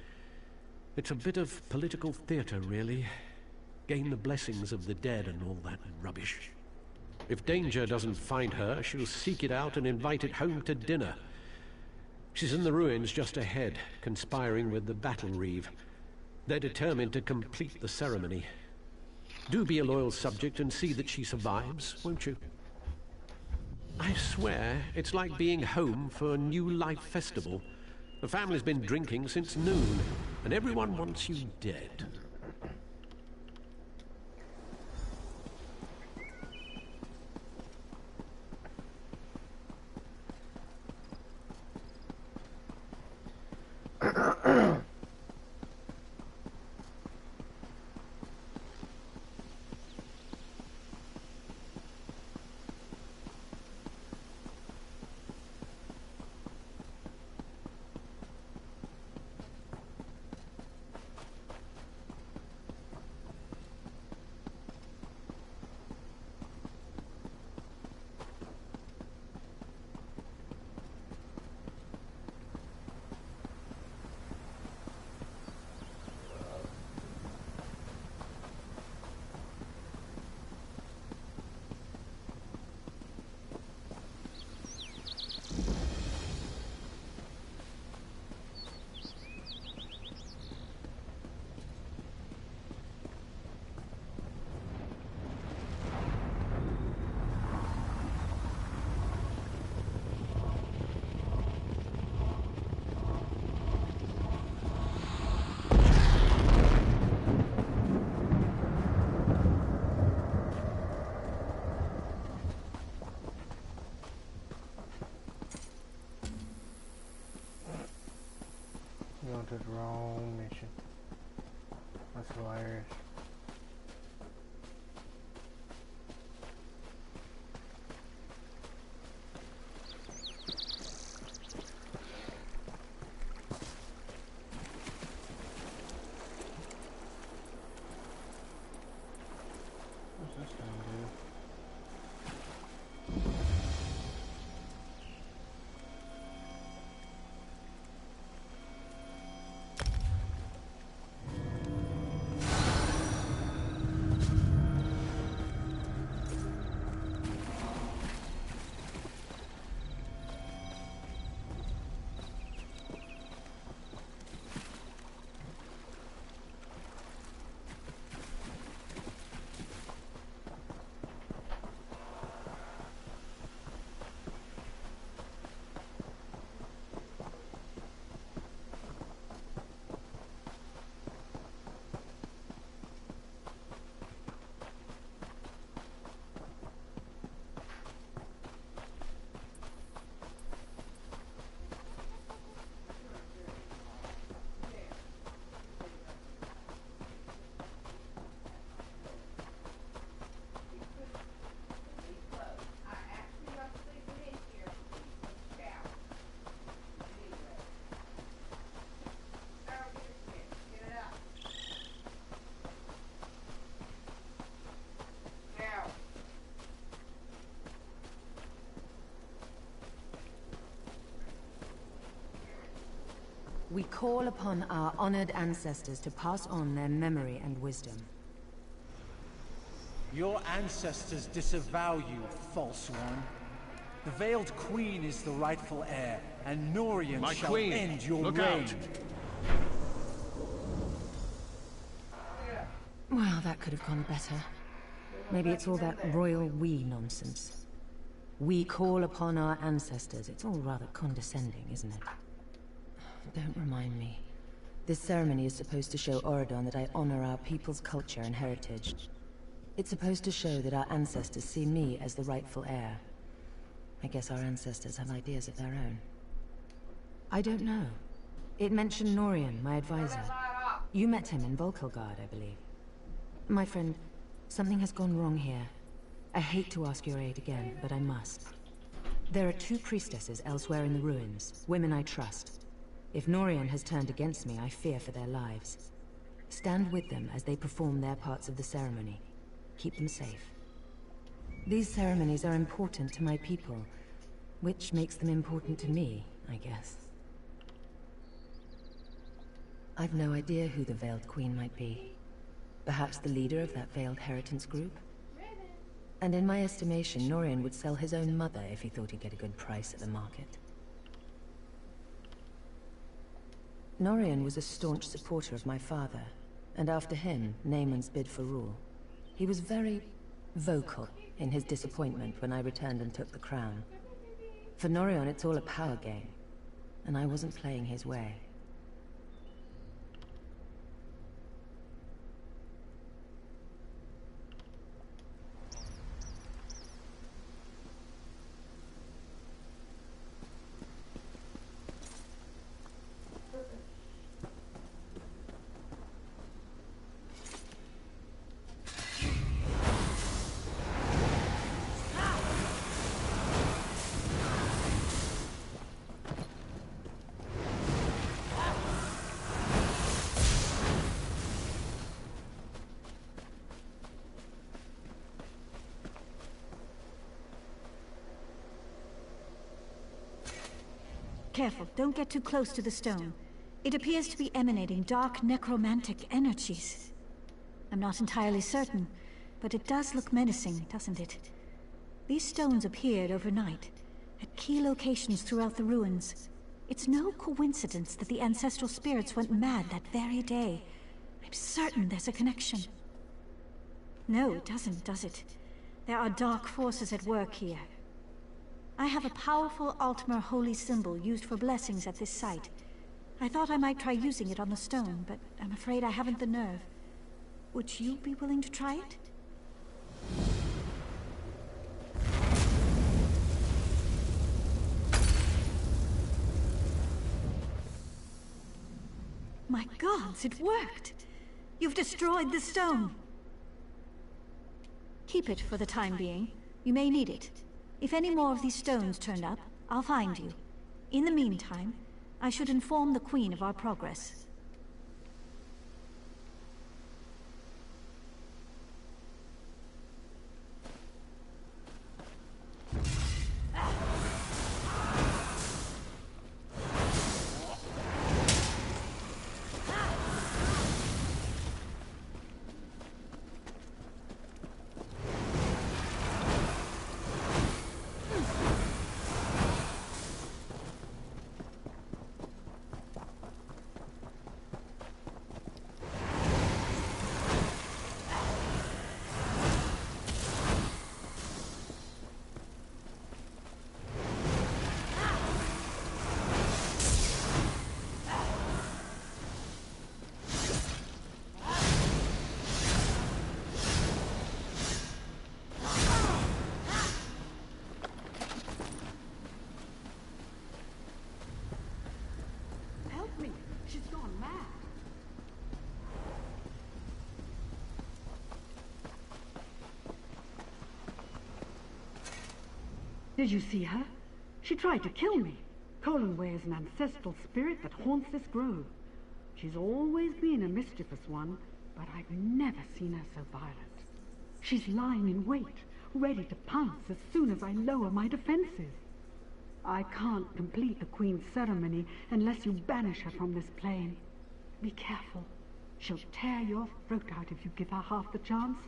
It's a bit of political theater, really. Gain the blessings of the dead and all that rubbish. If danger doesn't find her, she'll seek it out and invite it home to dinner. She's in the ruins just ahead, conspiring with the battle reeve. They're determined to complete the ceremony. Do be a loyal subject and see that she survives, won't you? I swear, it's like being home for a New Life festival. The family's been drinking since noon, and everyone wants you dead. To the wrong mission. That's hilarious. What's this thing do? We call upon our honored ancestors to pass on their memory and wisdom. Your ancestors disavow you, false one. The Veiled Queen is the rightful heir, and Norian shall end your reign. Well, that could have gone better. Maybe it's all that royal we nonsense. We call upon our ancestors. It's all rather condescending, isn't it? Don't remind me. This ceremony is supposed to show Oridon that I honor our people's culture and heritage. It's supposed to show that our ancestors see me as the rightful heir. I guess our ancestors have ideas of their own. I don't know. It mentioned Norian, my advisor. You met him in Volkelgard, I believe. My friend, something has gone wrong here. I hate to ask your aid again, but I must. There are 2 priestesses elsewhere in the ruins, women I trust. If Norian has turned against me, I fear for their lives. Stand with them as they perform their parts of the ceremony. Keep them safe. These ceremonies are important to my people, which makes them important to me, I guess. I've no idea who the Veiled Queen might be. Perhaps the leader of that Veiled Heritance group? And in my estimation, Norian would sell his own mother if he thought he'd get a good price at the market. Norian was a staunch supporter of my father, and after him, Naaman's bid for rule. He was very vocal in his disappointment when I returned and took the crown. For Norian, it's all a power game, and I wasn't playing his way. Careful, don't get too close to the stone. It appears to be emanating dark necromantic energies. I'm not entirely certain, but it does look menacing, doesn't it? These stones appeared overnight, at key locations throughout the ruins. It's no coincidence that the ancestral spirits went mad that very day. I'm certain there's a connection. No, it doesn't, does it? There are dark forces at work here. I have a powerful Altmer holy symbol used for blessings at this site. I thought I might try using it on the stone, but I'm afraid I haven't the nerve. Would you be willing to try it? My gods, it worked! You've destroyed the stone! Keep it for the time being. You may need it. If any more of these stones turn up, I'll find you. In the meantime, I should inform the Queen of our progress. Did you see her? She tried to kill me. Colin is an ancestral spirit that haunts this grove. She's always been a mischievous one, but I've never seen her so violent. She's lying in wait, ready to pounce as soon as I lower my defenses. I can't complete the Queen's ceremony unless you banish her from this plane. Be careful. She'll tear your throat out if you give her half the chance.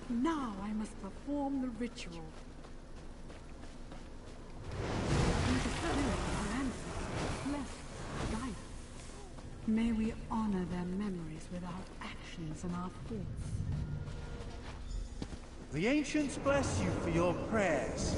Now I must perform the ritual. May the spirit of our ancestors bless guide us. May we honor their memories with our actions and our thoughts. The ancients bless you for your prayers.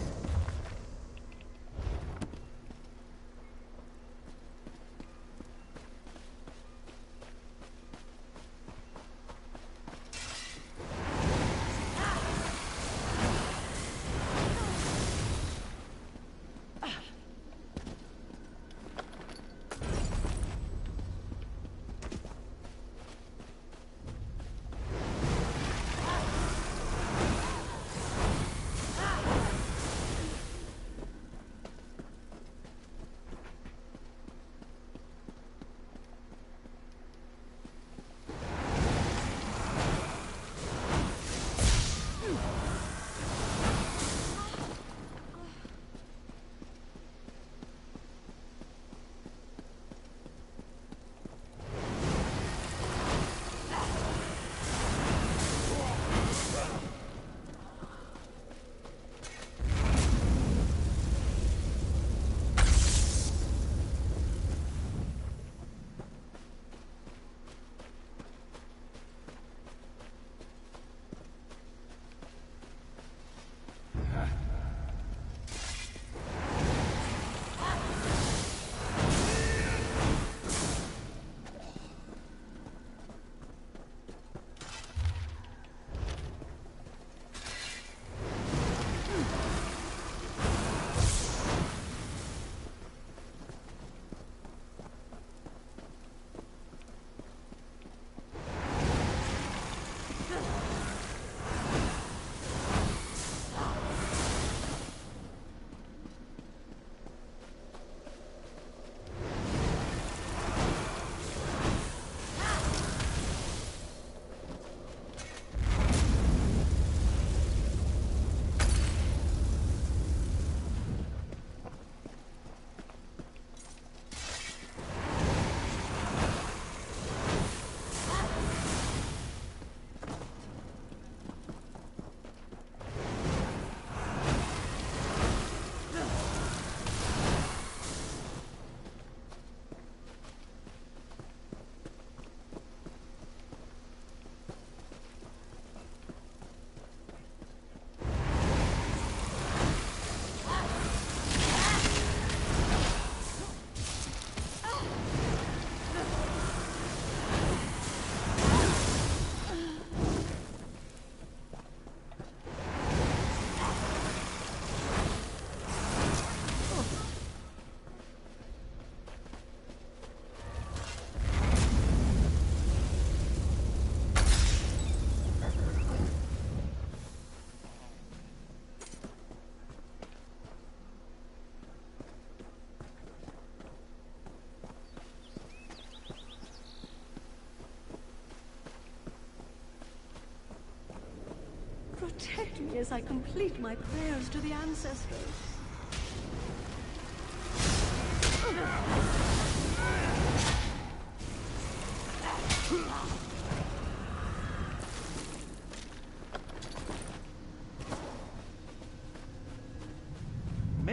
Protect me as I complete my prayers to the ancestors.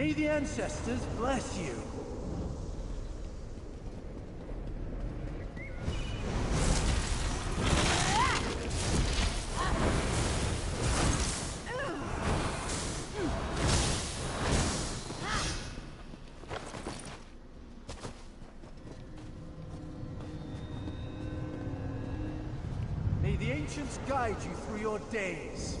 May the ancestors bless you. May the ancients guide you through your days.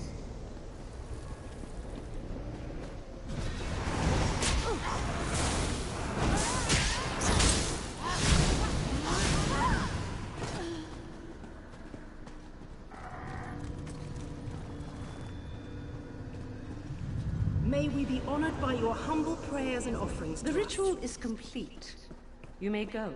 May we be honored by your humble prayers and offerings. The ritual is complete. You may go.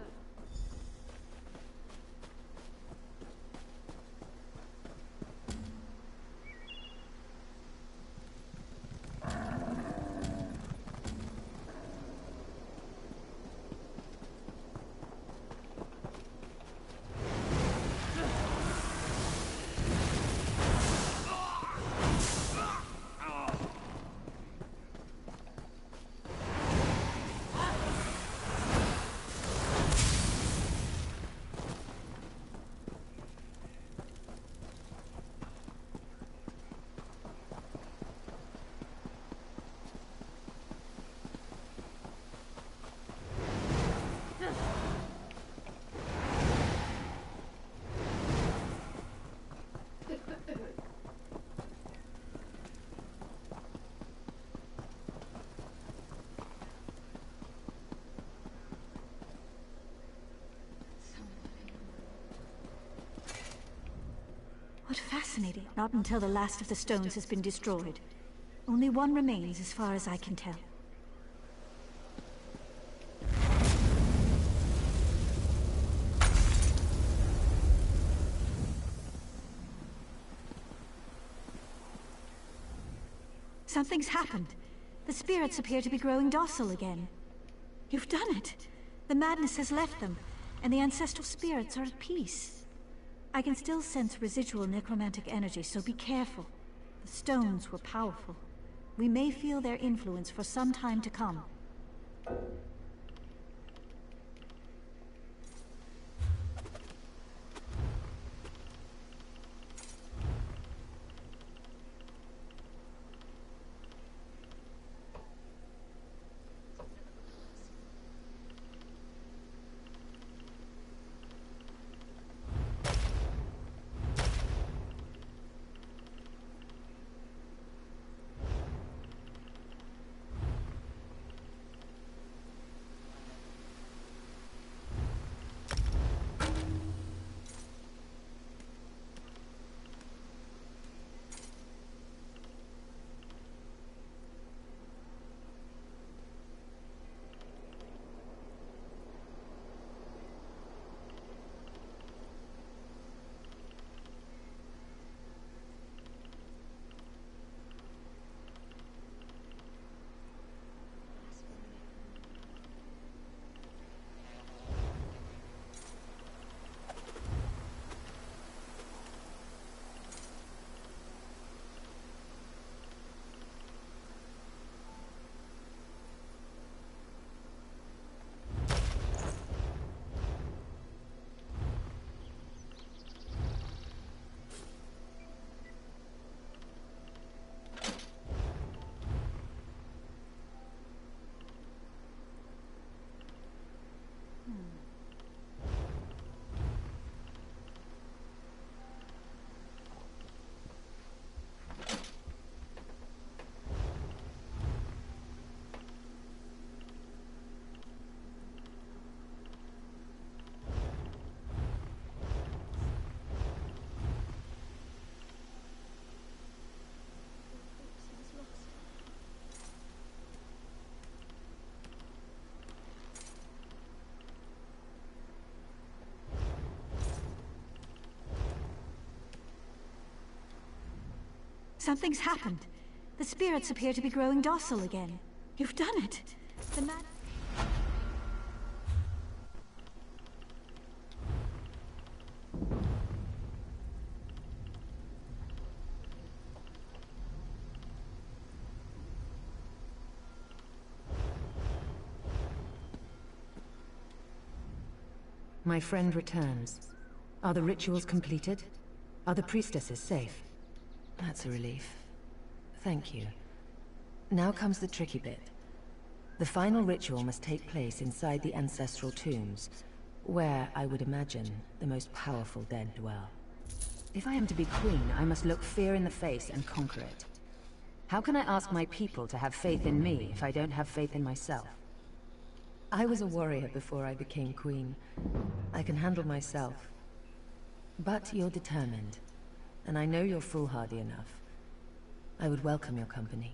What fascinating. Not until the last of the stones has been destroyed. Only one remains as far as I can tell. Something's happened. The spirits appear to be growing docile again. You've done it. The madness has left them, and the ancestral spirits are at peace. I can still sense residual necromantic energy, so be careful. The stones were powerful. We may feel their influence for some time to come. Something's happened. The spirits appear to be growing docile again. You've done it. The mad... My friend returns. Are the rituals completed? Are the priestesses safe? That's a relief. Thank you. Now comes the tricky bit. The final ritual must take place inside the ancestral tombs, where, I would imagine, the most powerful dead dwell. If I am to be queen, I must look fear in the face and conquer it. How can I ask my people to have faith in me if I don't have faith in myself? I was a warrior before I became queen. I can handle myself. But you're determined, and I know you're foolhardy enough. I would welcome your company.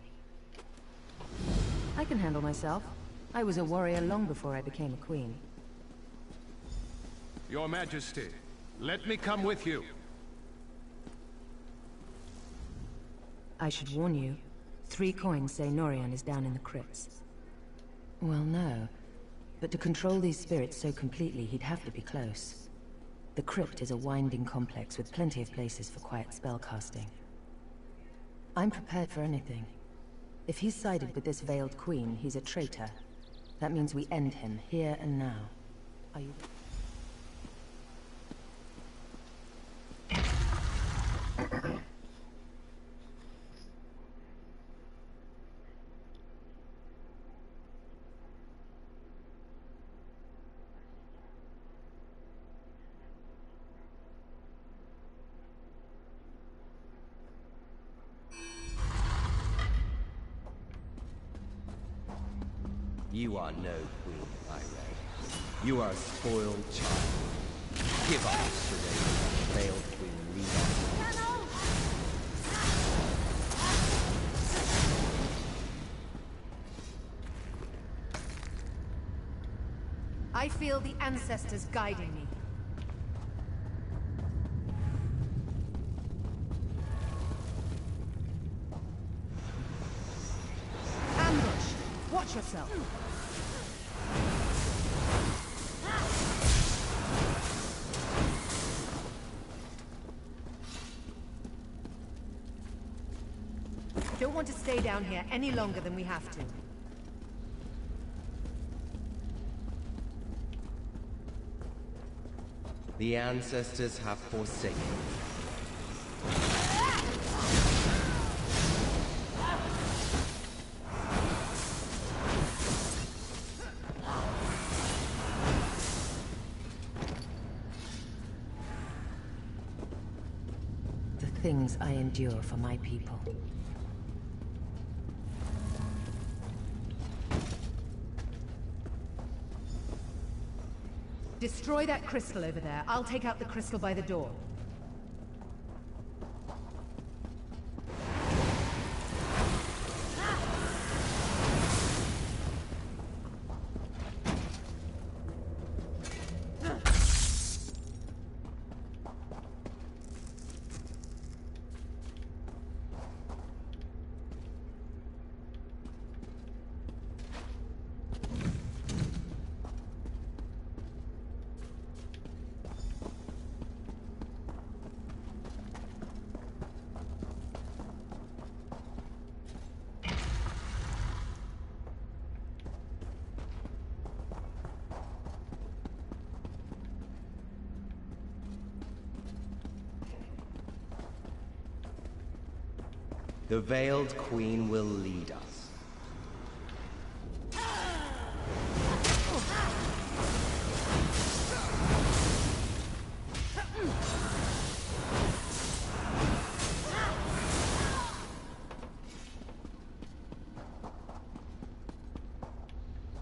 I can handle myself. I was a warrior long before I became a queen. Your Majesty, let me come with you. I should warn you. 3 coins say Norion is down in the crypts. Well, no. But to control these spirits so completely, he'd have to be close. The crypt is a winding complex with plenty of places for quiet spellcasting. I'm prepared for anything. If he's sided with this veiled queen, he's a traitor. That means we end him here and now. Are you... You are no queen, Irene. You are a spoiled child. Give up, Serene. Failed queen leader. I feel the ancestors guiding me. Ambush! Watch yourself! Don't want to stay down here any longer than we have to. The ancestors have forsaken you. The things I endure for my people. Destroy that crystal over there. I'll take out the crystal by the door. The Veiled Queen will lead us.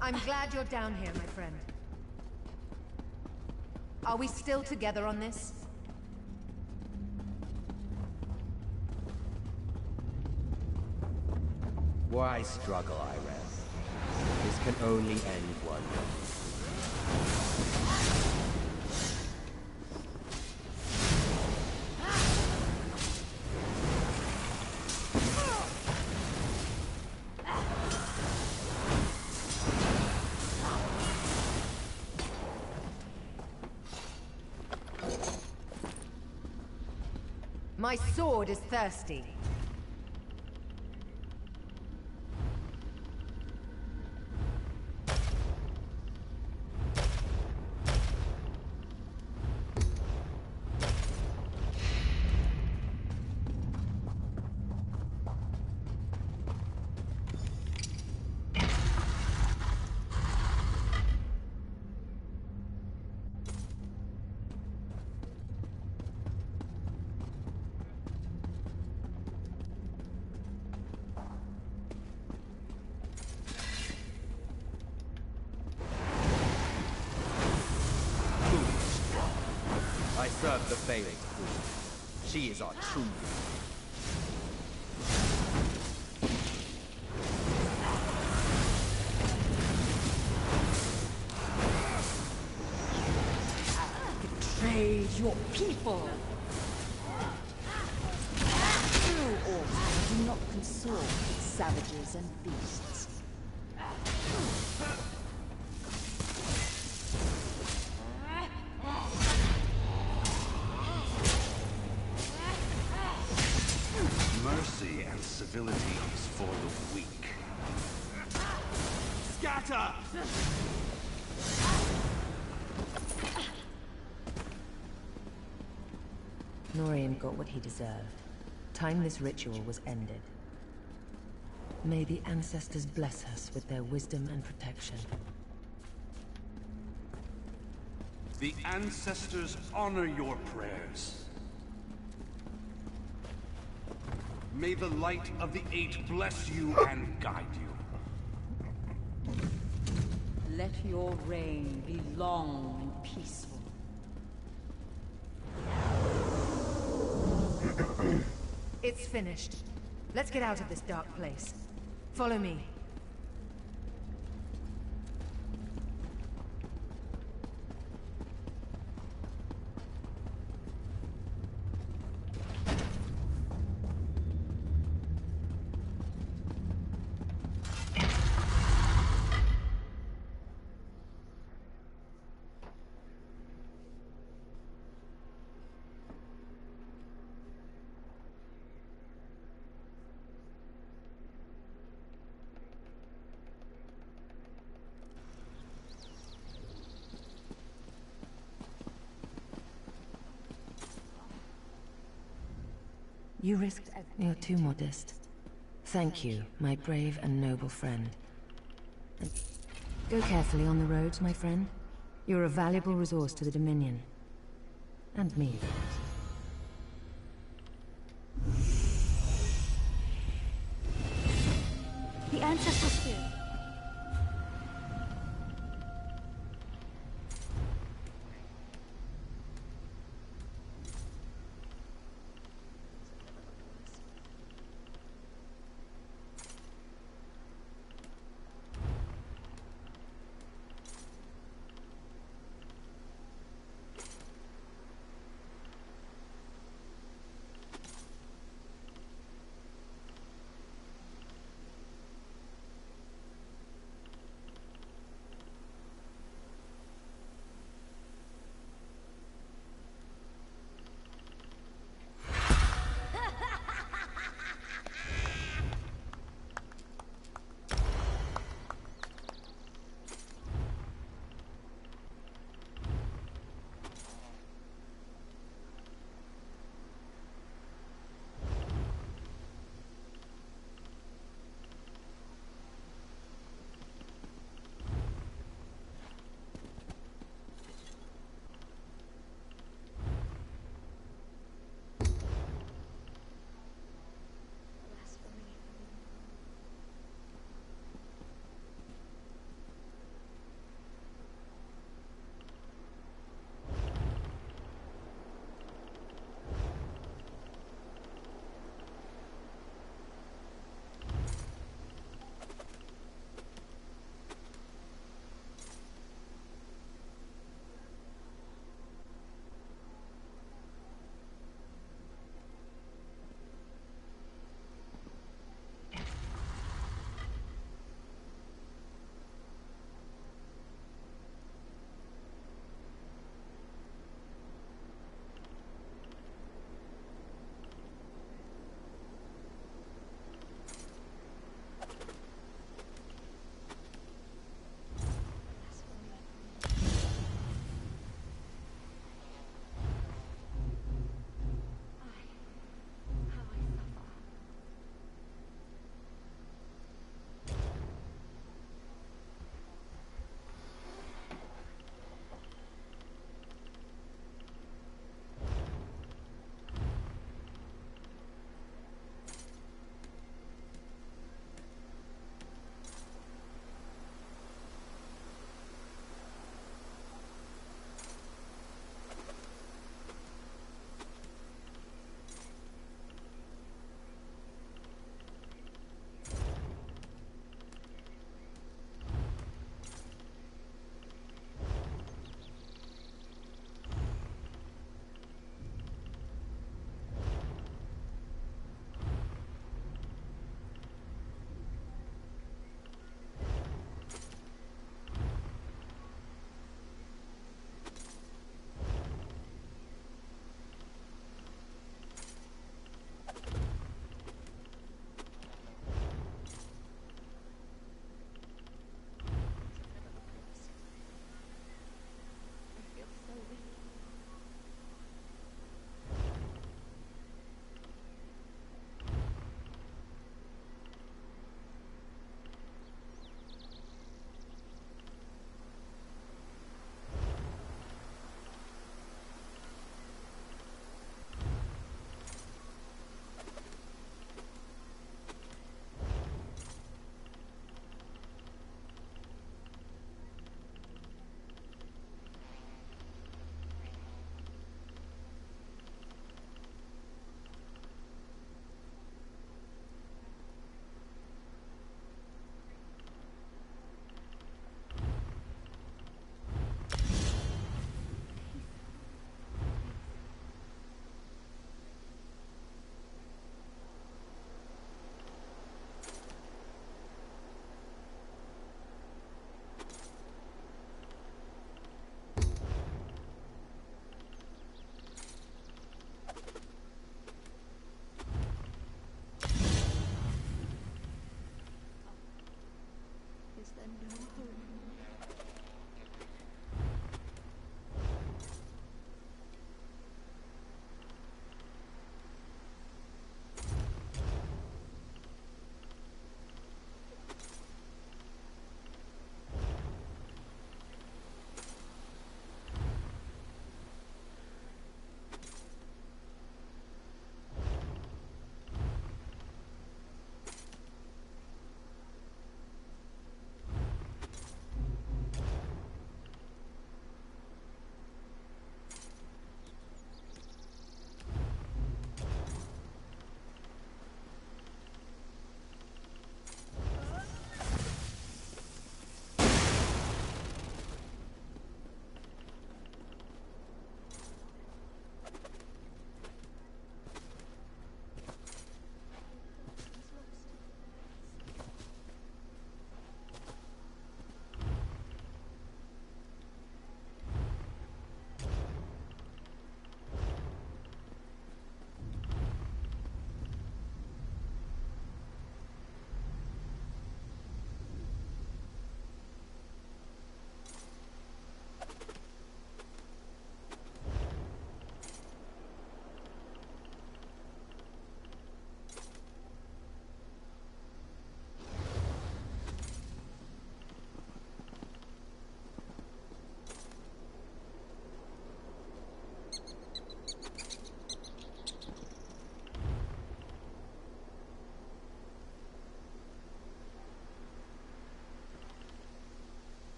I'm glad you're down here, my friend. Are we still together on this? Why struggle, Irene? This can only end one way. My sword is thirsty. of the failed queen. She is our true Betrayed your people. True orcs do not consort with savages and beasts. Mercy and civility is for the weak. Scatter! Norian got what he deserved. Time this ritual was ended. May the ancestors bless us with their wisdom and protection. The ancestors honor your prayers. May the light of the Eight bless you and guide you. Let your reign be long and peaceful. It's finished. Let's get out of this dark place. Follow me. You risked everything. You're too modest. Thank you, my brave and noble friend. Go carefully on the roads, my friend. You're a valuable resource to the Dominion. And me. The ancestral spirit.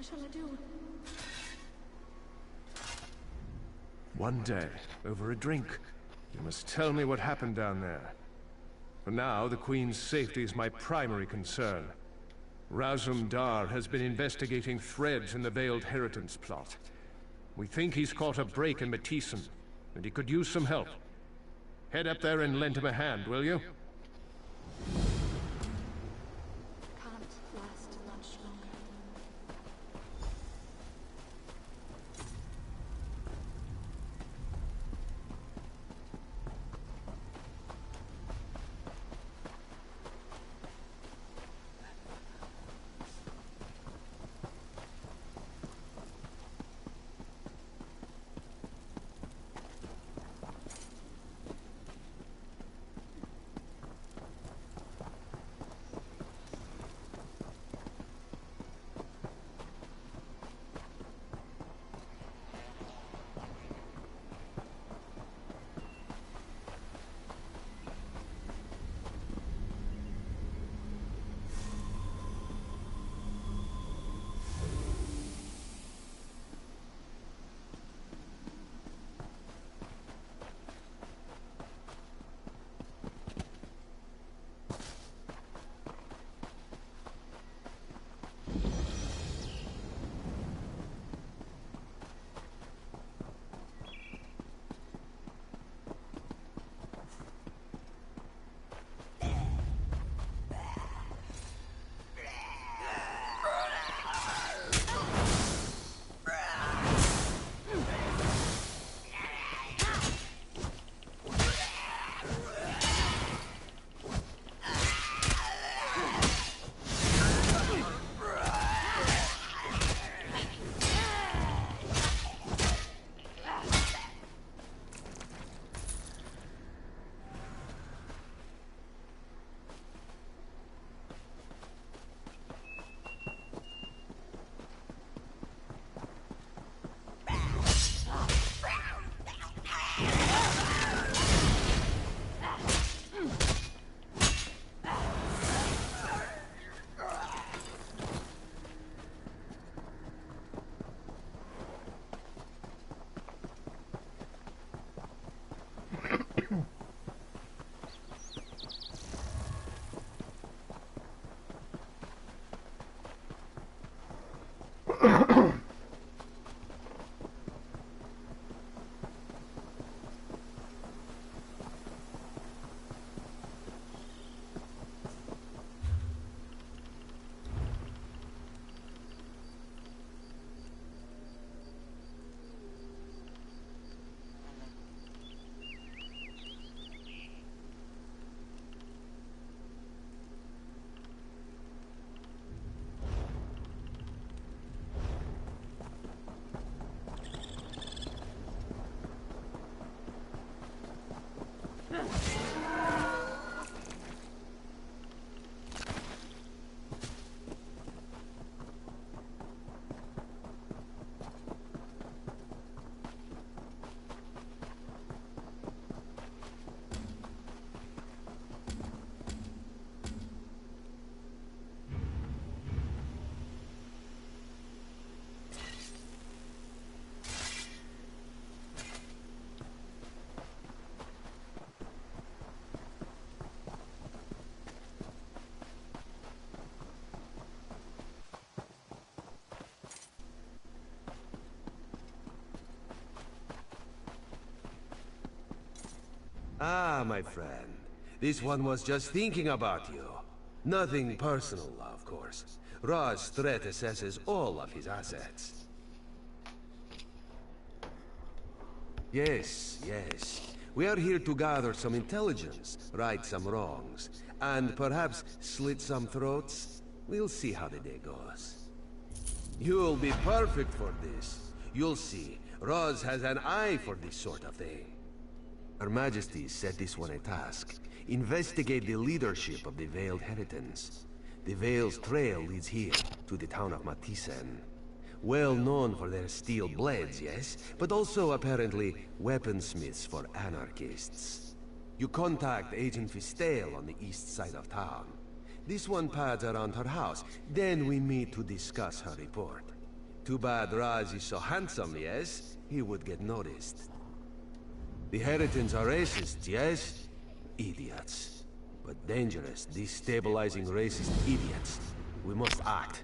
shall I do? One day, over a drink, you must tell me what happened down there. For now, the Queen's safety is my primary concern. Razum Dar has been investigating threads in the Veiled Inheritance plot. We think he's caught a break in Matissan, and he could use some help. Head up there and lend him a hand, will you? Can't last much longer. Ah, my friend. This one was just thinking about you. Nothing personal, of course. Ra's threat assesses all of his assets. Yes, yes. We are here to gather some intelligence, right some wrongs, and perhaps slit some throats. We'll see how the day goes. You'll be perfect for this. You'll see. Ra's has an eye for this sort of thing. Her Majesty set this one a task. Investigate the leadership of the Veiled Inheritance. The Veil's trail leads here, to the town of Matissan. Well known for their steel blades, yes? But also, apparently, weaponsmiths for anarchists. You contact Agent Fistel on the east side of town. This one pads around her house. Then we meet to discuss her report. Too bad Raz is so handsome, yes? He would get noticed. The Heritans are racist, yes? Idiots. But dangerous, destabilizing racist idiots. We must act.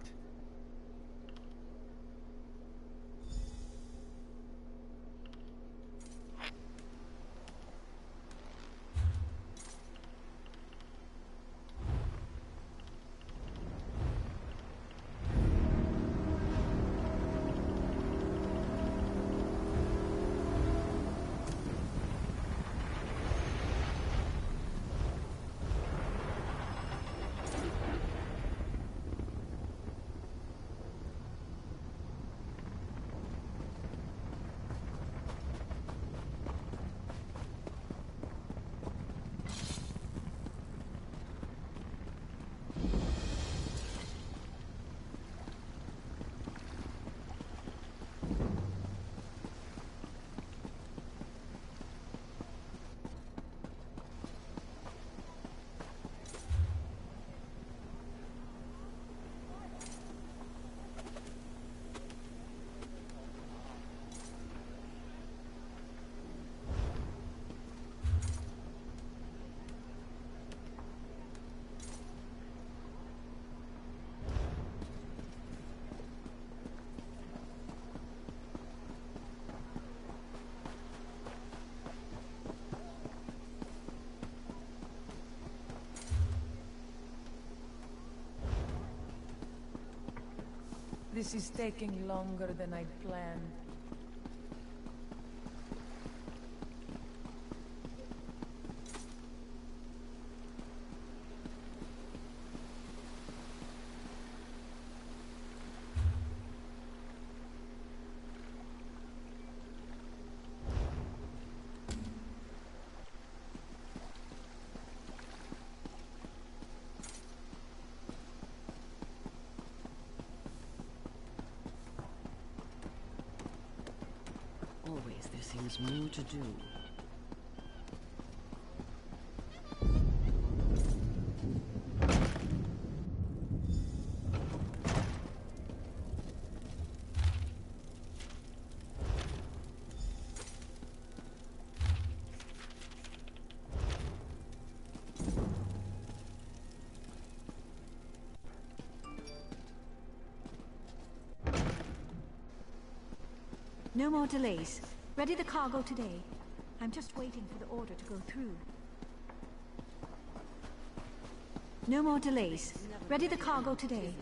This is taking longer than I'd planned. Always there seems more to do. No more delays. Ready the cargo today. I'm just waiting for the order to go through. No more delays. Ready the cargo today.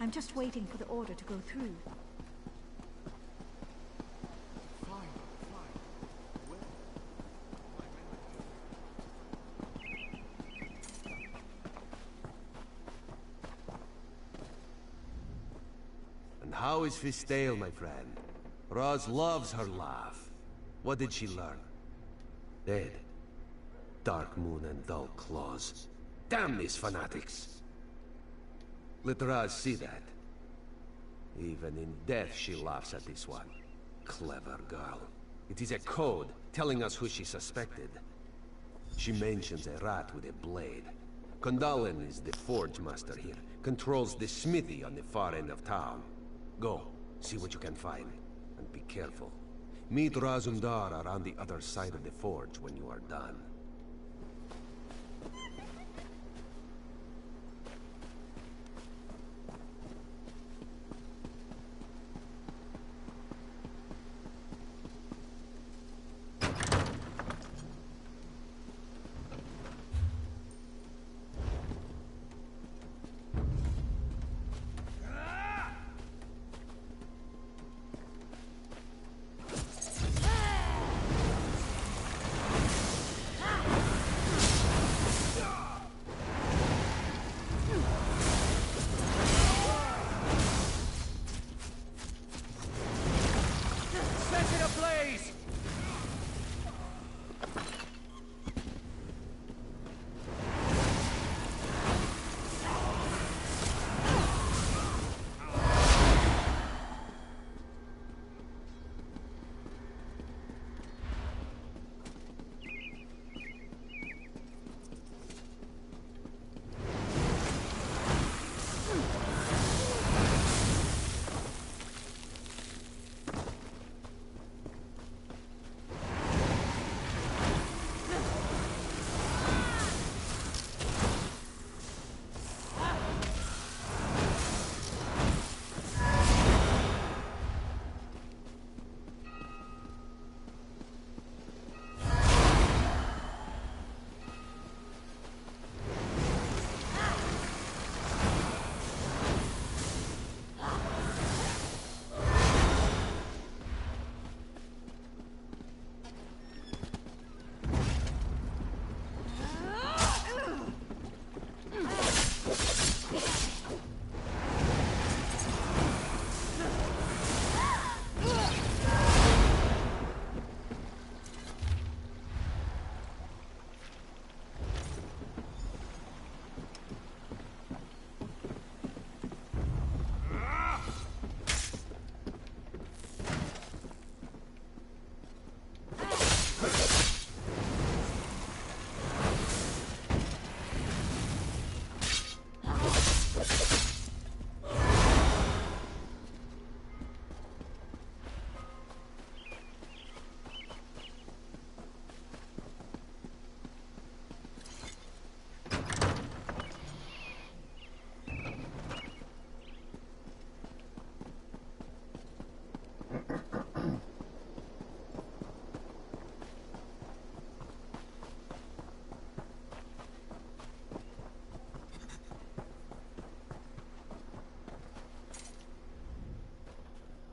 I'm just waiting for the order to go through. And how is Fistale, my friend? Roz loves her laugh. What did she learn? Dead. Dark moon and dull claws. Damn these fanatics! Let Roz see that. Even in death she laughs at this one. Clever girl. It is a code telling us who she suspected. She mentions a rat with a blade. Condalen is the forge master here. Controls the smithy on the far end of town. Go, see what you can find. And be careful. Meet Razumdar around the other side of the forge when you are done.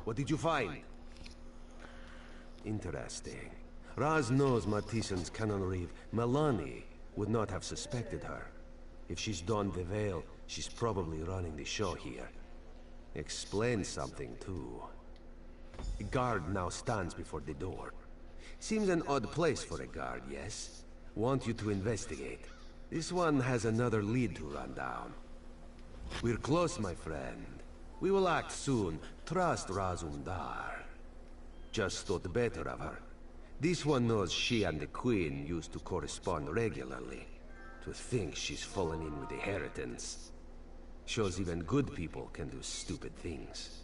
What did you find? Interesting. Raz knows Martisan's Canon Reeve. Melanie would not have suspected her. If she's donned the veil, she's probably running the show here. Explains something, too. A guard now stands before the door. Seems an odd place for a guard, yes? Want you to investigate. This one has another lead to run down. We're close, my friend. We will act soon. Trust Razumdar. Just thought better of her. This one knows she and the Queen used to correspond regularly. To think she's fallen in with the inheritance. Shows even good people can do stupid things.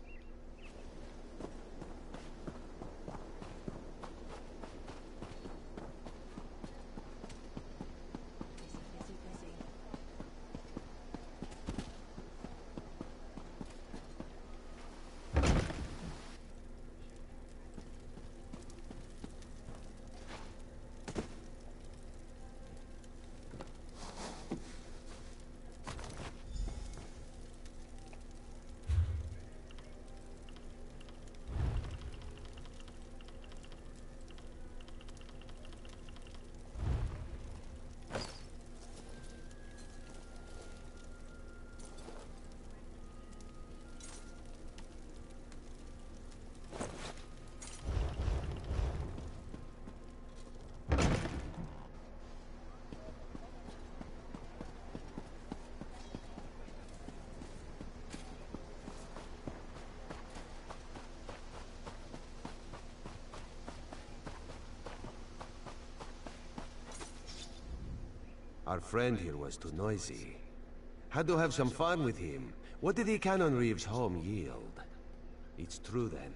Our friend here was too noisy. Had to have some fun with him. What did the Canon Reeve's home yield? It's true then.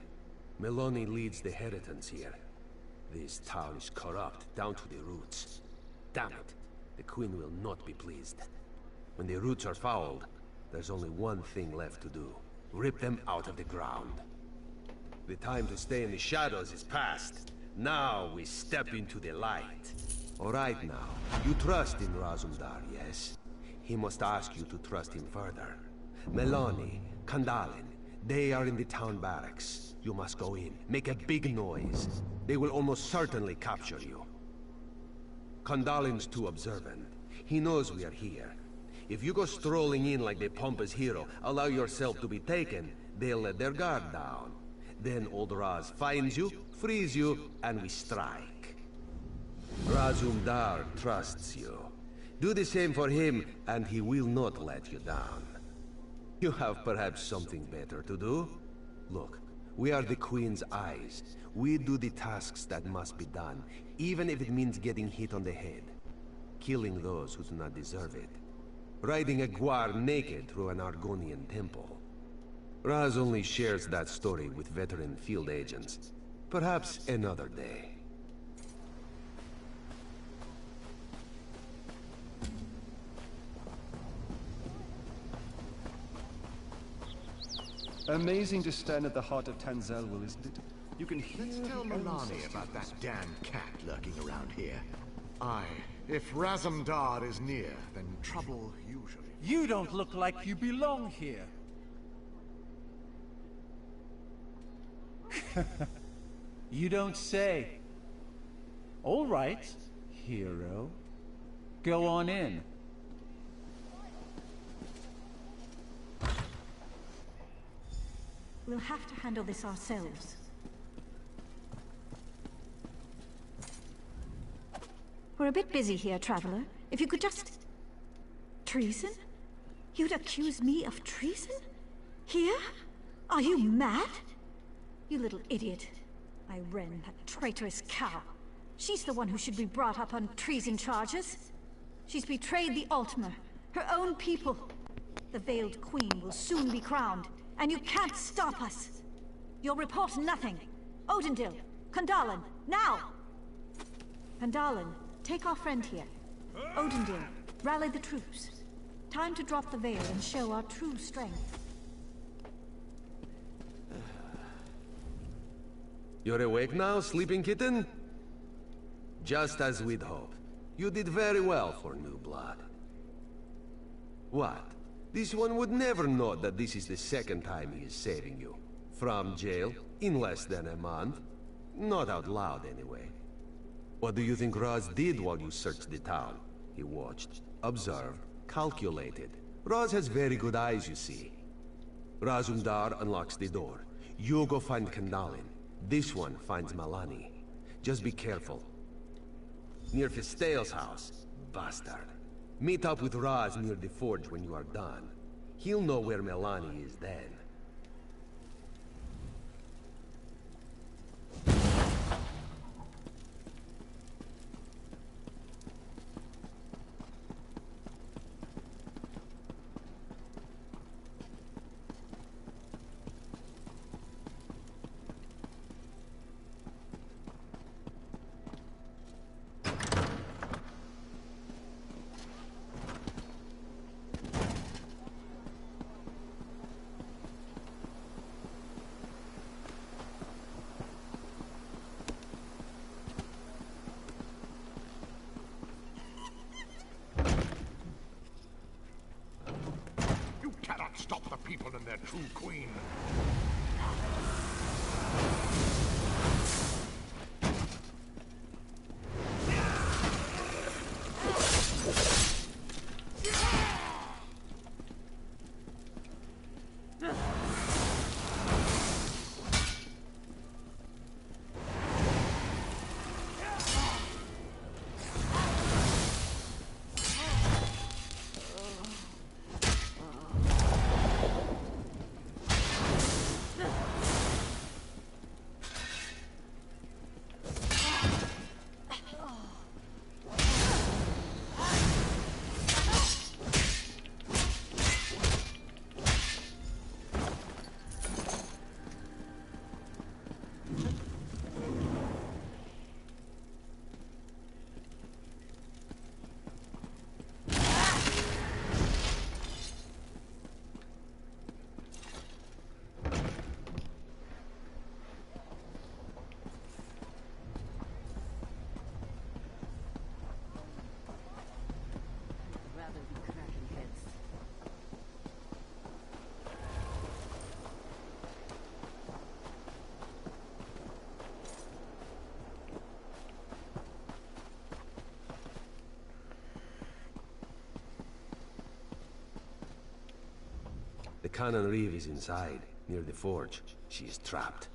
Melanie leads the inheritance here. This town is corrupt down to the roots. Damn it, the Queen will not be pleased. When the roots are fouled, there's only one thing left to do. Rip them out of the ground. The time to stay in the shadows is past. Now we step into the light. All right now, you trust in Razumdar, yes? He must ask you to trust him further. Melanie, Kandalin, they are in the town barracks. You must go in, make a big noise. They will almost certainly capture you. Kandalin's too observant. He knows we are here. If you go strolling in like the pompous hero, allow yourself to be taken, they'll let their guard down. Then old Raz finds you, frees you, and we strike. Razumdar trusts you. Do the same for him, and he will not let you down. You have perhaps something better to do? Look, we are the Queen's eyes. We do the tasks that must be done, even if it means getting hit on the head. Killing those who do not deserve it. Riding a guar naked through an Argonian temple. Raz only shares that story with veteran field agents. Perhaps another day. Amazing to stand at the heart of Tanzelwil, isn't it? You can hear. Let's tell Melanie about that damn cat lurking around here. Aye, if Razumdar is near, then trouble usually. You don't look like you belong here. You don't say. All right, hero. Go on in. We'll have to handle this ourselves. We're a bit busy here, Traveler. If you could just... Treason? You'd accuse me of treason? Here? Are you mad? You little idiot. Irene, that traitorous cow. She's the one who should be brought up on treason charges. She's betrayed the Altmer, her own people. The Veiled Queen will soon be crowned. And you can't stop us! You'll report nothing! Odindil! Kandalin! Now! Kandalin, take our friend here. Odindil, rally the troops. Time to drop the veil and show our true strength. You're awake now, sleeping kitten? Just as we'd hoped. You did very well for new blood. What? This one would never know that this is the second time he is saving you. From jail, in less than a month. Not out loud, anyway. What do you think Raz did while you searched the town? He watched, observed, calculated. Raz has very good eyes, you see. Razumdar unlocks the door. You go find Kandalin. This one finds Malani. Just be careful. Near Fistail's house. Bastard. Meet up with Raz near the forge when you are done. He'll know where Malani is then. Stop the people and their true queen. The Cannon Reeve is inside, near the forge. She is trapped.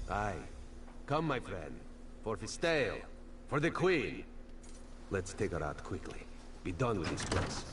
Aye. Come, my friend. For Fistail. For the Queen. Let's take her out quickly. Be done with this place.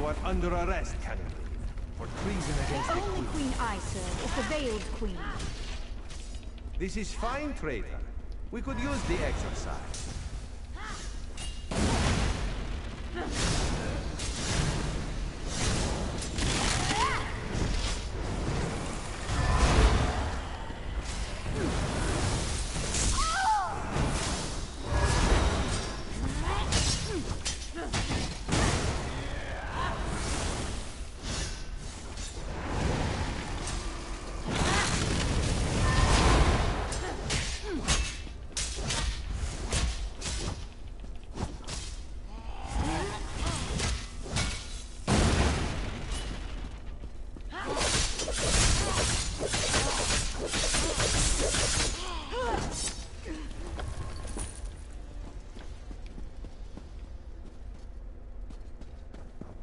are under arrest, Canon, for treason against The the only Queen. queen I serve is the Veiled Queen. This is fine, traitor. We could use the exercise.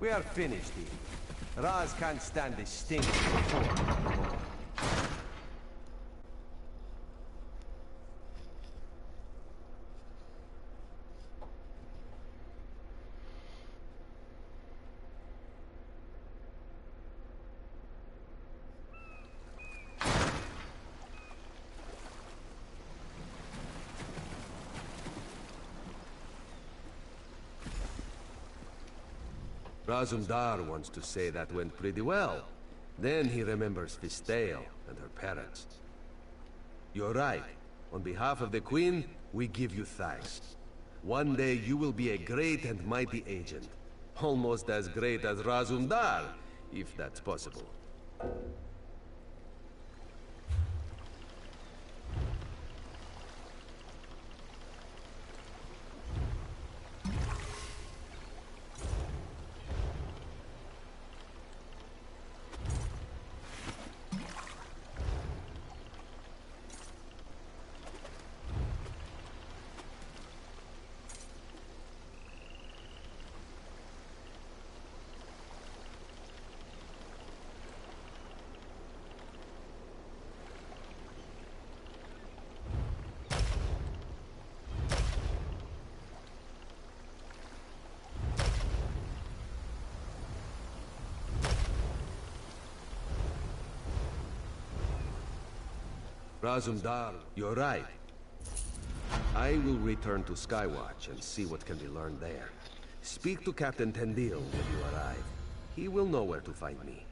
We are finished here. Raz can't stand the stink before. Razumdar wants to say that went pretty well. Then he remembers Fistale and her parents. You're right. On behalf of the Queen, we give you thanks. One day you will be a great and mighty agent. Almost as great as Razumdar, if that's possible. Razumdar, you're right. I will return to Skywatch and see what can be learned there. Speak to Captain Tendil when you arrive. He will know where to find me.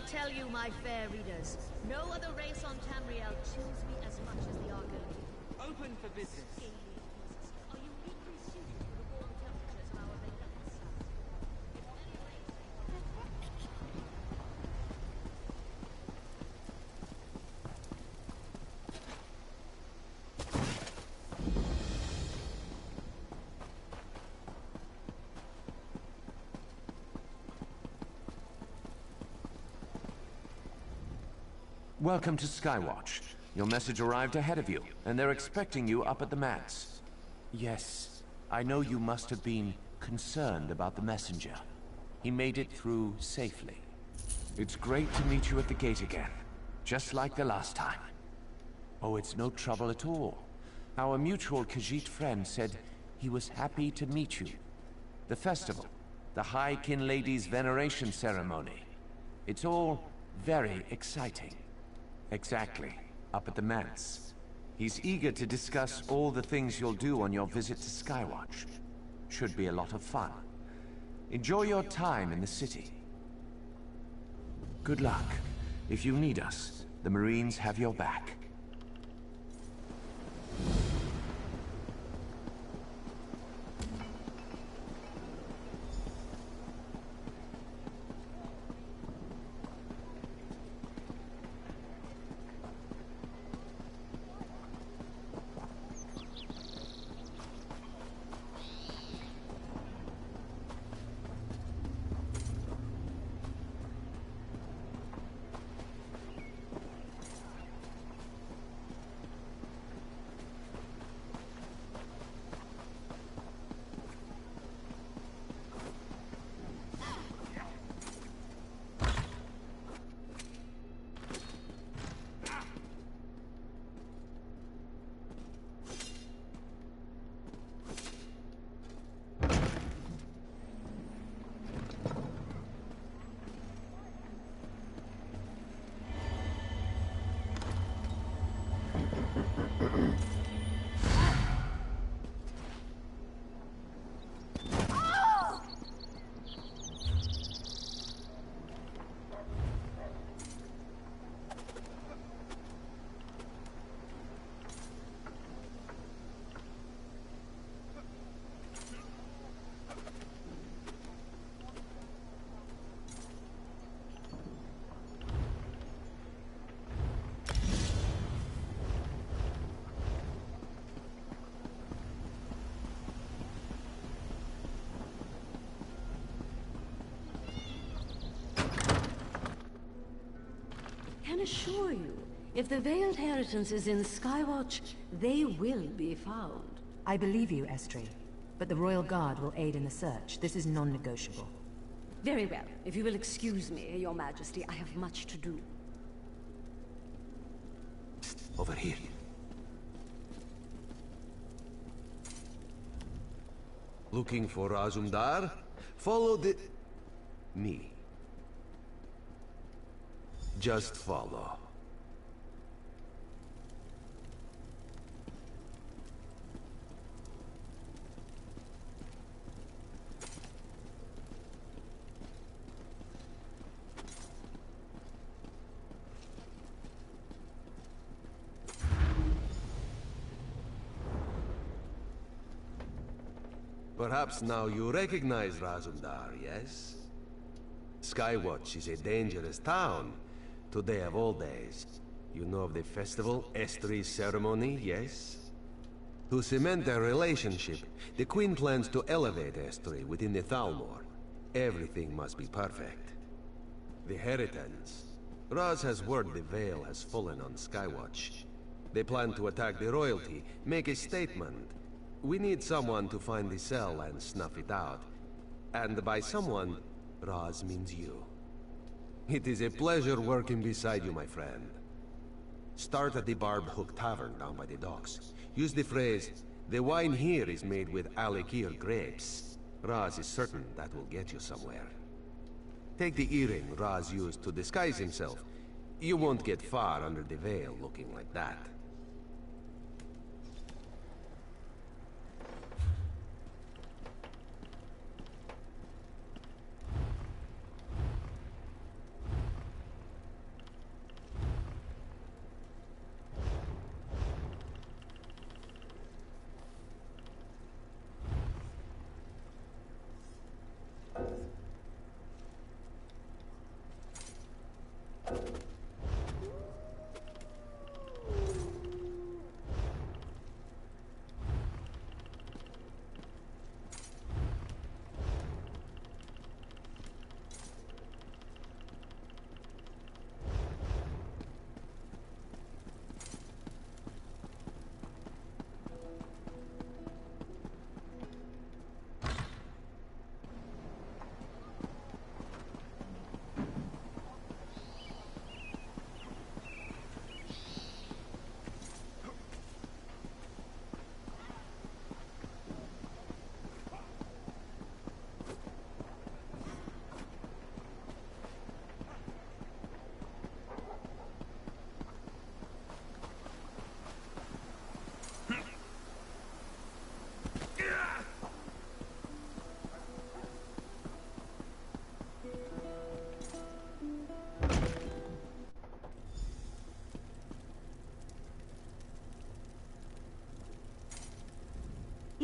tell you, my fair readers, no other race on Tamriel chills me as much as the Argonauts. Open for business. Are uniquely suited for the warm temperatures of our beloved sun. Welcome to Skywatch. Your message arrived ahead of you, and they're expecting you up at the mats. Yes, I know you must have been concerned about the messenger. He made it through safely. It's great to meet you at the gate again, just like the last time. Oh, it's no trouble at all. Our mutual Khajiit friend said he was happy to meet you. The festival, the High Kin Lady's veneration ceremony. It's all very exciting. Exactly. Up at the manse. He's eager to discuss all the things you'll do on your visit to Skywatch. Should be a lot of fun. Enjoy your time in the city. Good luck. If you need us, the Marines have your back. I can assure you, if the Veiled Heritance is in Skywatch, they will be found. I believe you, Estri. But the Royal Guard will aid in the search. This is non-negotiable. Very well. If you will excuse me, Your Majesty, I have much to do. Over here. Looking for Azumdar? Follow the... me. Just follow. Perhaps now you recognize Razumdar, yes? Skywatch is a dangerous town. Today of all days. You know of the festival, Estri's ceremony, yes? To cement their relationship, the Queen plans to elevate Estri within the Thalmor. Everything must be perfect. The Heritance. Raz has word the Veil has fallen on Skywatch. They plan to attack the royalty, make a statement. We need someone to find the cell and snuff it out. And by someone, Raz means you. It is a pleasure working beside you, my friend. Start at the Barbed Hook Tavern down by the docks. Use the phrase, "The wine here is made with Alikir grapes." Raz is certain that will get you somewhere. Take the earring Raz used to disguise himself. You won't get far under the veil looking like that.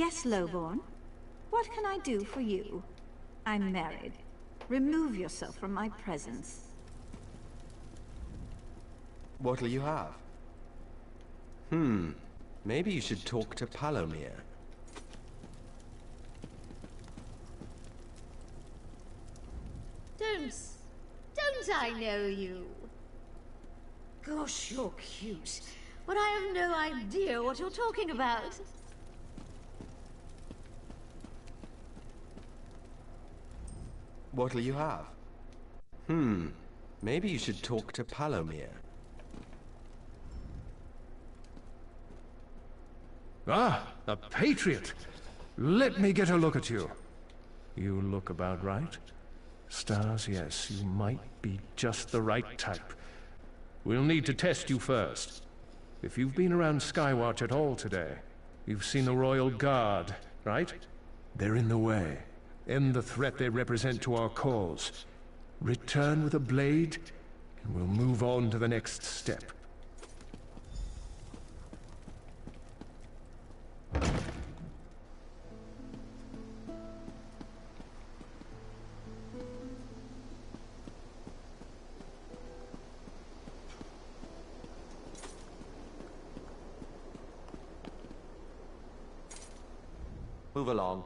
Yes, Lowborn. What can I do for you? I'm married. Remove yourself from my presence. What'll you have? Maybe you should talk to Palomir. Don't I know you? Gosh, you're cute, but I have no idea what you're talking about. What'll you have? Maybe you should talk to Palomir. Ah, a patriot! Let me get a look at you. You look about right. Stars, yes, you might be just the right type. We'll need to test you first. If you've been around Skywatch at all today, you've seen the Royal Guard, right? They're in the way. End the threat they represent to our cause. Return with a blade, and we'll move on to the next step. Move along.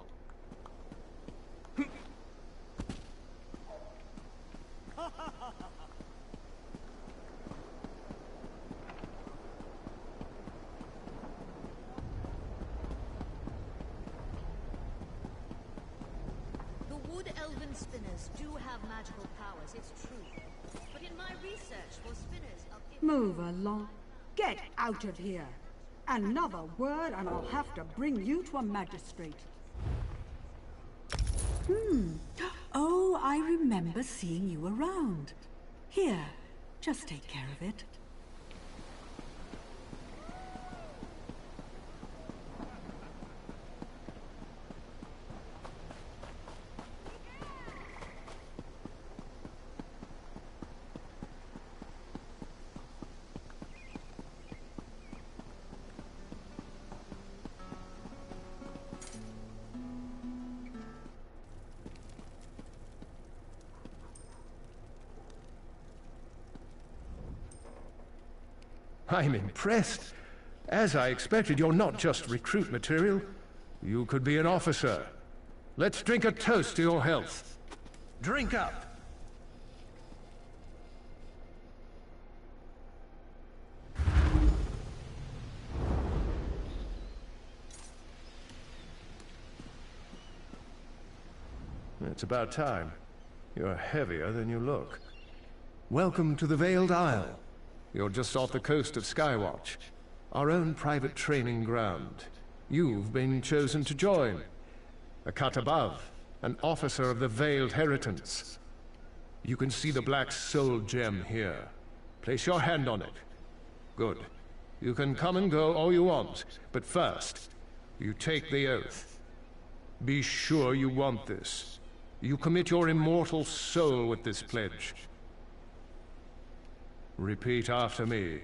The wood elven spinners do have magical powers, it's true. But in my research for spinners of... Move along. Get out of here. Another word and I'll have to bring you to a magistrate. Oh, I remember seeing you around. Here, just take care of it. I'm impressed. As I expected, you're not just recruit material. You could be an officer. Let's drink a toast to your health. Drink up! It's about time. You're heavier than you look. Welcome to the Veiled Isle. You're just off the coast of Skywatch, our own private training ground. You've been chosen to join. A cut above, an officer of the Veiled Heritance. You can see the black soul gem here. Place your hand on it. Good. You can come and go all you want, but first, you take the oath. Be sure you want this. You commit your immortal soul with this pledge. Repeat after me.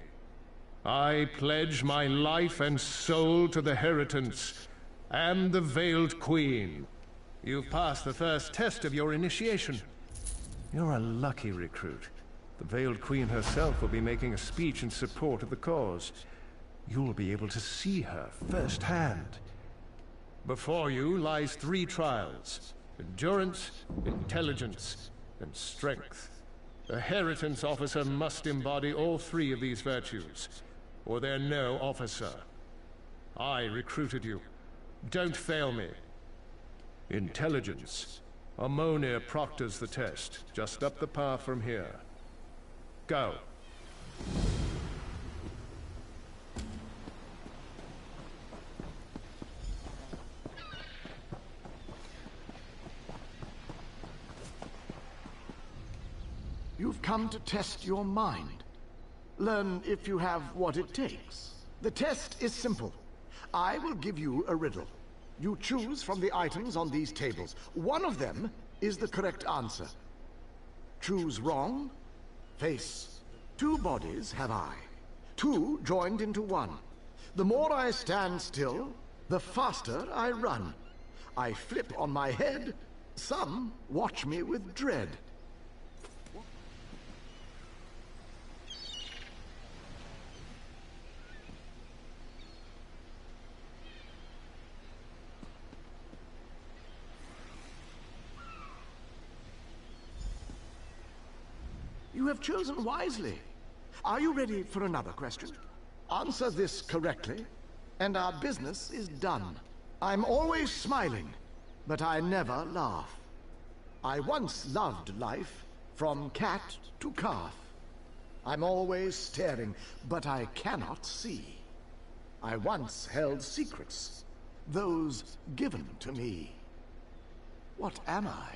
I pledge my life and soul to the Heritance and the Veiled Queen. You've passed the first test of your initiation. You're a lucky recruit. The Veiled Queen herself will be making a speech in support of the cause. You'll be able to see her firsthand. Before you lies 3 trials: endurance, intelligence, and strength. A Heritance officer must embody all 3 of these virtues, or they're no officer. I recruited you. Don't fail me. Intelligence. Ammonia proctors the test, just up the path from here. Go. You've come to test your mind. Learn if you have what it takes. The test is simple. I will give you a riddle. You choose from the items on these tables. One of them is the correct answer. Choose wrong, face. 2 bodies have I. 2 joined into 1. The more I stand still, the faster I run. I flip on my head. Some watch me with dread. You have chosen wisely. Are you ready for another question? Answer this correctly, and our business is done. I'm always smiling, but I never laugh. I once loved life, from cat to calf. I'm always staring, but I cannot see. I once held secrets, those given to me. What am I?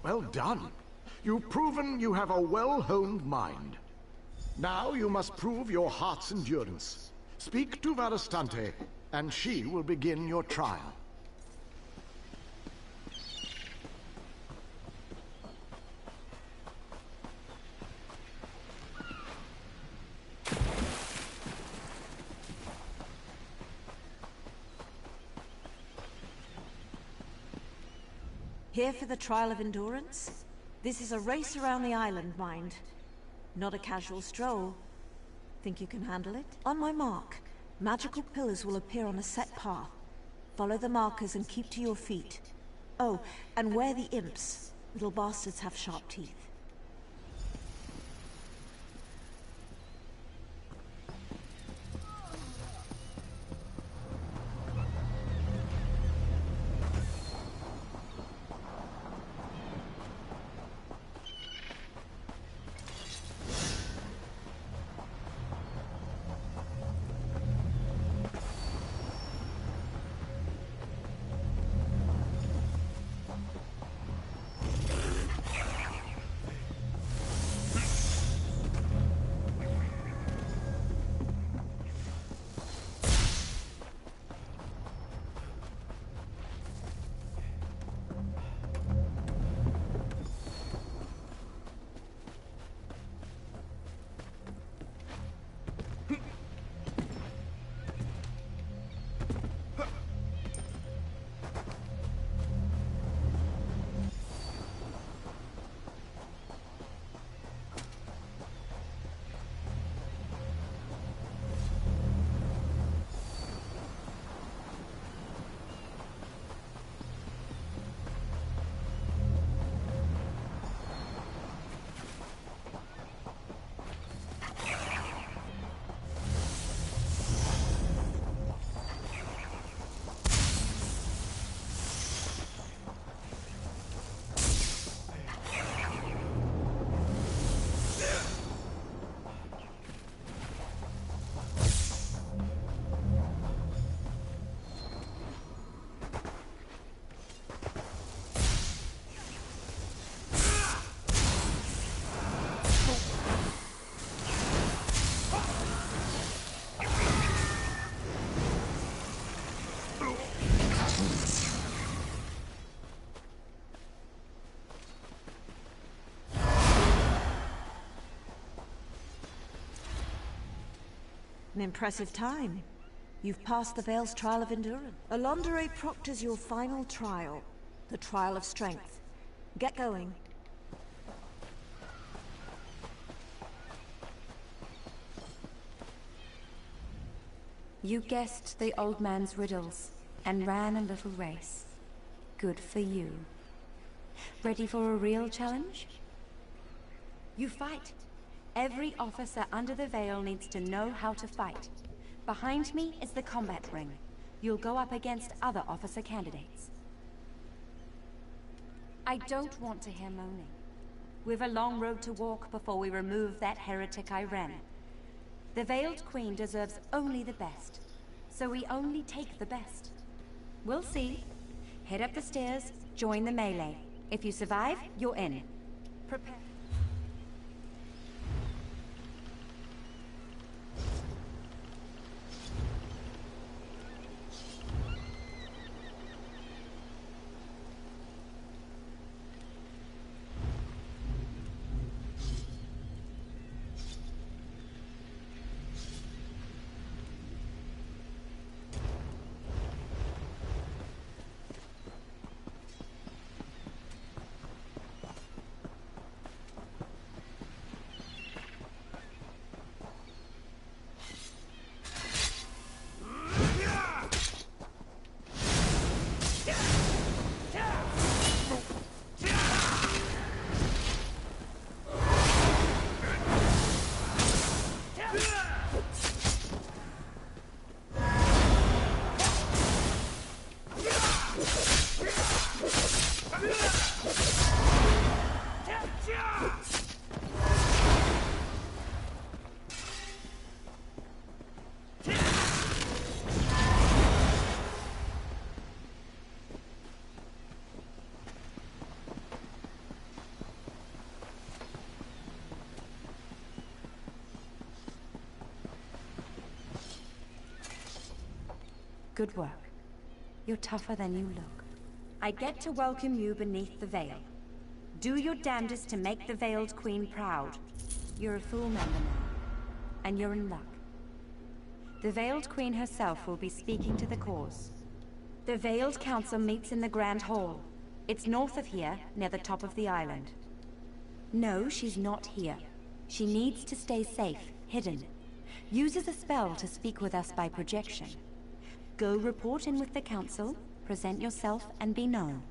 Well done. You've proven you have a well-honed mind. Now you must prove your heart's endurance. Speak to Varastante, and she will begin your trial. Here for the trial of endurance? This is a race around the island, mind. Not a casual stroll. Think you can handle it? On my mark, magical pillars will appear on a set path. Follow the markers and keep to your feet. Oh, and where the imps. Little bastards have sharp teeth. An impressive time. You've passed the Veil's trial of endurance. Alondere proctors your final trial, the trial of strength. Get going. You guessed the old man's riddles and ran a little race. Good for you. Ready for a real challenge? You fight. Every officer under the Veil needs to know how to fight. Behind me is the combat ring. You'll go up against other officer candidates. I don't want to hear moaning. We've a long road to walk before we remove that heretic Iren. The Veiled Queen deserves only the best. so we only take the best. We'll see. Head up the stairs, join the melee. If you survive, you're in. Prepare. Good work. You're tougher than you look. I get to welcome you beneath the veil. Do your damnedest to make the Veiled Queen proud. You're a full member now, and you're in luck. The Veiled Queen herself will be speaking to the cause. The Veiled Council meets in the Grand Hall. It's north of here, near the top of the island. No, she's not here. She needs to stay safe, hidden. Uses a spell to speak with us by projection. Go report in with the Council, present yourself, and be known.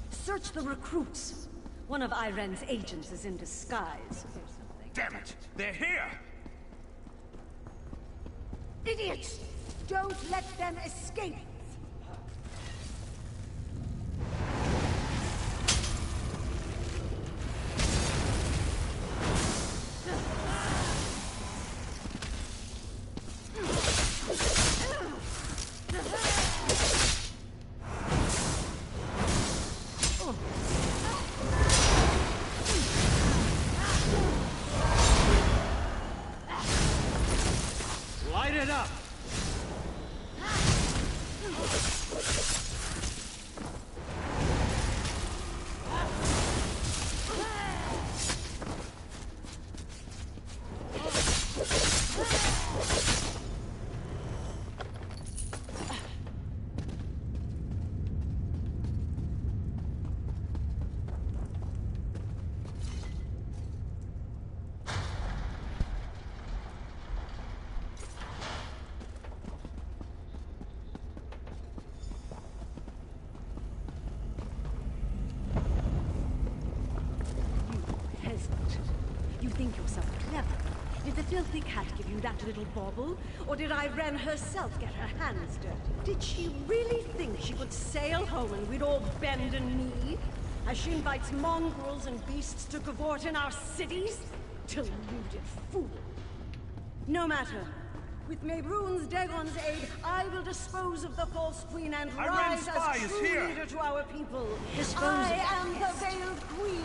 Search the recruits. One of Iren's agents is in disguise or something. Damn it! They're here! Idiots! Don't let them escape! Light it up! You think yourself clever. Did the filthy cat give you that little bauble? Or did Irene herself get her hands dirty? Did she really think she could sail home and we'd all bend a knee? As she invites mongrels and beasts to cavort in our cities? Deluded fool. No matter. With Mehrunes Dagon's aid, I will dispose of the false queen and rise as true leader to our people. I am the Veiled Queen.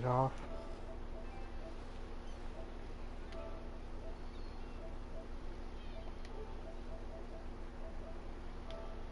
get off.